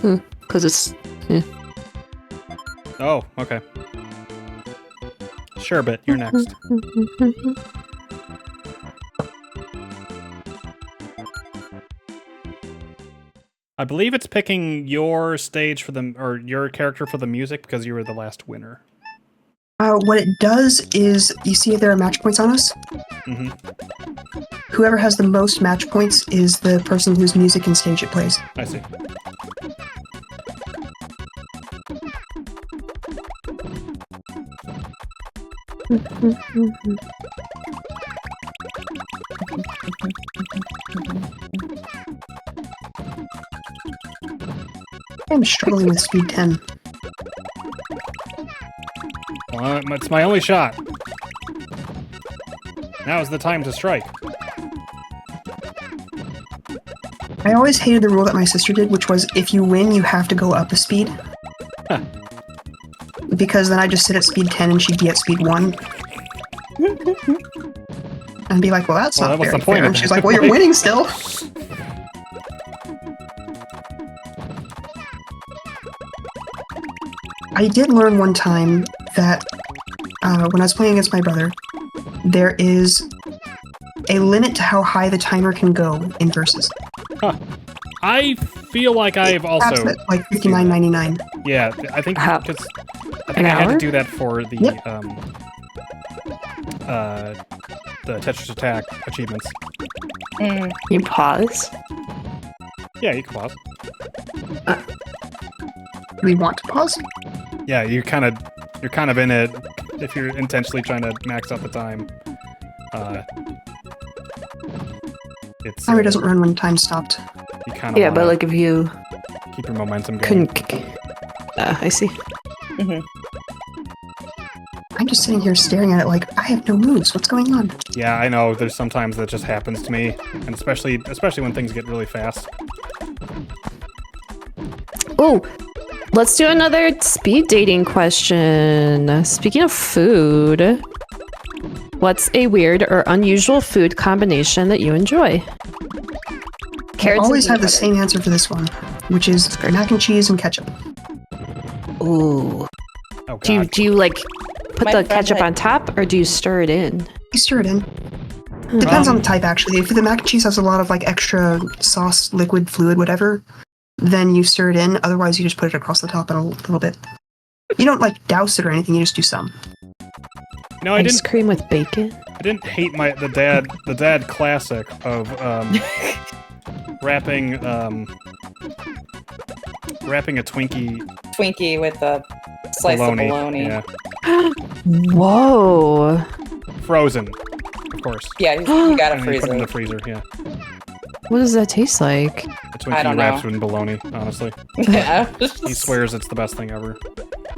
know. because it's... Oh, okay. Sherbet, you're next. I believe it's picking your stage for the, or your character for the music because you were the last winner. What it does is, you see if there are match points on us? Mm-hmm. Whoever has the most match points is the person whose music and stage it plays. I see. I'm struggling with speed 10. Well, it's my only shot. Now is the time to strike. I always hated the rule that my sister did, which was if you win, you have to go up a speed. Huh. Because then I just sit at speed 10 and she'd be at speed 1. And be like, well, that's not what's very the point fair. of And she's that? like, well, you're winning still. I did learn one time that when I was playing against my brother, there is a limit to how high the timer can go in versus. Huh. I feel like I've Caps also... at like 59.99. Yeah, I think How- because I an had to hour? do that for the Yep. The Tetris Attack achievements. You pause? Yeah, you can pause. Do we want to pause? Yeah, you're kind of in it if you're intentionally trying to max out the time. It's Timer doesn't run when time stopped. you kind of Yeah, but like if you keep your momentum going. couldn't... I see. I'm just sitting here staring at it like, I have no moves. What's going on? Yeah, I know. There's sometimes that just happens to me, and especially when things get really fast. Oh, let's do another speed dating question. Speaking of food, what's a weird or unusual food combination that you enjoy? I Carrots always and have the peanut same answer for this one, which is mac and cheese and ketchup. butter. Ooh. Oh Do you god. do you like put My the friend ketchup had- on top or do you stir it in? You stir it in. Depends on the type, actually. If the mac and cheese has a lot of like extra sauce, liquid, fluid, whatever, then you stir it in. Otherwise, you just put it across the top in a little bit. You don't like douse it or anything. You just do some. No, I Ice didn't. cream with bacon? I didn't hate the dad classic of wrapping a Twinkie with a slice of bologna. Yeah, Whoa. frozen, of course. Yeah, you gotta And then you freeze put it in the it. freezer. Yeah, What does that taste like? the I Twinkie don't wraps know. in bologna. Honestly, Yeah. he swears it's the best thing ever.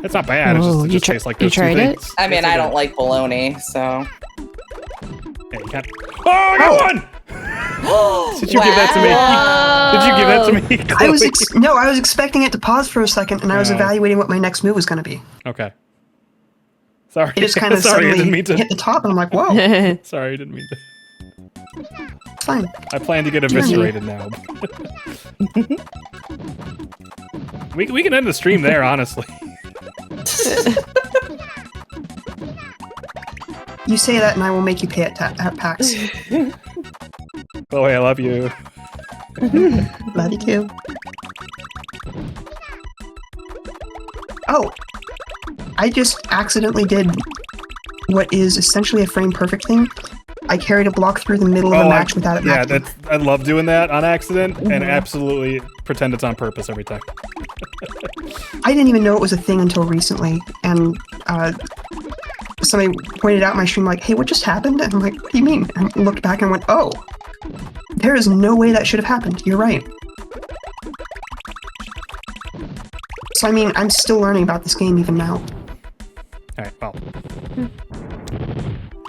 It's not bad. Whoa, It you just tr- tastes like you those two tried it? things. I mean, Yes, I did. don't like bologna, so. Yeah, you can't. Oh, I got one! Did you give that to me? Did you give that to me? I was Chloe? I was expecting it to pause for a second, and I was No. evaluating what my next move was going to be. Okay. Sorry. It just kind of Sorry, I didn't suddenly mean to. hit the top, and I'm like, whoa, Sorry, I didn't mean to. it's fine. I plan to get eviscerated now. we can end the stream there, honestly. You say that, and I will make you pay at PAX. Chloe, I love you. Love you too. Oh, I just accidentally did what is essentially a frame perfect thing. I carried a block through the middle of a match without it Yeah, matching. I love doing that on accident and absolutely pretend it's on purpose every time. I didn't even know it was a thing until recently, and somebody pointed out in my stream like, hey, what just happened? And I'm like, what do you mean? And I looked back and went, oh, there is no way that should have happened. You're right. So I mean, I'm still learning about this game even now. All right, well.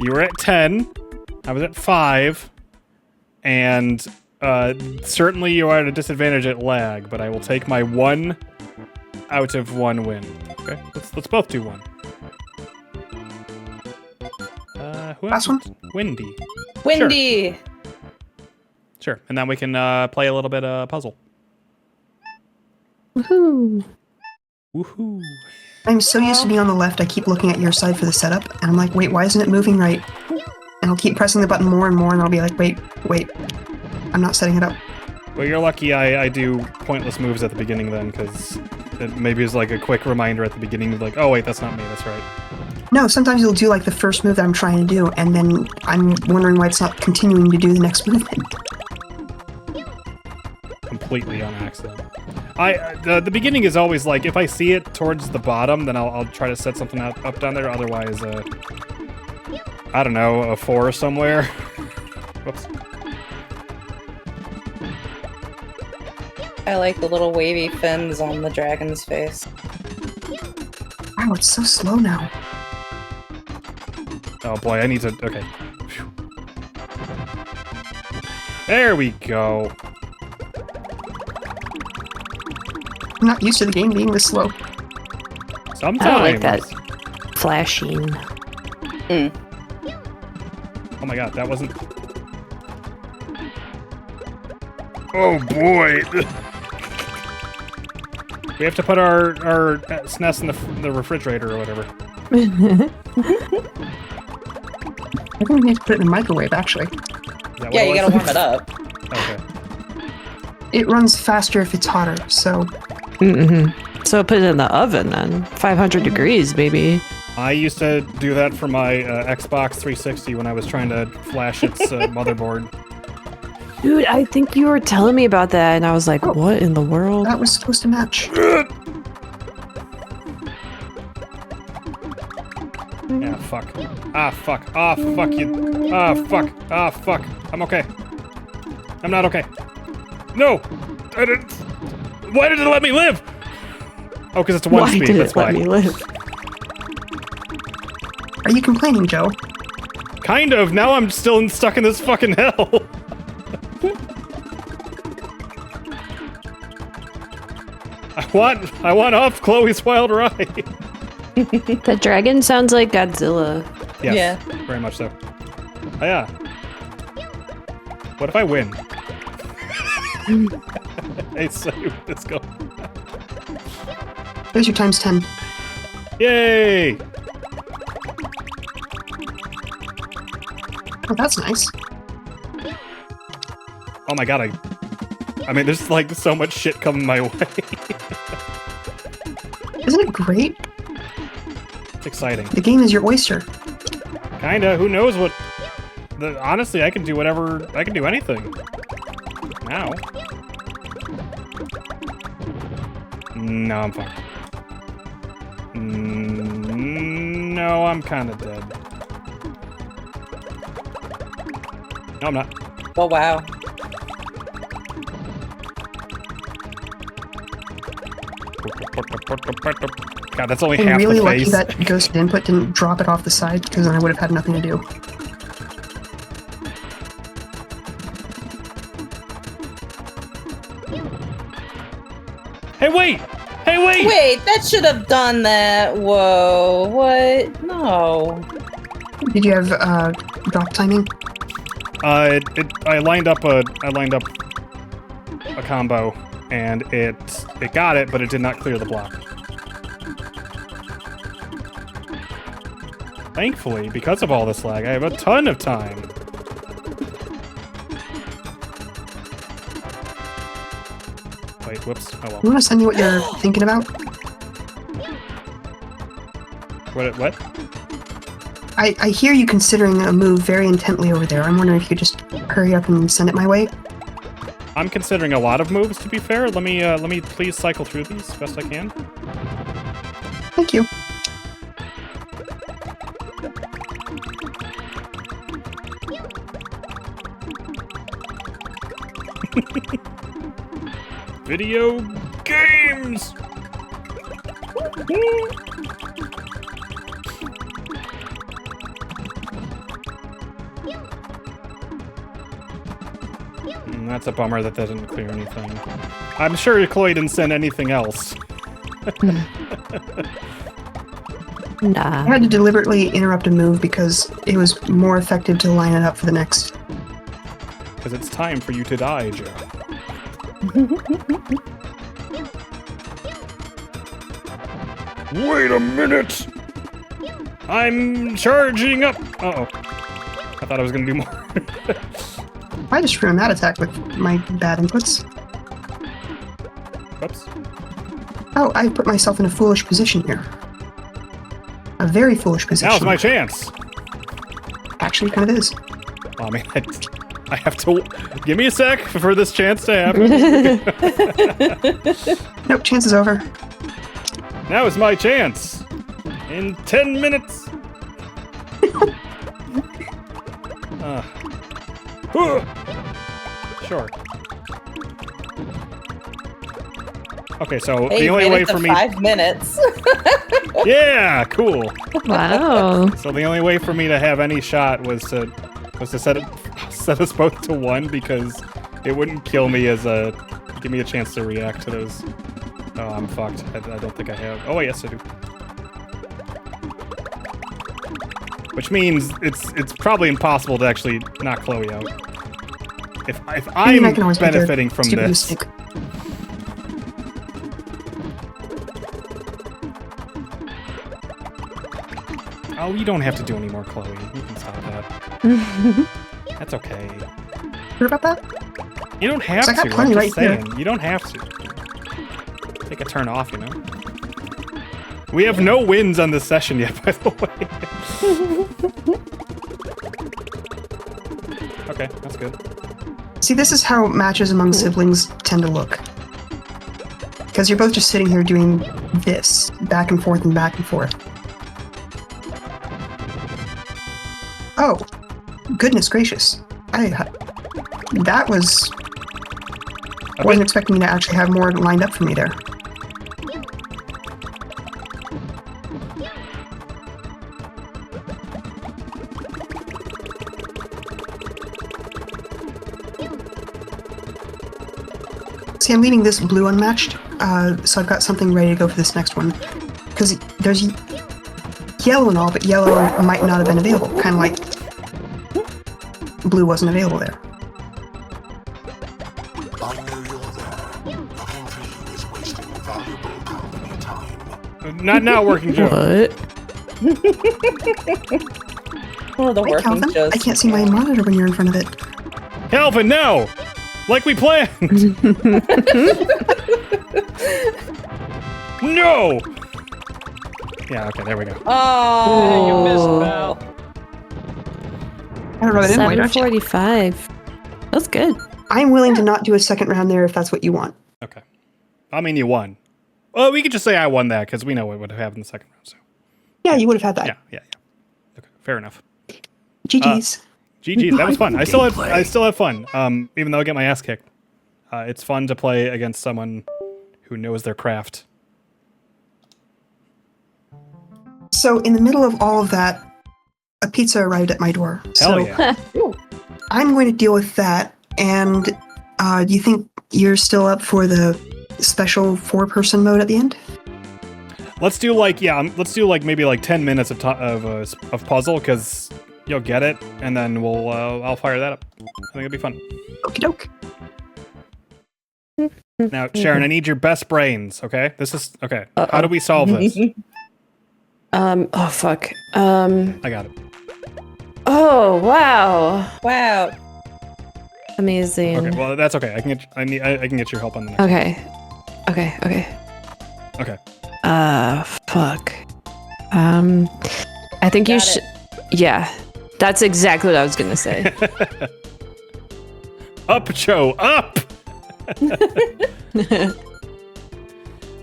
You were at 10. I was at 5. and certainly you are at a disadvantage at lag, but I will take my 1 out of 1 win. Okay, let's both do 1. Who Last one? Windy. Windy. Sure, and then we can play a little bit of puzzle. Woohoo! Woohoo! I'm so used to being on the left, I keep looking at your side for the setup, and I'm like, wait, why isn't it moving right? And I'll keep pressing the button more and more, and I'll be like, wait, I'm not setting it up. Well, you're lucky I do pointless moves at the beginning then, because it maybe is like a quick reminder at the beginning of like, oh wait, that's not me, that's right. No, sometimes you'll do like the first move that I'm trying to do, and then I'm wondering why it's not continuing to do the next movement. Completely on accident. The beginning is always like, if I see it towards the bottom, then I'll try to set something up down there, otherwise, I don't know, a 4 somewhere. Whoops. I like the little wavy fins on the dragon's face. Wow, it's so slow now. Oh boy, I need to... Okay. Phew. There we go. I'm not used to the game being this slow. Sometimes. I don't like that flashing. Oh my god, that wasn't... Oh boy! We have to put our SNES in the refrigerator or whatever. I think we need to put it in the microwave, actually. Yeah, you gotta warm it up. Okay. It runs faster if it's hotter, so... So put it in the oven then. 500 degrees, maybe. I used to do that for my Xbox 360 when I was trying to flash its motherboard. Dude, I think you were telling me about that, and I was like, what in the world? That was supposed to match. Yeah, fuck. Ah, fuck. Ah, fuck you. Ah, fuck. Ah, fuck. I'm okay. I'm not okay. No! I didn't... Why did it let me live? Oh, because it's 1 speed, that's why. Why did it let me live? Are you complaining, Joe? Kind of. Now I'm still stuck in this fucking hell. I want off Chloe's wild ride. The dragon sounds like Godzilla. Yes, Yeah. very much so. Oh, yeah. What if I win? Hey, so let's go. There's your times 10. Yay! Oh, that's nice. Oh my god, I mean, there's like so much shit coming my way. Isn't it great? It's exciting. The game is your oyster. Kinda. Who knows what... Honestly, I can do whatever... I can do anything. Now. No, I'm fine. No, I'm kind of dead. No, I'm not. Oh, wow. God, that's only I'm half really the lucky face. that Ghost Input didn't drop it off the side, because then I would have had nothing to do. Hey, wait! Hey, wait! Wait, that should have done that. Whoa, what? No. Did you have drop timing? I lined up a combo, and it got it, but it did not clear the block. Thankfully, because of all this lag, I have a ton of time. Wait, whoops. Oh well. You want to send me what you're thinking about? What? I hear you considering a move very intently over there. I'm wondering if you could just hurry up and send it my way. I'm considering a lot of moves, to be fair. Let me please cycle through these as best I can. Thank you. Video games! That's a bummer that didn't clear anything. I'm sure Chloe didn't send anything else. I Nah. had to deliberately interrupt a move because it was more effective to line it up for the next. Because it's time for you to die, Joe. Wait a minute! I'm charging up! Uh-oh. I thought I was gonna do more. I just ruined that attack with my bad inputs. Whoops. Oh, I put myself in a foolish position here. A very foolish position. Now's my chance! Actually, kind of is. I mean, I have to... Give me a sec for this chance to happen. Nope, chance is over. Now is my chance! In 10 minutes! Sure. Okay, so Hey, the only made way it to for me... 5 minutes. Yeah, cool. Wow. So the only way for me to have any shot was to set us both to 1 because it wouldn't kill me as a... Give me a chance to react to those. Oh, I'm fucked. I don't think I have. Oh, yes, I do. Which means it's probably impossible to actually knock Chloe out. If I mean, I I'm can always make a benefiting from stupid this. mistake. Oh, you don't have to do any more, Chloe. You can stop that. That's okay. Sure about that? You don't have I got to. plenty I'm right just saying. You don't have to. Take a turn off, you know? We have no wins on this session yet, by the way. Okay, that's good. See, this is how matches among siblings tend to look. Because you're both just sitting here doing this, back and forth and back and forth. Oh, goodness gracious. That was... I wasn't expecting you to actually have more lined up for me there. See, I'm leaving this blue unmatched, so I've got something ready to go for this next one. Because there's yellow and all, but yellow might not have been available. Kind of like blue wasn't available there. I know you're there. Looking for you is wasting valuable company time. Not working, Joe. What? Oh, the Wait, working Calvin, shows. I can't see my monitor when you're in front of it. Calvin, no! Like we planned! No! Yeah, okay, there we go. Oh, you missed, Val. I don't know that in, why don't you? 7:45. That's good. I'm willing to not do a second round there if that's what you want. Okay. I mean, you won. Well, we could just say I won that, because we know what would have happened in the second round, so. Yeah, you would have had that. Yeah. Okay, fair enough. GG's. GG, that was fun. I still have fun, even though I get my ass kicked. It's fun to play against someone who knows their craft. So, in the middle of all of that, a pizza arrived at my door. Hell So, yeah. I'm going to deal with that. And do you think you're still up for the special 4-person mode at the end? Let's do like maybe like 10 minutes of puzzle, because you'll get it, and then I'll fire that up. I think it'll be fun. Okie doke. Now, Sharon, I need your best brains, okay? This is okay. How do we solve this? Oh fuck. I got it. Oh wow. Wow. Amazing. Okay, well that's okay. I can get your help on the next. Okay. Okay. Fuck. I think you should. Yeah, that's exactly what I was gonna say. Up, Joe, up!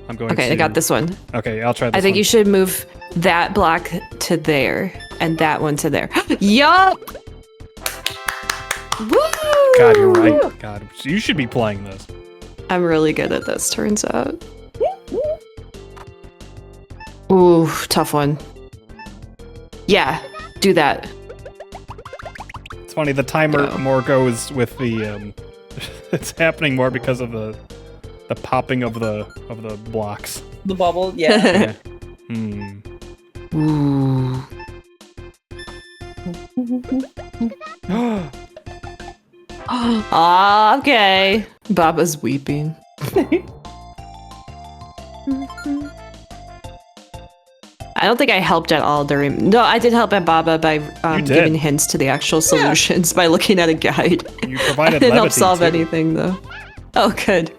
I'm going Okay, I got this one. Okay, I'll try this I think one. you should move that block to there and that one to there. Yup! Woo! God, you're right. God, you should be playing this. I'm really good at this, turns out. Ooh, tough one. Yeah, do that. It's funny, the timer more goes with the It's happening more because of the popping of the blocks. The bubble, yeah. Hmm. Ooh. Ah, okay. Baba's weeping. I don't think I helped at all during. No, I did help at Baba by giving hints to the actual solutions by looking at a guide. You provided I didn't help levity, solve too. anything though. Oh, good.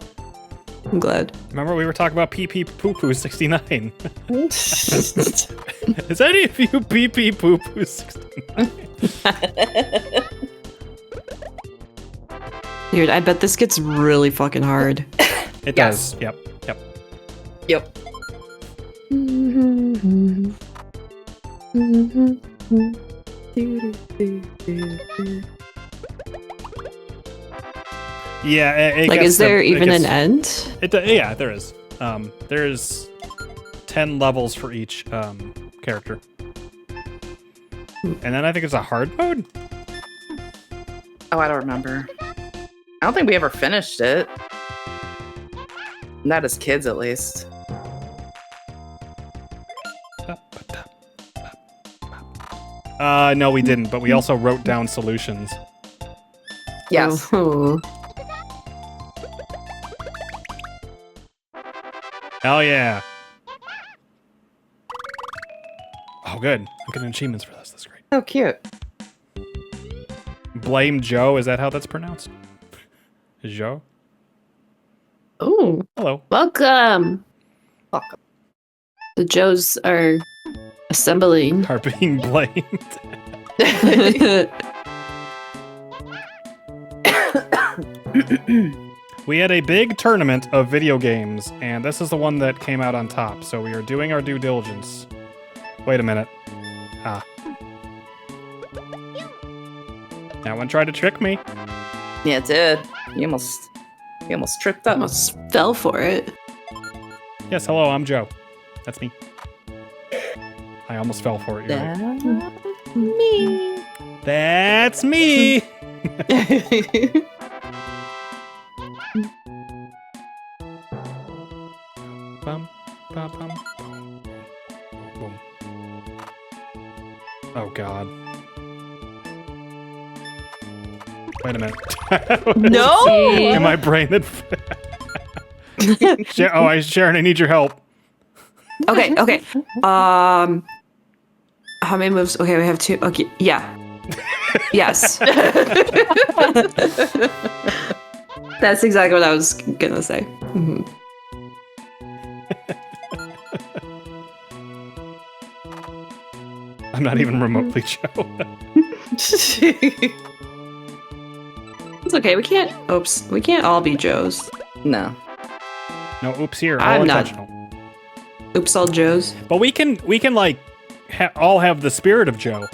I'm glad. Remember we were talking about PP Poo Poo 69. Is any of you PP Poo Poo 69? Dude, I bet this gets really fucking hard. It does. Yep. Yep. Yeah, it like, gets is there it even gets- an end? Yeah, there is. There's 10 levels for each character. And then I think it's a hard mode. Oh, I don't remember. I don't think we ever finished it. Not as kids, at least. No, we didn't, but we also wrote down solutions. Yes. Oh. Hell yeah. Oh, good. I'm getting achievements for this. That's great. Oh, cute. Blame Joe. Is that how that's pronounced? Joe? Oh. Hello. Welcome. Welcome. The Joes are assembling. Are being blamed. We had a big tournament of video games, and this is the one that came out on top, so we are doing our due diligence. Wait a minute. Ah. That one tried to trick me. Yeah, it did. You almost tripped up. Almost fell for it. Yes, hello, I'm Joe. That's me. I almost fell for it. You're right. Me. That's me! Bum, bum, bum, boom, boom. Oh god. Wait a minute. No! In my brain that... Sharon, I need your help. Okay. How many moves? Okay, we have 2. Okay, yeah. Yes. That's exactly what I was gonna say. Mhm. I'm not even remotely Joe. It's okay. We can't. Oops. We can't all be Joes. No. No, oops here. All I'm not. intentional. Oops, all Joes. But we can like all have the spirit of Joe.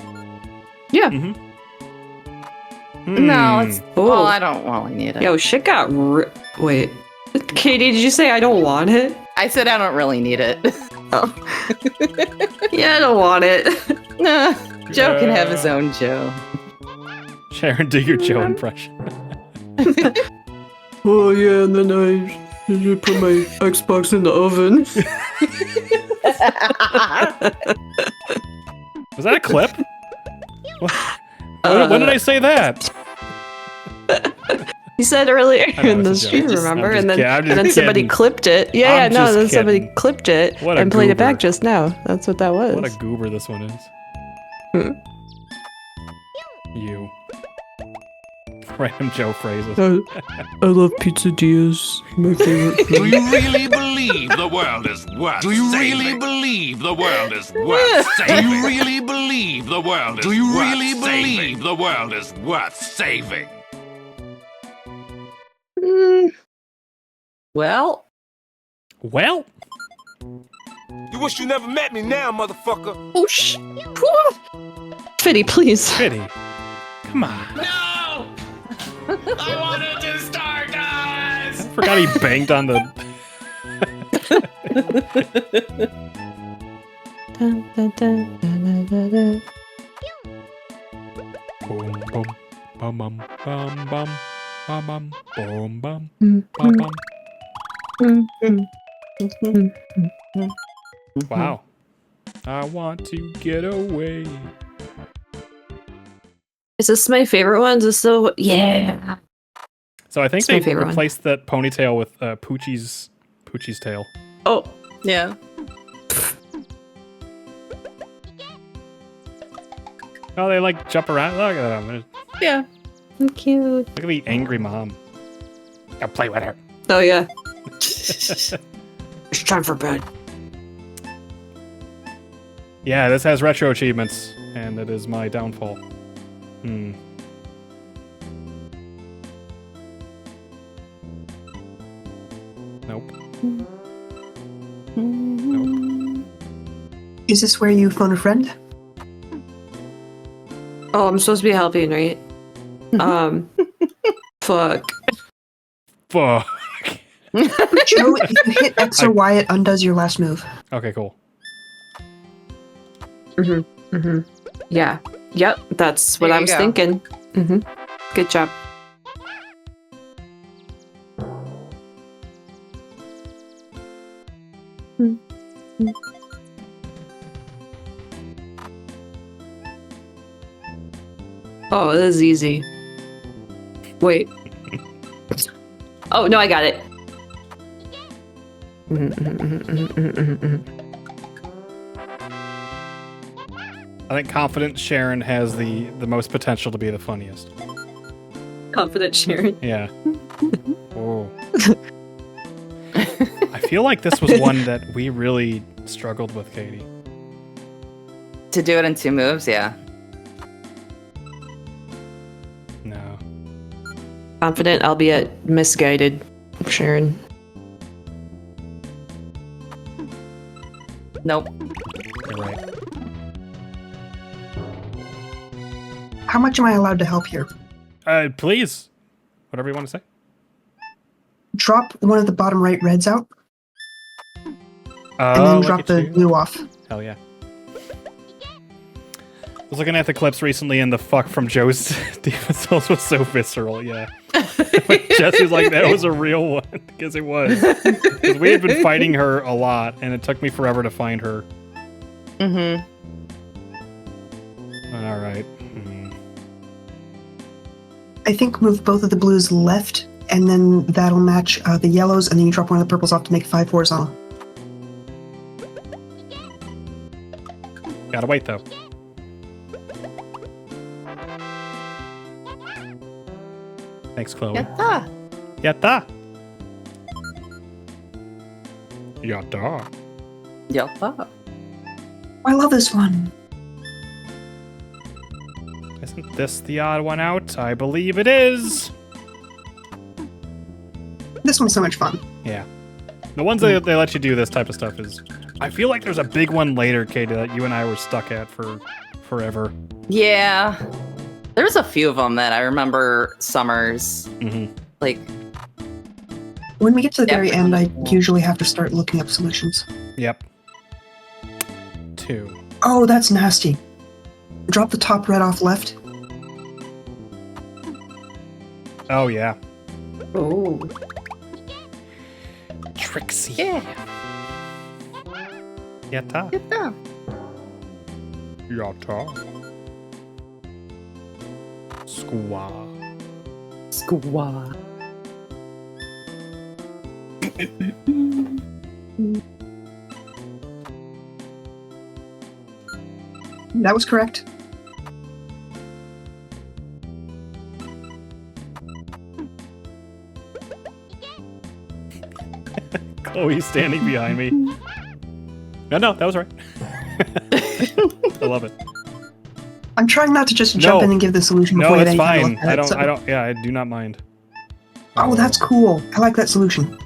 Yeah. Mm-hmm. No, it's. Oh. Well, I don't really need it. Yo, shit got. Wait. Katie, did you say I don't want it? I said I don't really need it. Oh. Yeah, I don't want it. Nah, Joe can have his own Joe. Sharon, do your Joe impression. Oh yeah, and then I put my Xbox in the oven. Was that a clip? When did I say that? You said earlier I know, in the it's a joke. stream, I'm just remember? And kidding. then somebody kidding. clipped it. Yeah, I'm no, just then somebody kidding. clipped it What a and played it back goober. just now. That's what that was. What a goober this one is. You. Random Joe phrases. I love pizzadillas. My favorite Do you really believe the world is worth saving? Do you really believe the world is worth saving? Do you really believe the world is worth saving? Do you really believe the world is worth saving? Well, Well, You wish you never met me now, motherfucker. Oh, Fitty, please. Fitty. Come on. No! I wanted to start us! I forgot he banged on the... Boom, boom, bum, bum, bum, bum. Bum bum boom bum bum bum. Wow. I want to get away. Is this my favorite one? Is this so? Yeah. So I think It's my they favorite one. replaced that ponytail with Poochie's tail. Oh, yeah. Oh, they like jump around. Look at them. Yeah. Cute. Look at the angry mom. I'll play with her. Oh yeah. It's time for bed. Yeah, this has retro achievements, and it is my downfall. Nope. Nope. Is this where you phone a friend? Oh, I'm supposed to be helping, right? Fuck. Fuck. Joe, if you hit X or Y, it undoes your last move. Okay, cool. Yeah. Yep. That's what There I you was go. thinking. Good job. Oh, this is easy. Wait. Oh, no, I got it. I think confident Sharon has the most potential to be the funniest. Confident Sharon. Yeah. Whoa. I feel like this was one that we really struggled with, Katie. To do it in 2 moves, yeah. No. Confident, albeit misguided, Sharon. Nope. You're right. How much am I allowed to help here? Please. Whatever you want to say. Drop one of the bottom right reds out, and Oh, then look drop at the you. blue off. Hell yeah. I was looking at the clips recently, and the fuck from Joe's Demon Souls was so visceral, yeah. Jesse's like, that was a real one, because it was. Because we had been fighting her a lot, and it took me forever to find her. Mm-hmm. Alright. I think move both of the blues left, and then that'll match the yellows, and then you drop one of the purples off to make 5 horizontal. Gotta wait, though. Thanks, Chloe. Yatta. Yatta! Yatta. Yatta. I love this one. Isn't this the odd one out? I believe it is! This one's so much fun. Yeah. The ones that they let you do this type of stuff is... I feel like there's a big one later, Katie, that you and I were stuck at for forever. Yeah. There's a few of them that I remember summers. Mm-hmm. Like, When we get to the very end, I usually have to start looking up solutions. Yep. 2. Oh, that's nasty. Drop the top red off left. Oh, yeah. Oh. Trixie. yeah. Yatta. Yatta. Yatta. Squaw. Squaw. That was correct. Chloe's standing behind me. No, that was right. I love it. I'm trying not to just jump in and give the solution before No, you it's have any time to fine. look at it, so- Yeah, I do not mind. Oh, that's cool. I like that solution.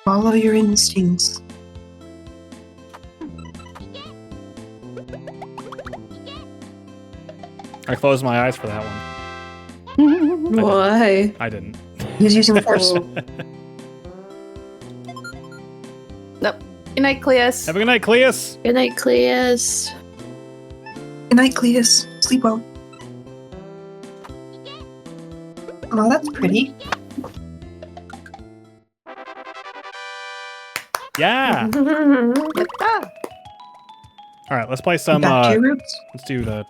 Follow your instincts. I closed my eyes for that one. Why? I didn't. He's using the force. Nope. Good night, Cleus. Have a good night, Cleus. Good night, Cleus. Good night, Cletus. Sleep well. Oh, that's pretty. Yeah. All right, let's play some. Back to your roots. Let's do the.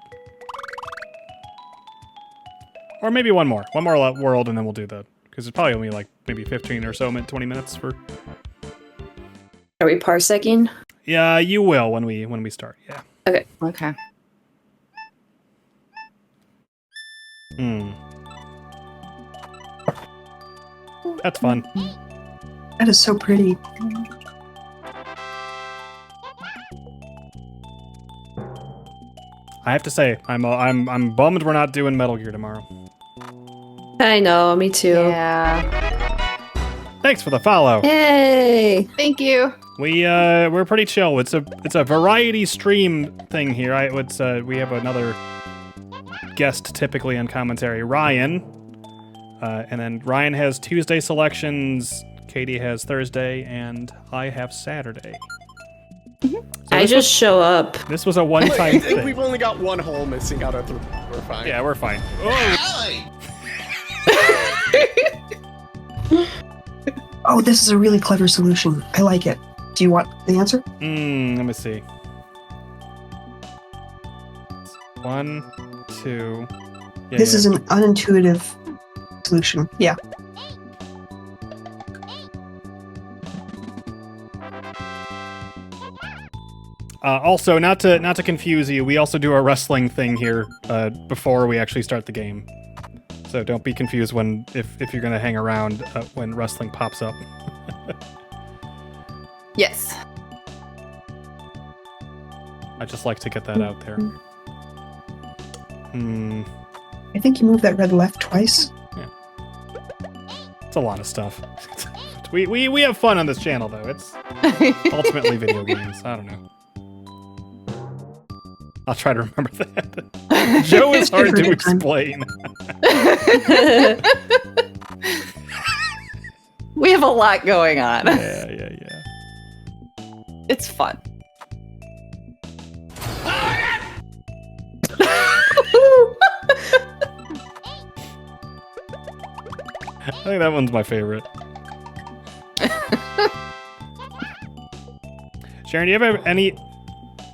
Or maybe one more world, and then we'll do the. Because it's probably only like maybe 15 or so, 20 minutes for. Are we parsecing? Yeah, you will when we start. Yeah. Okay. Okay. That's fun. That is so pretty. I have to say, I'm bummed we're not doing Metal Gear tomorrow. I know, me too. Yeah. Thanks for the follow. Yay! Thank you. We're pretty chill. It's a variety stream thing here. We have another guest typically on commentary, Ryan, and then Ryan has Tuesday selections, Katie has Thursday, and I have Saturday. So I just show up. This was a one-time I think thing. we've only got one hole missing out of 3. We're fine. Yeah, we're fine. Oh, this is a really clever solution. I like it. Do you want the answer? Let me see. 1, 2. Yeah, This yeah. is an unintuitive solution. Yeah. Also, not to confuse you, we also do a wrestling thing here before we actually start the game. So don't be confused if you're gonna hang around when wrestling pops up. Yes. I just like to get that out there. I think you moved that red left twice. Yeah. It's a lot of stuff. we have fun on this channel though. It's ultimately video games. I don't know. I'll try to remember that. Joe is hard to explain. We have a lot going on. Yeah. It's fun. I think that one's my favorite. Sharon, do you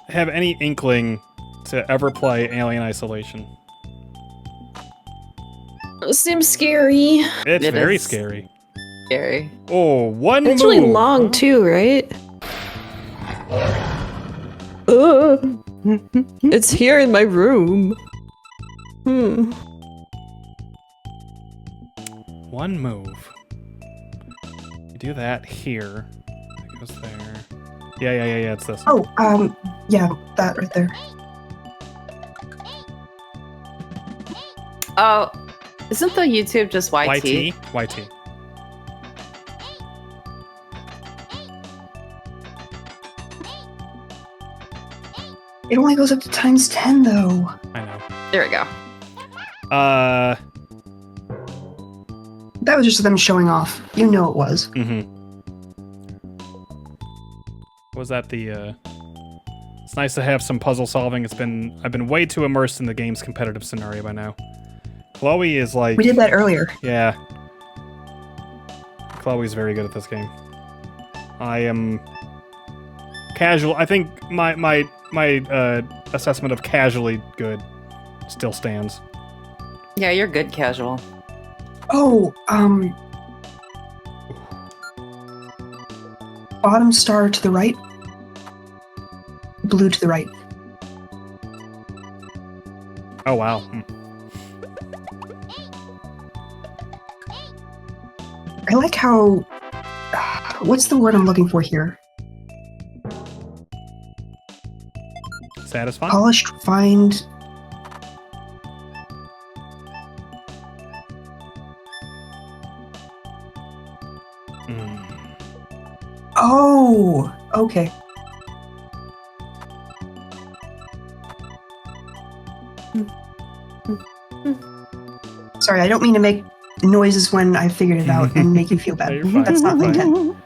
have any inkling to ever play Alien Isolation? It seems scary. It's It very is. scary. Scary. Oh, one It's move. really long too, right? It's here in my room. One move. You do that here. It goes there. Yeah, it's this. Oh, yeah, that right there. Oh, isn't the YouTube just YT? YT. It only goes up to times 10, though. I know. There we go. That was just them showing off. You know it was. Was that the, It's nice to have some puzzle solving. I've been way too immersed in the game's competitive scenario by now. Chloe is like... We did that earlier. Yeah. Chloe's very good at this game. I am... casual. I think my assessment of casually good still stands. Yeah, you're good casual. Oh, bottom star to the right. Blue to the right. Oh, wow. I like how... what's the word I'm looking for here? Satisfying? Polished, refined... Oh, okay. Sorry, I don't mean to make noises when I figured it out and make you feel bad. You're fine. That's not the intent.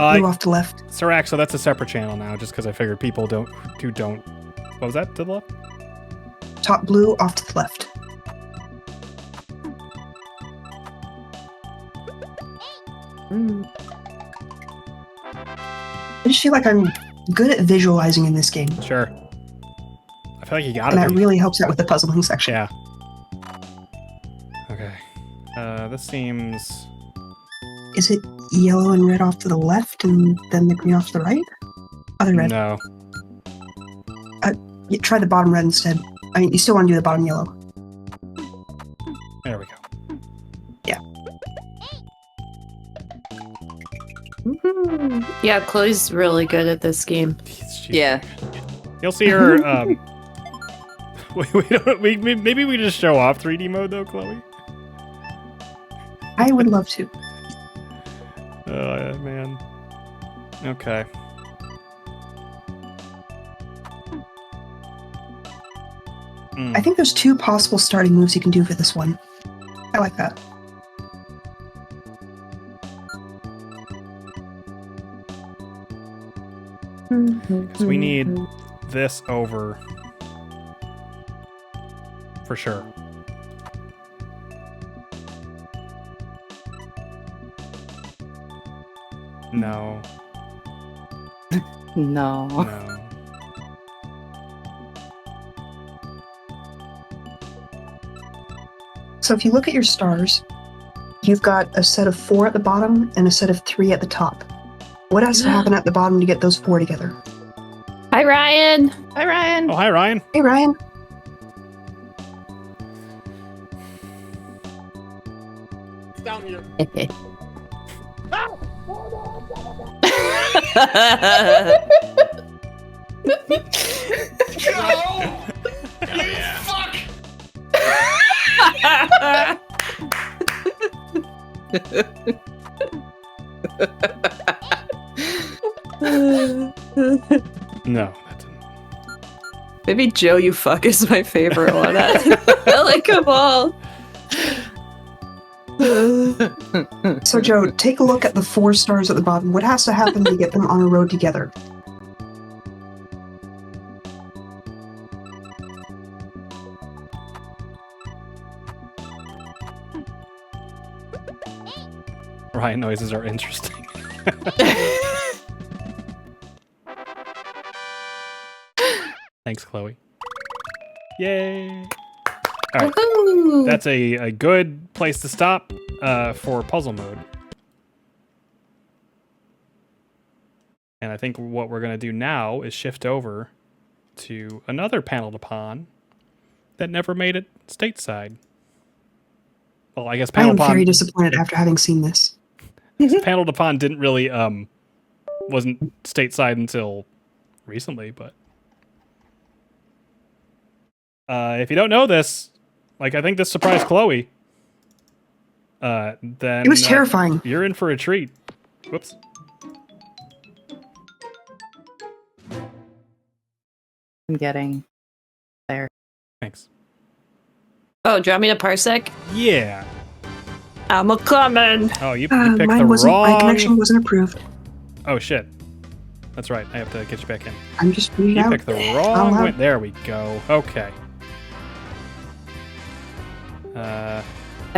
Top blue off to left. Sirac, so that's a separate channel now, just because I figured people don't. What was that to the left? Top blue off to the left. I just feel like I'm good at visualizing in this game. Sure. I feel like you got it. And that really helps out with the puzzling section. Yeah. Okay. This seems... Is it yellow and red off to the left and then the green off to the right? Other red. No. Try the bottom red instead. I mean, you still want to do the bottom yellow. There we go. Yeah. Yeah, Chloe's really good at this game. Yeah. You'll see her. Maybe we just show off 3D mode though, Chloe. I would love to. Oh man. Okay. I think there's 2 possible starting moves you can do for this one. I like that. Because we need this over for sure. No. No. No. So if you look at your stars, you've got a set of 4 at the bottom and a set of 3 at the top. What has to happen at the bottom to get those 4 together? Hi, Ryan. Hi, Ryan. Oh, hi, Ryan. Hey, Ryan. It's down here. Fuck! No, that didn't. Maybe Joe, you fuck is my favorite one. I like them all. So, Joe, take a look at the 4 stars at the bottom. What has to happen to get them on a road together? Ryan noises are interesting. Thanks, Chloe. Yay! All right, that's a good place to stop for puzzle mode. And I think what we're going to do now is shift over to another panel to pawn that never made it stateside. Well, I guess I am panel very pawn, disappointed after having seen this. panel to pawn didn't really wasn't stateside until recently, but if you don't know this, like I think this surprised Chloe. Then It was terrifying. You're in for a treat. Whoops. I'm getting there. Thanks. Oh, do you want me to parsec? Yeah. I'm a coming. Oh, you picked the Mine wasn't. wrong. My connection wasn't approved. Oh shit. That's right. I have to get you back in. I'm just reading You out. picked the Out wrong loud. one. There we go. Okay. I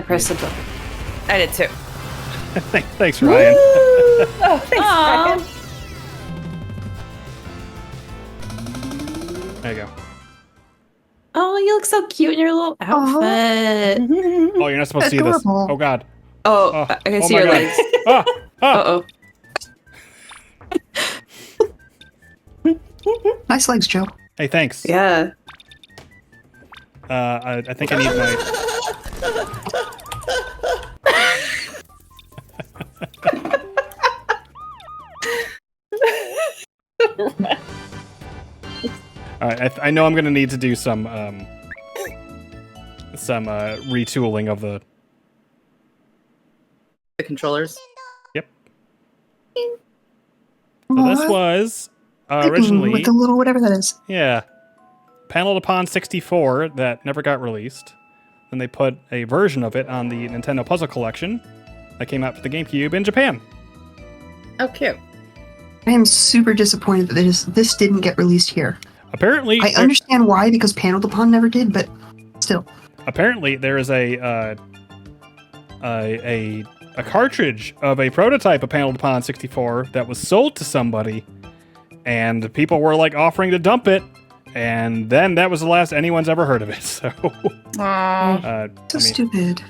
pressed the button. I did too. Thanks, Ryan. Oh, thanks, Aw. Ryan. There you go. Oh, you look so cute in your little outfit. Oh, you're not supposed to see this. Adorable. Oh God. Oh, I can see my your God. legs. Ah, ah. Uh-oh. Nice legs, Joe. Hey, thanks. Yeah. I think I need my. All right, I know I'm gonna need to do some retooling of the. The controllers. Yep. So this was originally with the little whatever that is. yeah, Panel to Pawn 64 that never got released. Then they put a version of it on the Nintendo Puzzle Collection that came out for the GameCube in Japan. Oh, cute. I am super disappointed that this didn't get released here. Apparently, I understand why, because Panel de Pon never did, but still. Apparently, there is a cartridge of a prototype of Panel de Pon 64 that was sold to somebody, and people were like offering to dump it, and then that was the last anyone's ever heard of it. So, Stupid.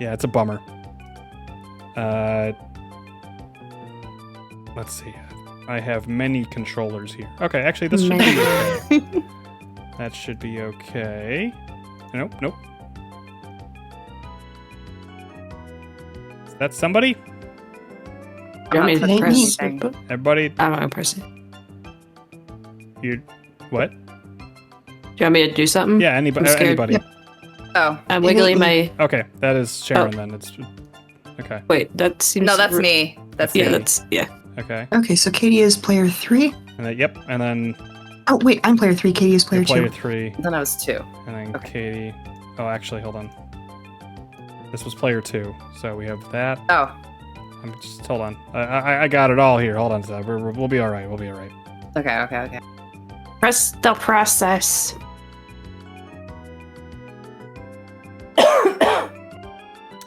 Yeah, it's a bummer. Let's see. I have many controllers here. Okay, actually, this should be okay. That should be okay. Nope. Is that somebody? You want me to press? Everybody? I'm not pressing. You what? Do you want me to do something? Yeah, anybody. Yep. Oh. I'm wiggling my... Okay, that is Sharon then. It's okay. Wait, that seems... No, that's me. That's me. Yeah. Okay. Okay, so Katie is player 3. And then, yep, and then... Oh, wait, I'm player 3. Katie is player 2. Player 3. Then I was 2. And then Katie... Oh, actually, hold on. This was player 2, so we have that. Oh. Just hold on. I got it all here. Hold on, Seb. We'll be all right. We'll be all right. Okay. Press the process.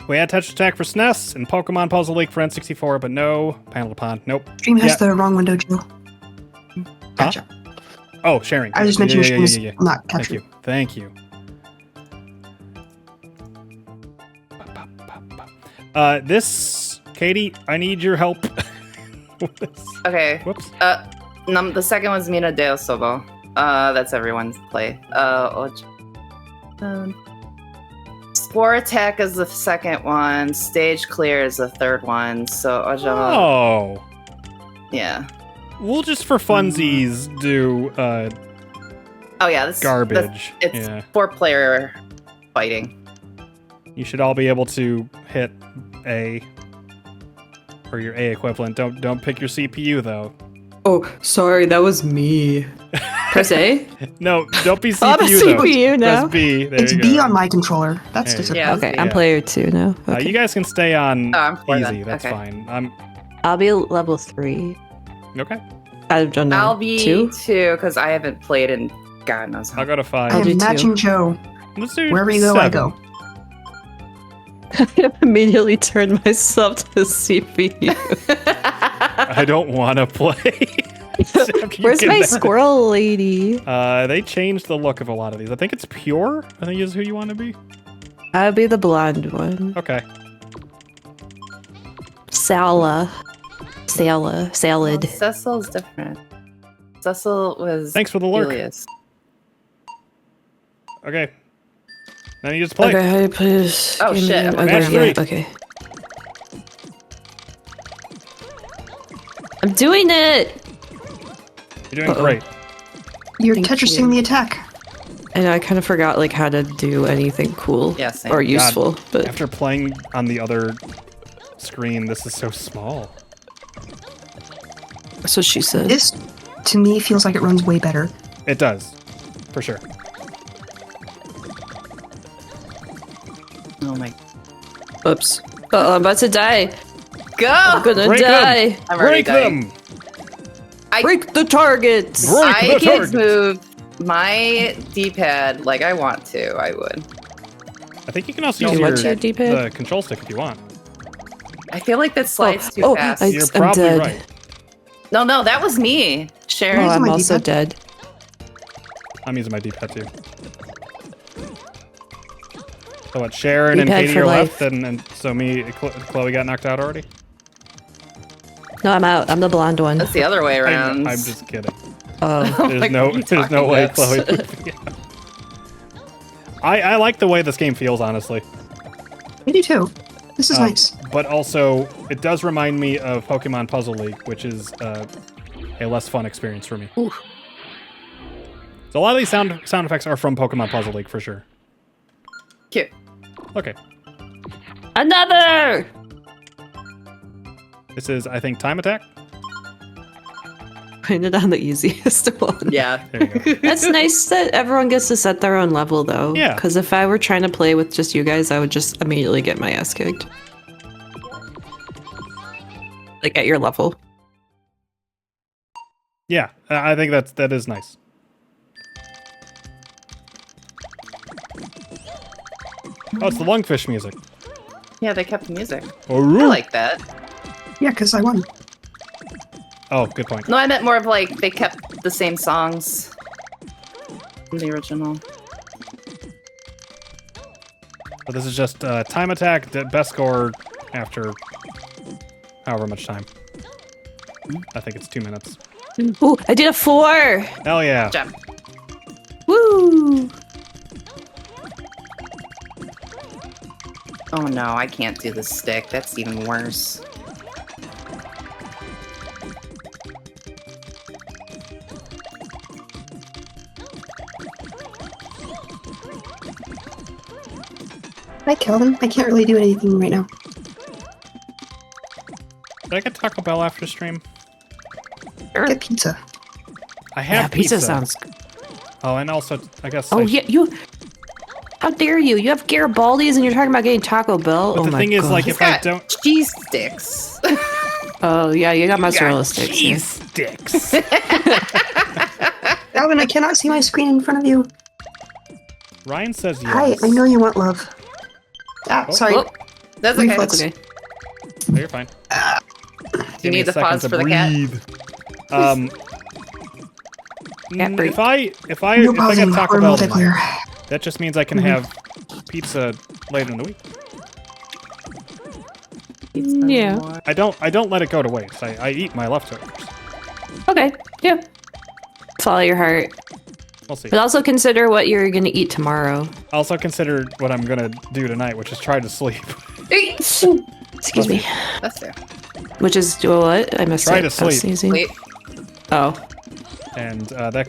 We had Tetris Attack for SNES and Pokemon Puzzle League for N64, but no Panel de Pon. Nope. Stream has the wrong window, Joe. Gotcha. Huh? Oh, sharing. I just mentioned streams not Thank captured. you. Thank you. This, Katie, I need your help. Okay. Whoops. The second one's Mina Deo Sobo. That's everyone's play. Spore Attack is the second one. Stage Clear is the third one. So Ojama. Oh. Yeah. We'll just for funsies do Oh yeah, this garbage. It's 4-player fighting. You should all be able to hit A or your A equivalent. Don't pick your CPU though. Oh, sorry, that was me. Press A? No, don't be CPU I'm a CPU though. now. Press B. There It's you B go. on my controller. That's There you disappointing. go. Okay, I'm player 2 now. Okay. You guys can stay on I'm four easy. then. That's Okay. fine. I'll be level 3. Okay. I don't know. I'll be 2? 2 because I haven't played in God knows how. I'll go to 5. I I'll do am 2. matching Joe. Let's do Wherever you go, 7. I go. I immediately turned myself to the CPU. I don't want to play. Where's my squirrel lady? They changed the look of a lot of these. I think it's pure. I think is who you want to be. I'll be the blonde one. Okay. Salad. Cecil's different. Cecil was. Thanks for the lurk. Julius. Okay. Now you just play. Okay, how do you play this? Oh, game shit, again? I'm Match Okay, 3. okay. I'm doing it! You're doing great. You're Thank Tetrising the attack. And I kind of forgot like how to do anything cool Yeah, same. or useful. But After playing on the other screen, this is so small. that's what she said. This, to me, feels like it runs way better. It does, for sure. Oh my. Oops. I'm about to die. Go! I'm gonna Break die. them! I'm already Break dying. them! Break the targets. Break I the can't targets! move my D-pad like I want to. I would. I think you can also Okay, use what's your, your D-pad? the control stick if you want. I feel like that slides too fast. You're I'm probably dead. right. No, that was me, Sharon. Oh, I'm my also D-pad? dead. I'm using my D-pad too. So what, Sharon and D-pad Katie for are life. left, and so me, Chloe got knocked out already? No, I'm out. I'm the blonde one. That's the other way around. I'm just kidding. Oh. There's Like, no, what are you there's no talking way about? Chloe would be out. I like the way this game feels, honestly. Me too. This is nice. But also, it does remind me of Pokemon Puzzle League, which is a less fun experience for me. So a lot of these sound effects are from Pokemon Puzzle League, for sure. Cute. Okay. Another! This is, I think, Time Attack? Put it on the easiest one. Yeah. There you go. That's nice that everyone gets to set their own level, though. Yeah. Because if I were trying to play with just you guys, I would just immediately get my ass kicked. Like, at your level. Yeah, I think that is nice. Oh, it's the lungfish music. Yeah, they kept the music. Oh, I like that. Yeah, because I won. Oh, good point. No, I meant more of like they kept the same songs from the original. But this is just time attack, best score after however much time. I think it's 2 minutes. Ooh, I did a 4. Hell yeah. Good job. Woo! Oh no, I can't do the stick. That's even worse. Hi, Kelvin. I can't really do anything right now. Did I get Taco Bell after stream? Get pizza. I have pizza sounds. Oh, and also, I guess. Oh yeah, you. How dare you? You have Garibaldi's and you're talking about getting Taco Bell. But oh the my thing is, God. like, if I don't. Cheese sticks. Oh yeah, you got mozzarella sticks. Cheese sticks. Calvin, I cannot see my screen in front of you. Ryan says yes. Hi, I know you want love. Ah, sorry. Oh, that's okay. Reflex. Okay. No, you're fine. Do you Give me need a the second pause to for the cat? breathe. Cat break. If I No get pausing Taco or Bell multiplayer. tonight, that just means I can have pizza later in the week. Yeah. I don't let it go to waste. I eat my leftovers. Okay. Yeah. Follow your heart. We'll see. But also consider what you're gonna eat tomorrow. Also consider what I'm gonna do tonight, which is try to sleep. Excuse me. That's fair. Which is what? I missed Try it. to I was sleep. sneezing. Wait. Oh. And that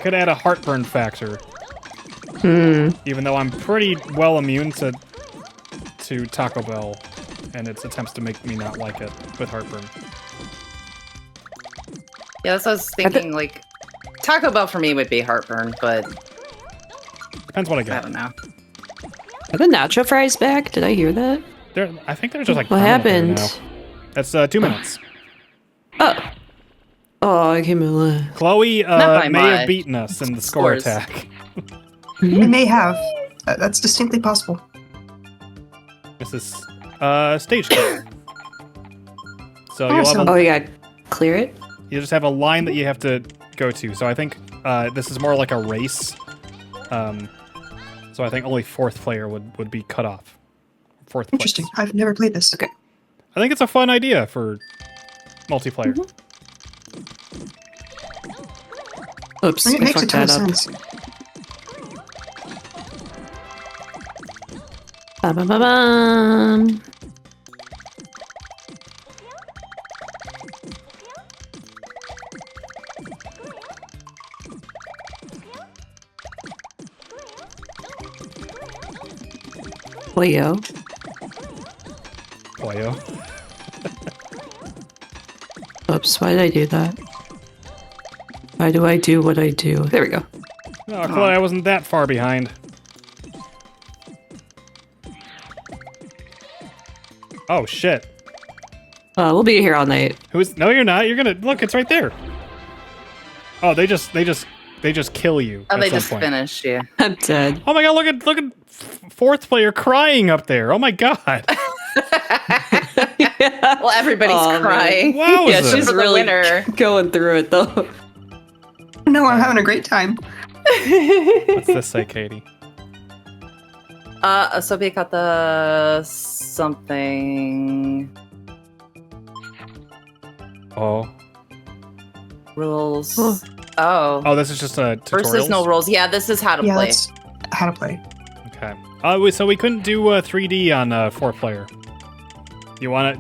could add a heartburn factor. Hmm. Even though I'm pretty well immune to Taco Bell and its attempts to make me not like it with heartburn. Yeah, that's what I was thinking. Like, Taco Bell for me would be heartburn, but Depends what I I get. don't know. Are the nacho fries back? Did I hear that? I think they're just like What permanent there happened? now. That's 2 minutes. Oh. Oh, I came in last. Chloe Not by may have much. beaten us in the score Scores. attack. They may have. That's distinctly possible. This is stage clear. So you'll have Awesome. Oh, you gotta clear it? you just have a line that you have to go to. So I think this is more like a race. So I think only fourth player would be cut off. Fourth place. Interesting. I've never played this. Okay. I think it's a fun idea for multiplayer. Oops, I mean, it I makes a fucked ton of that up. sense. Ba-ba-ba-bum. Boyo. Boyo. Oops, why did I do that? Why do I do what I do? There we go. Oh, Chloe, I wasn't that far behind. Oh shit. We'll be here all night. No, you're not. You're gonna look. It's right there. Oh, they just kill you. Oh, at they some just point. finished, yeah. I'm dead. Oh my god! Look at fourth player crying up there. Oh my god! Well, everybody's Aw, crying. Wowza. Yeah, she's For the really winner. going through it though. No, I'm having a great time. What's this say, Katie? Sophia got the something Oh. rules. Huh. Oh. This is just a tutorial. Versus no rules. Yeah, this is how to Yeah, play. that's how to play. Okay. So we couldn't do 3D on four player. Do you wanna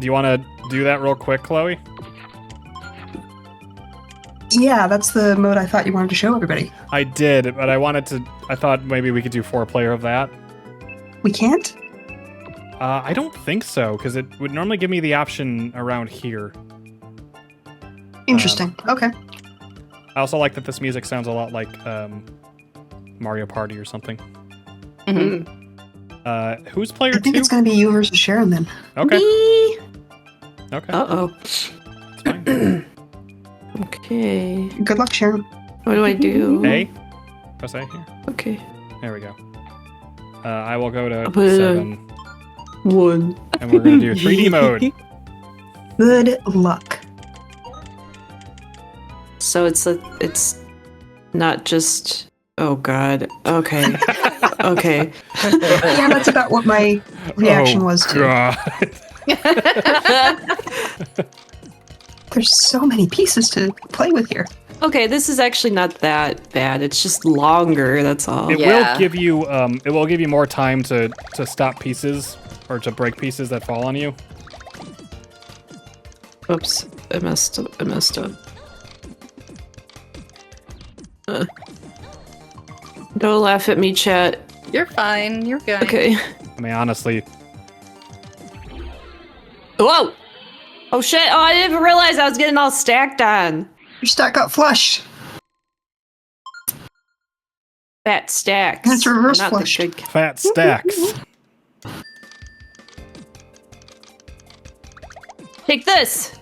do that real quick, Chloe? Yeah, that's the mode I thought you wanted to show everybody. I did, but I thought maybe we could do 4 player of that. We can't? I don't think so, because it would normally give me the option around here. Interesting. Okay. I also like that this music sounds a lot like Mario Party or something. Mm-hmm. Who's player I think 2? it's going to be you versus Sharon then. Okay. Me. Okay. Uh-oh. That's fine. Okay. Good luck, Sharon. What do I do? A? Press A here. Okay. There we go. I will go to put it 7. 1. And we're going to do 3D mode. Good luck. So it's not just. Oh God. Okay. Okay. Yeah, that's about what my reaction was to. God. There's so many pieces to play with here. Okay, this is actually not that bad. It's just longer. That's all. It will give you more time to stop pieces or to break pieces that fall on you. Oops, I messed up. Don't laugh at me, chat. You're fine. You're good. Okay. I mean, honestly. Whoa! Oh shit! Oh, I didn't even realize I was getting all stacked on. Your stack got flushed. Fat stacks. And it's reverse Not the flushed. good- Fat stacks. Take this.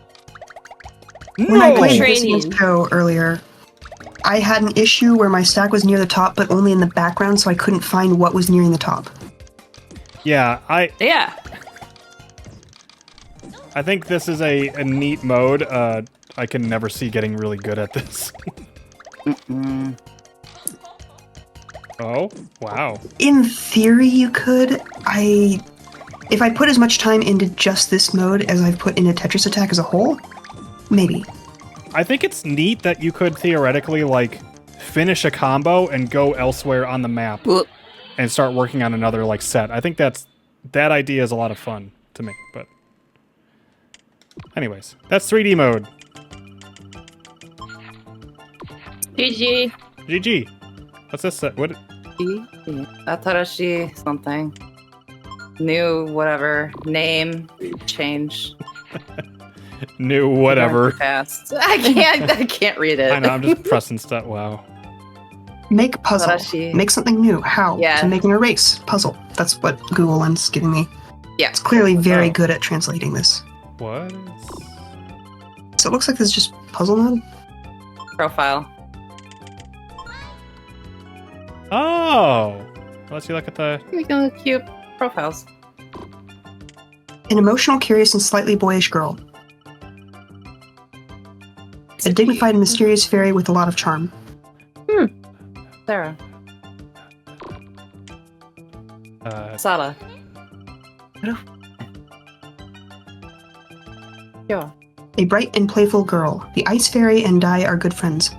When I played this Training. against Joe earlier, I had an issue where my stack was near the top, but only in the background, so I couldn't find what was nearing the top. Yeah, Yeah. I think this is a neat mode. I can never see getting really good at this. Oh, wow. In theory, you could. If I put as much time into just this mode as I've put into Tetris Attack as a whole, maybe. I think it's neat that you could theoretically, like, finish a combo and go elsewhere on the map and start working on another, like, set. I think that idea is a lot of fun to me, but... Anyways, that's 3D mode. GG. GG. What's this set? What? Atarashi something. New whatever. Name. Change. New whatever. Fast. I can't read it. I know, I'm just pressing stuff. Wow. Make puzzle. Atarashi. Make something new. How? Yeah. To make an erase. Puzzle. That's what Google Lens giving me. Yeah. It's clearly very good at translating this. What? So it looks like this is just puzzle mode. Profile. Oh! Let's see, look at the... Making little cute profiles. An emotional, curious, and slightly boyish girl. A dignified and mysterious fairy with a lot of charm. Sarah. Sada. Yeah. A bright and playful girl. The ice fairy and Dai are good friends.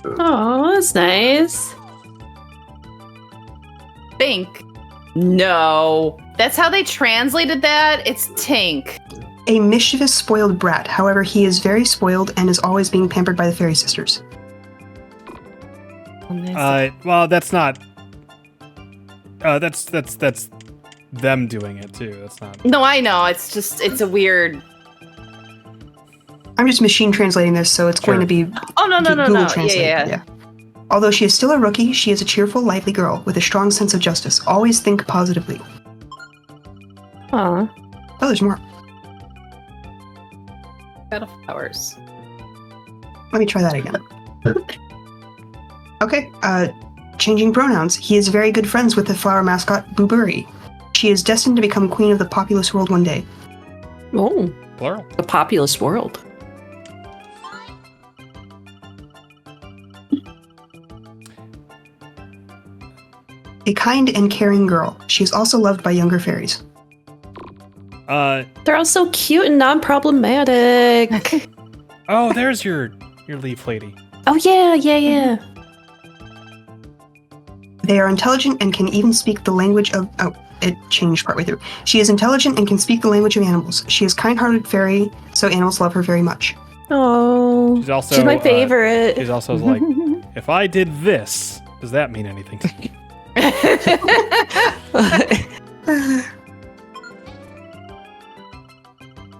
Oh, that's nice. Think. No. That's how they translated that? It's Tink. A mischievous, spoiled brat. However, he is very spoiled and is always being pampered by the fairy sisters. Well, that's not... that's them doing it, too. That's not... No, I know. It's a weird... I'm just machine translating this, so it's going to be Oh, no. Google Translate. Yeah. Although she is still a rookie, she is a cheerful, lively girl with a strong sense of justice. Always think positively. Aw. Oh, there's more. Battle flowers. Let me try that again. Okay, changing pronouns. He is very good friends with the flower mascot, Booburi. She is destined to become queen of the populous world one day. Oh. Plural. The populous world. A kind and caring girl. She is also loved by younger fairies. They're all so cute and non-problematic. Oh, there's your leaf lady. Oh, yeah. They are intelligent and can even speak the language of... Oh, it changed partway through. She is intelligent and can speak the language of animals. She is kind-hearted fairy, so animals love her very much. Oh. She's my favorite. She's also like, if I did this, does that mean anything to me?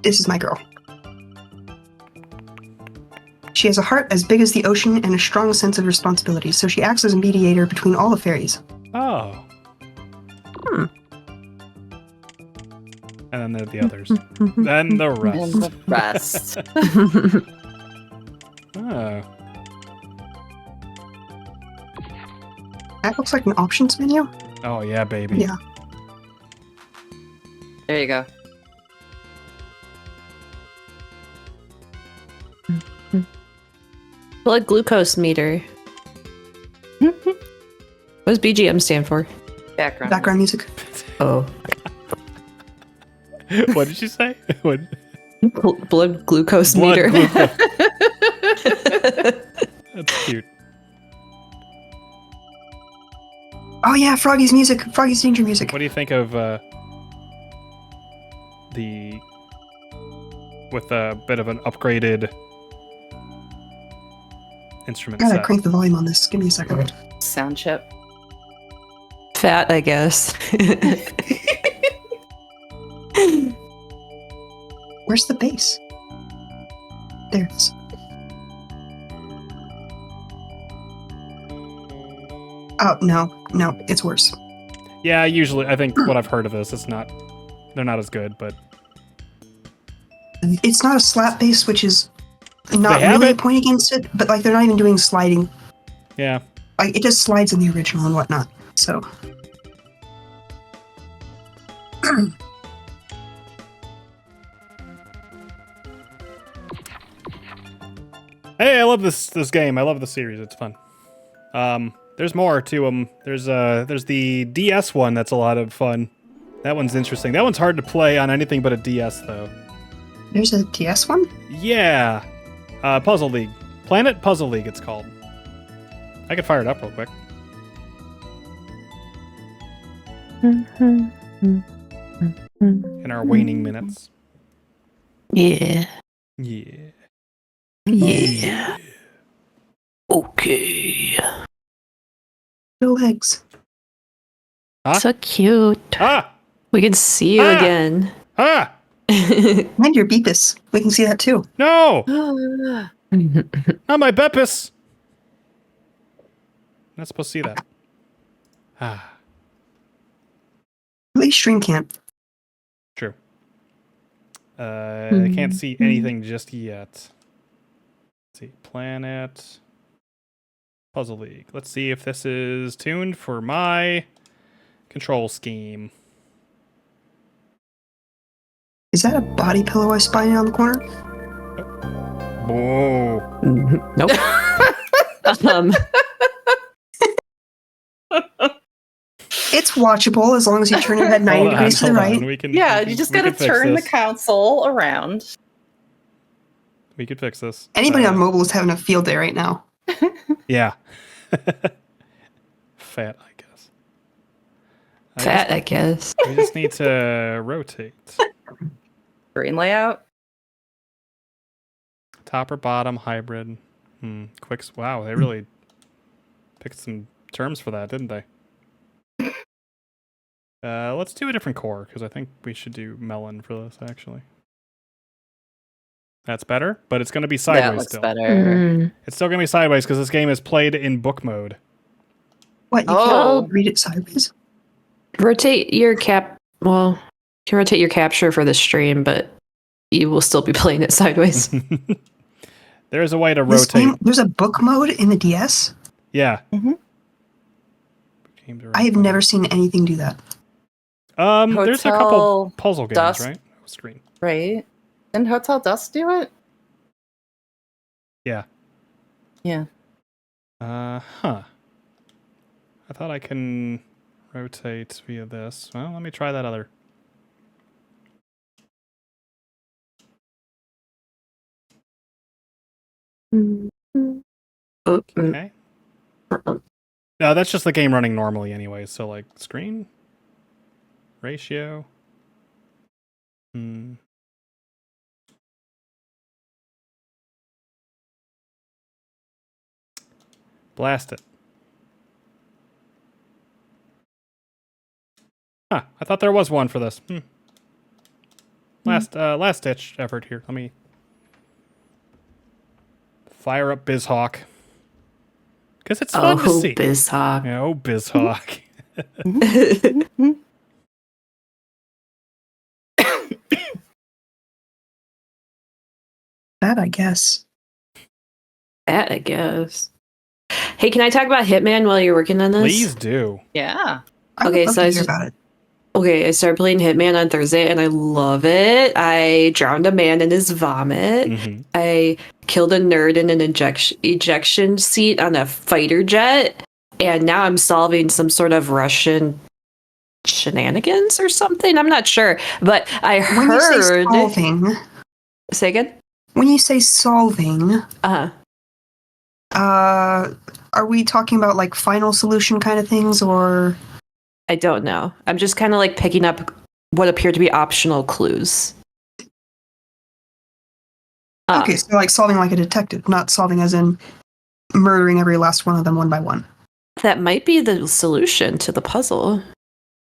This is my girl. She has a heart as big as the ocean and a strong sense of responsibility, so she acts as a mediator between all the fairies. Oh. And then there are the others. Then the rest. And the rest. Oh. That looks like an options menu. Oh, yeah, baby. Yeah. There you go. Blood glucose meter. What does BGM stand for? Background music. Oh. What did you say? What? Blood glucose Blood meter. glucose. That's cute. Oh yeah, Froggy's music. Froggy's danger music. What do you think of with a bit of an upgraded instrument I gotta set? crank the volume on this. Give me a second. Sound chip. Fat, I guess. Where's the bass? There it is. Oh no, it's worse. Yeah, usually I think what I've heard of this, they're not as good, but It's not a slap bass, which is not They have really a it. point against it, but like they're not even doing sliding. yeah. Like it just slides in the original and whatnot. So Hey, I love this game. I love the series. It's fun. There's more to them. There's the DS one that's a lot of fun. That one's interesting. That one's hard to play on anything but a DS though. there's a DS one. Yeah. Puzzle League. Planet Puzzle League it's called. I could fire it up real quick. In our waning minutes. Yeah. Yeah. Yeah. Okay. No legs. Huh? So cute. Ah! We can see you Ah! again. Ah! And your Beepus. We can see that too. No! Not my Beppis! Not supposed to see that. Ah. At least Stream can't. True. I can't see anything just yet. Let's see. Planet. Puzzle League. Let's see if this is tuned for my control scheme. Is that a body pillow I spy on the corner? Whoa. Nope. It's watchable as long as you turn your head 90 degrees to the right. We can, Yeah, we can- you just we gotta can fix turn the this. console around. We could fix this. Anybody on mobile is having a field day right now. Yeah. Fat, I guess. Fat, I guess. We just need to rotate. Screen layout. Top or bottom, hybrid. Quicks. Wow, they really picked some terms for that, didn't they? Let's do a different core, because I think we should do melon for this, actually. That's better, but it's going to be sideways That looks still. better. It's still going to be sideways, because this game is played in book mode. What, you can't read it sideways? Rotate your well, you can rotate your capture for the stream, but you will still be playing it sideways. There's a way to This rotate. game, there's a book mode in the DS? Yeah. I have never seen anything do that. There's a couple Hotel puzzle games, Dusk. right? Screen. Right. Didn't Hotel Dusk do it? Yeah. Yeah. Huh. I thought I can rotate via this. Well, let me try that other. Okay. No, that's just the game running normally anyway. So like screen ratio. Blast it. Huh, I thought there was one for this. Last ditch effort here. Let me fire up BizHawk. Because it's fun to see. BizHawk. Yeah, oh, BizHawk. That, I guess. That, I guess. Hey, can I talk about Hitman while you're working on this? Please do. Yeah. I would Okay, love so to I hear just- about it. Okay, I started playing Hitman on Thursday and I love it. I drowned a man in his vomit. Mm-hmm. I killed a nerd in an ejection seat on a fighter jet. And now I'm solving some sort of Russian shenanigans or something. I'm not sure. But I When you say heard. solving, Say again? when you say solving, Uh-huh. are we talking about like final solution kind of things, or? I don't know. I'm just kind of like picking up what appear to be optional clues. Okay, so like solving like a detective, not solving as in murdering every last one of them one by one. That might be the solution to the puzzle.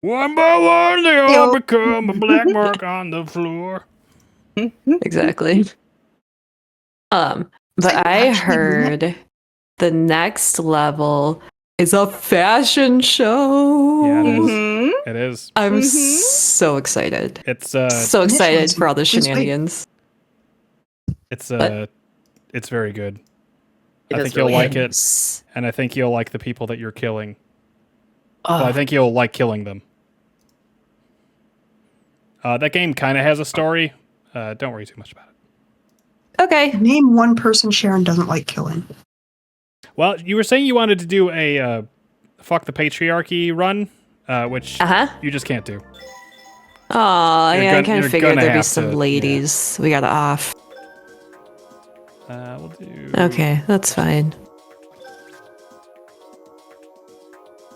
One by one, they all become a black mark on the floor. Exactly. But I heard the next level is a fashion show. Yeah, it is. Mhm. It is. I'm so excited. It's So excited for all the It's great. shenanigans. it's very good. It I is think you'll really like good. it, and I think you'll like the people that you're killing. Oh, Well, I think you'll like killing them. That game kind of has a story. Don't worry too much about it. okay. Name one person Sharon doesn't like killing. Well, you were saying you wanted to do a fuck the patriarchy run, which you just can't do. Oh, You're yeah, I gonna- kind you're of figured gonna there'd be have some to, ladies. We got it off. We'll do Okay, that's fine.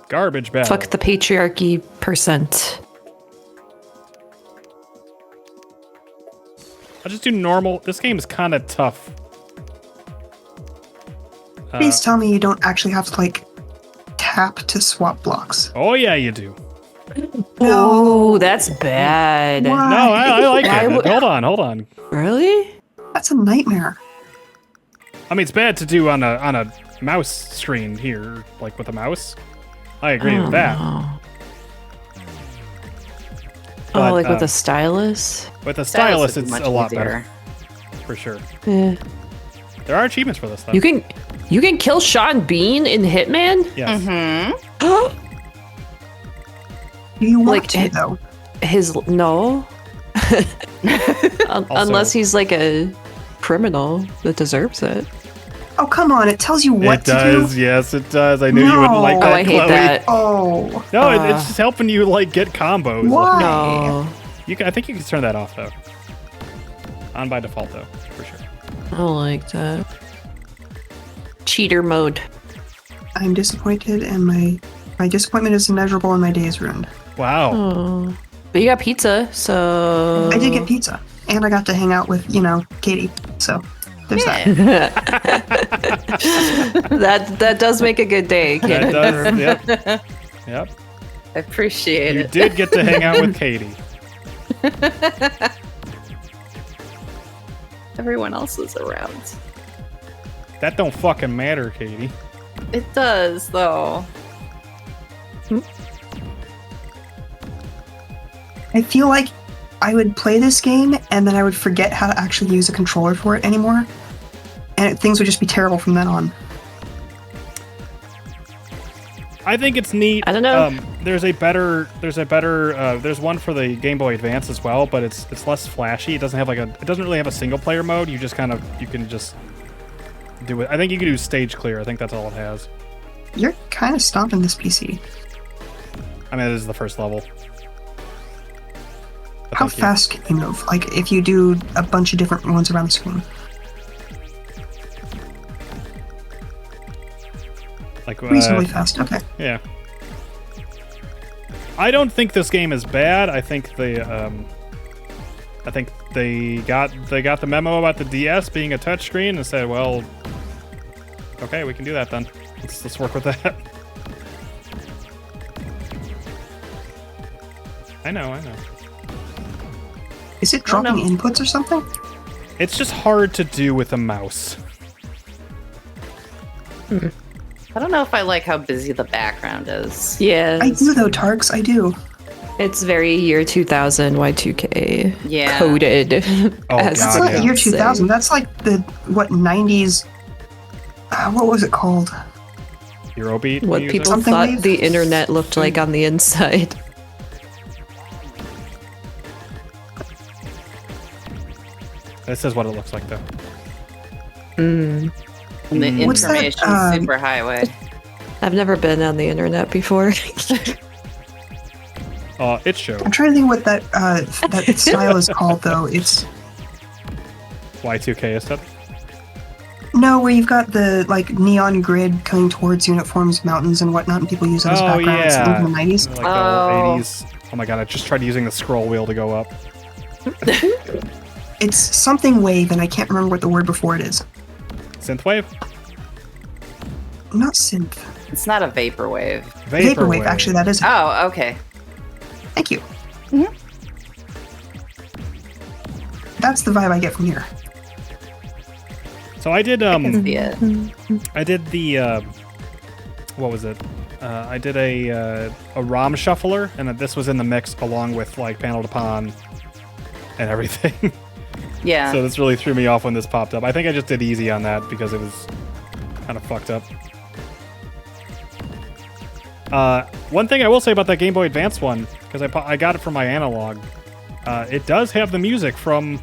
garbage battle. Fuck the patriarchy percent. I'll just do normal. This game is kind of tough. Please tell me you don't actually have to like tap to swap blocks. Oh yeah, you do. Oh, that's bad. Why? No, I like Why it. would- Hold on. Really? That's a nightmare. I mean, it's bad to do on a mouse screen here, like with a mouse. I agree with that. Oh, But, like with a stylus? With a stylus, would be it's much a lot easier. better, for sure. Yeah. There are achievements for this, though. You can kill Sean Bean in Hitman? Yes. Mm-hmm. Do you want Like, to though? No. Unless he's like a criminal that deserves it. Oh come on! It tells you what It to does. do. Yes, it does. I knew you wouldn't like No. that, Oh, I hate Chloe. that. Oh, No, it's just helping you like get combos. why? No. I think you can turn that off though. On by default though, for sure. I don't like that. Cheater mode. I'm disappointed, and my disappointment is immeasurable, and my day is ruined. Wow. Oh. But you got pizza, so... I did get pizza, and I got to hang out with Katie. So there's that. that does make a good day. That Can't does. confirm. Yep. I appreciate You it. did get to hang out with Katie. Everyone else is around. That don't fucking matter, Katie. It does, though. I feel like I would play this game, and then I would forget how to actually use a controller for it anymore, and things would just be terrible from then on. I think it's neat. I don't know. There's one for the Game Boy Advance as well, but it's less flashy. It doesn't really have a single player mode. You can just do it. I think you can do stage clear. I think that's all it has. You're kind of stomping this PC. I mean, it is the first level. But How thank you. fast can you move? Like, if you do a bunch of different ones around the screen. Like Reasonably fast, okay. Yeah. I don't think this game is bad. I think they got the memo about the DS being a touchscreen and said, well, okay, we can do that then. Let's work with that. I know. Is it dropping inputs or something? It's just hard to do with a mouse. I don't know if I like how busy the background is. Yeah. I do though, Tarks, I do. It's very year 2000 Y2K Yeah. coded. Oh, as God, That's not yeah. year say. 2000, that's like the, 90s What was it called? Eurobeat What music? people Something thought wave? the internet looked like on the inside. This is what it looks like, though. And the What's that, information superhighway. I've never been on the internet before. It shows. I'm trying to think what that style is called, though. It's Y2K aesthetic. no, where you've got the like neon grid coming towards you and it forms mountains and whatnot, and people use it as Oh, backgrounds yeah. in the 90s. Like the old 80s. Oh my god, I just tried using the scroll wheel to go up. It's something wave, and I can't remember what the word before it is. Synthwave? Not synth. It's not a vaporwave. Vaporwave, actually, that is it. Oh, okay. Thank you. That's the vibe I get from here. So I did, I can see it. I did the, what was it? I did a ROM shuffler, and this was in the mix along with, like, Panel to Pawn and everything. Yeah. So this really threw me off when this popped up. I think I just did easy on that because it was kind of fucked up. One thing I will say about that Game Boy Advance one, because I got it from my analog, it does have the music from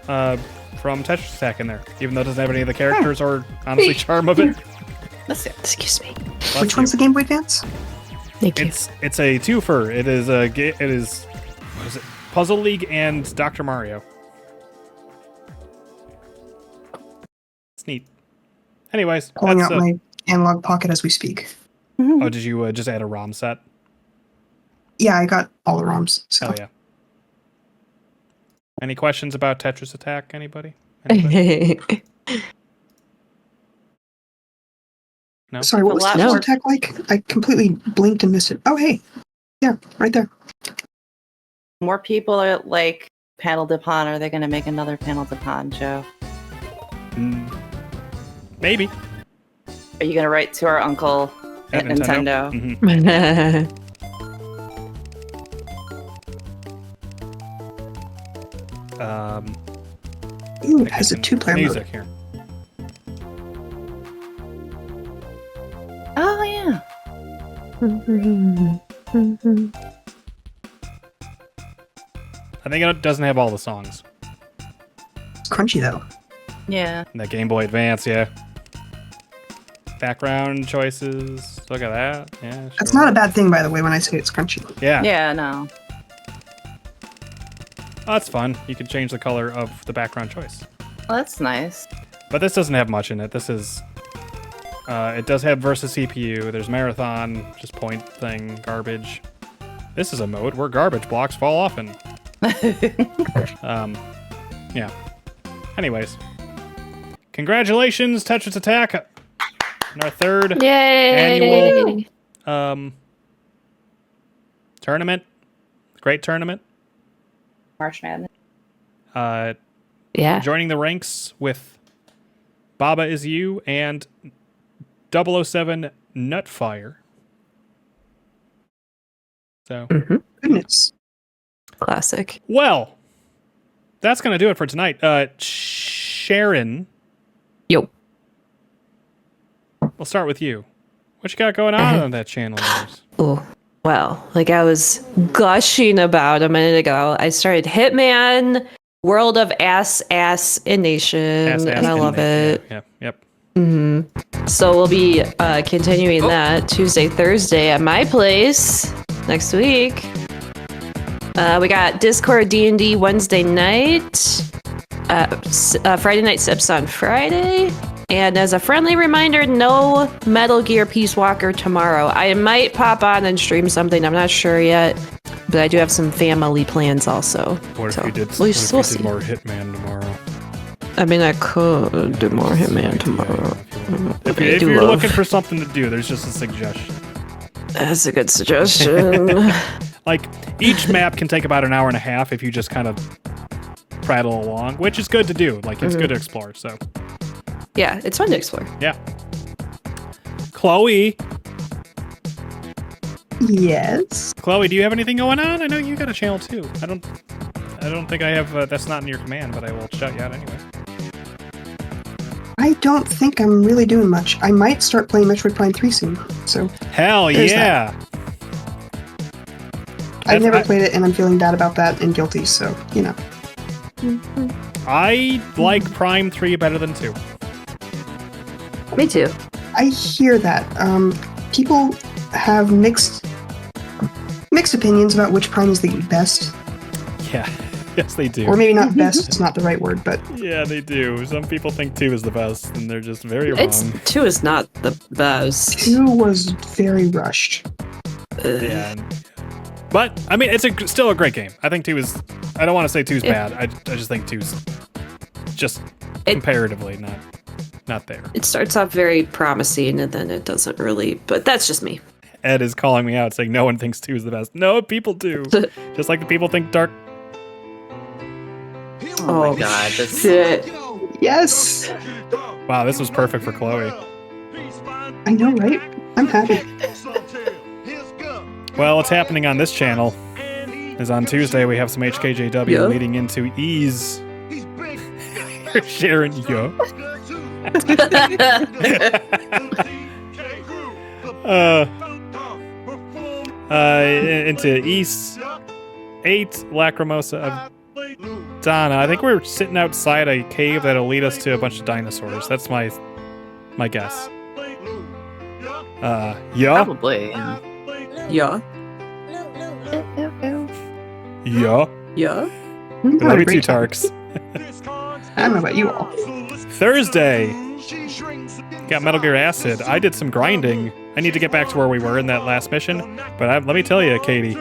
Tetris Attack in there, even though it doesn't have any of the characters or honestly charm of it. Excuse me. Which one's the Game Boy Advance? Thank you. It's a twofer. It is what is it? Puzzle League and Dr. Mario. It's neat. Anyways, Pulling out my analog pocket as we speak. Oh, did you just add a ROM set? Yeah, I got all the ROMs. So. Oh yeah. Any questions about Tetris Attack? Anybody? No. Sorry, what was Tetris Attack like? I completely blinked and missed it. Oh, hey. Yeah, right there. More people are like Panel de Pawn. Are they going to make another Panel de Pawn, Joe? Maybe. Are you going to write to our uncle at Nintendo? Ooh, it has a two-player music mode. Here. Oh, yeah. I think it doesn't have all the songs. It's crunchy, though. Yeah. And that Game Boy Advance, yeah. Background choices. Look at that. Yeah, sure. That's not a bad thing, by the way, when I say it's crunchy. Yeah. Yeah, no. Oh, that's fun. You can change the color of the background choice. Well, that's nice. But this doesn't have much in it. This is... it does have versus CPU. There's marathon, just point thing, garbage. This is a mode where garbage blocks fall often. Yeah. Anyways. Congratulations, Tetris Attack! On our third annual tournament. Great tournament. March Madness. Yeah. Joining the ranks with Baba Is You and 007 Nutfire. So, Goodness. Classic. Well, that's going to do it for tonight. Sharon. Yo. We'll start with you. What you got going on that channel? Oh, well, like I was gushing about a minute ago, I started Hitman World of Assassination, and I love it. Yeah, yep. So we'll be continuing that Tuesday, Thursday at my place next week. We got Discord D&D Wednesday night, Friday night sips on Friday, and as a friendly reminder, no Metal Gear Peace Walker tomorrow. I might pop on and stream something, I'm not sure yet, but I do have some family plans also. What if you did, we'll did more Hitman tomorrow? I mean, I could do more Hitman tomorrow. If you're looking for something to do, there's just a suggestion. That's a good suggestion. Like, each map can take about an hour and a half if you just kind of prattle along, which is good to do. Like, it's good to explore, so. Yeah, it's fun to explore. Yeah. Chloe. Yes. Chloe, do you have anything going on? I know you got a channel too. I don't think I have. That's not in your command, but I will shout you out anyway. I don't think I'm really doing much. I might start playing Metroid Prime 3 soon. So Hell there's yeah! I've never played it, and I'm feeling bad about that and guilty. So I like Prime 3 better than 2. Me too. I hear that. People have mixed opinions about which Prime is the best. Yeah, yes they do. Or maybe not best, it's not the right word, but... Yeah, they do. Some people think 2 is the best, and they're just very wrong. 2 is not the best. 2 was very rushed. Yeah. But, I mean, it's still a great game. I think 2 is... I don't want to say 2 is bad. I just think 2's just comparatively not there. It starts off very promising, and then it doesn't really... But that's just me. Ed is calling me out, saying no one thinks 2 is the best. No, people do. Just like the people think Dark... Oh my god, that's it. Yes! Wow, this was perfect for Chloe. I know, right? I'm happy. Well, what's happening on this channel is on Tuesday we have some HKJW leading into Ease. Sharon, yo. Into East 8 Lacrimosa of Donna. I think we're sitting outside a cave that'll lead us to a bunch of dinosaurs. That's my guess. Yeah. probably. Yeah. Yeah. Yeah. Love you too, Tarks. I don't know about you all. Thursday. Got Metal Gear Acid. I did some grinding. I need to get back to where we were in that last mission. But let me tell you, Katie.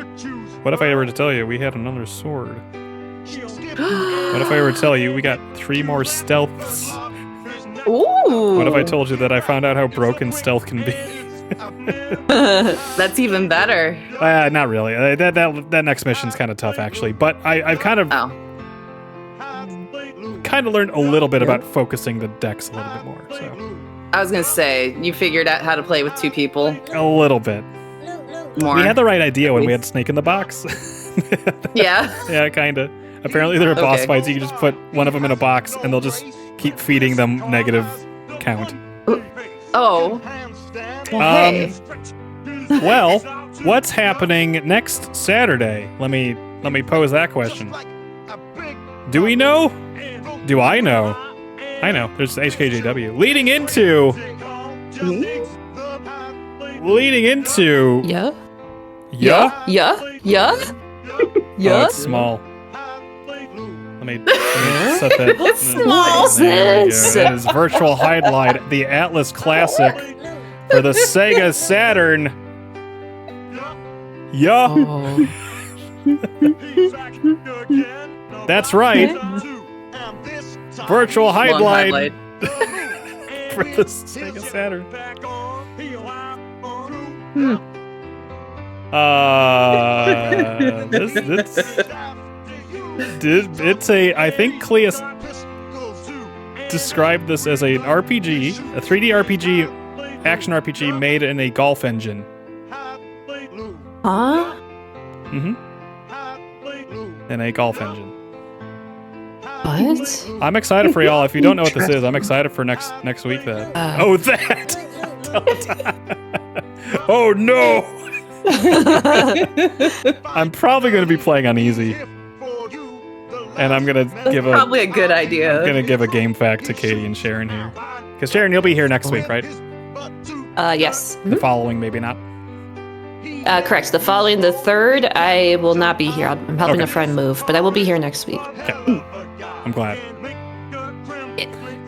What if I were to tell you we had another sword? What if I were to tell you we got 3 more stealths? Ooh. What if I told you that I found out how broken stealth can be? That's even better. Not really. That next mission's kind of tough, actually. But I've kind of learned a little bit about focusing the decks a little bit more. So I was gonna say, you figured out how to play with 2 people. a little bit. More. We had the right idea when we had Snake in the Box. Yeah. Yeah, kind of. Apparently there are boss fights you can just put one of them in a box and they'll just keep feeding them negative count. Oh. Hey. Well, what's happening next Saturday? Let me pose that question. Do we know? Do I know? I know. There's HKJW. Leading into... Yeah. Yeah? Yeah. Oh, it's small. Let me set that. It's small. There we go. That is Virtual Highlight, the Atlas Classic for the Sega Saturn. Yeah. Oh. That's right. Virtual Highlight for the Sega Saturn. I think Cleus described this as an RPG, a 3D RPG, action RPG made in a golf engine. Huh? Mm-hmm. In a golf engine. What? I'm excited for y'all. If you don't know what this is, I'm excited for next week. That. Oh, that. Oh no. I'm probably going to be playing on easy, and I'm going to give probably a good idea. I'm going to give a game fact to Katie and Sharon here, because Sharon, you'll be here next week, right? Yes. The following, maybe not. Correct. The following, the 3rd, I will not be here. I'm helping a friend move, but I will be here next week. Okay. I'm glad.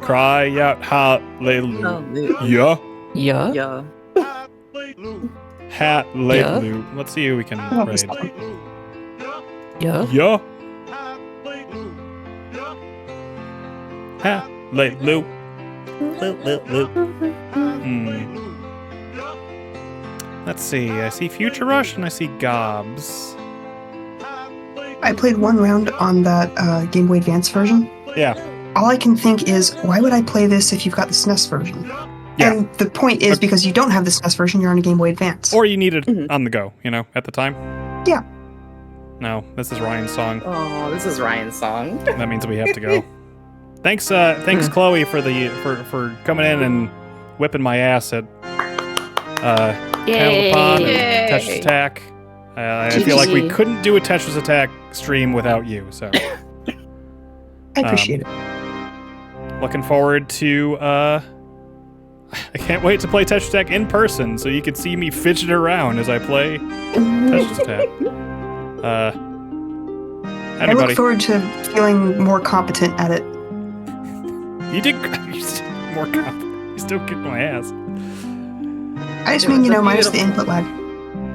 Cry out hallelujah. Yeah. Yeah. Hallelujah. Let's see who we can raid. Yeah. Yeah. Hallelujah. Let's see. I see Future Rush and I see Gobs. I played one round on that Game Boy Advance version. Yeah. All I can think is, why would I play this if you've got the SNES version? Yeah. And the point is, because you don't have the SNES version, you're on a Game Boy Advance. Or you need it on the go, at the time. Yeah. No, this is Ryan's song. Oh, this is Ryan's song. That means we have to go. Thanks, Chloe, for coming in and whipping my ass at Cattle Pond and Tetris Attack. I feel like we couldn't do a Tetris Attack stream without you. So I appreciate it. Looking forward to. I can't wait to play Tetris Attack in person, so you can see me fidget around as I play Tetris Attack. I look forward to feeling more competent at it. You did more competent. You still kicked my ass. I just mean, minus the input lag.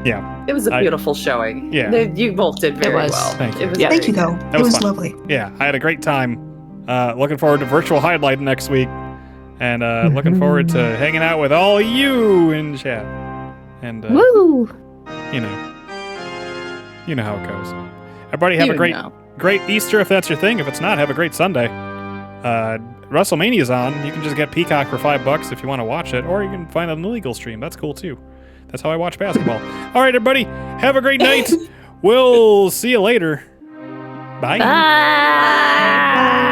Yeah. It was a beautiful showing. Yeah. You both did very well. Thank you. Thank you, though. It was fun. lovely. Yeah, I had a great time. Looking forward to Virtual Highlight next week. And looking forward to hanging out with all you in chat. And, Woo! You know how it goes. Everybody have a great Easter if that's your thing. If it's not, have a great Sunday. WrestleMania's on. You can just get Peacock for $5 if you want to watch it, or you can find an illegal stream. That's cool too. That's how I watch basketball. All right, everybody, have a great night. We'll see you later. Bye. Bye.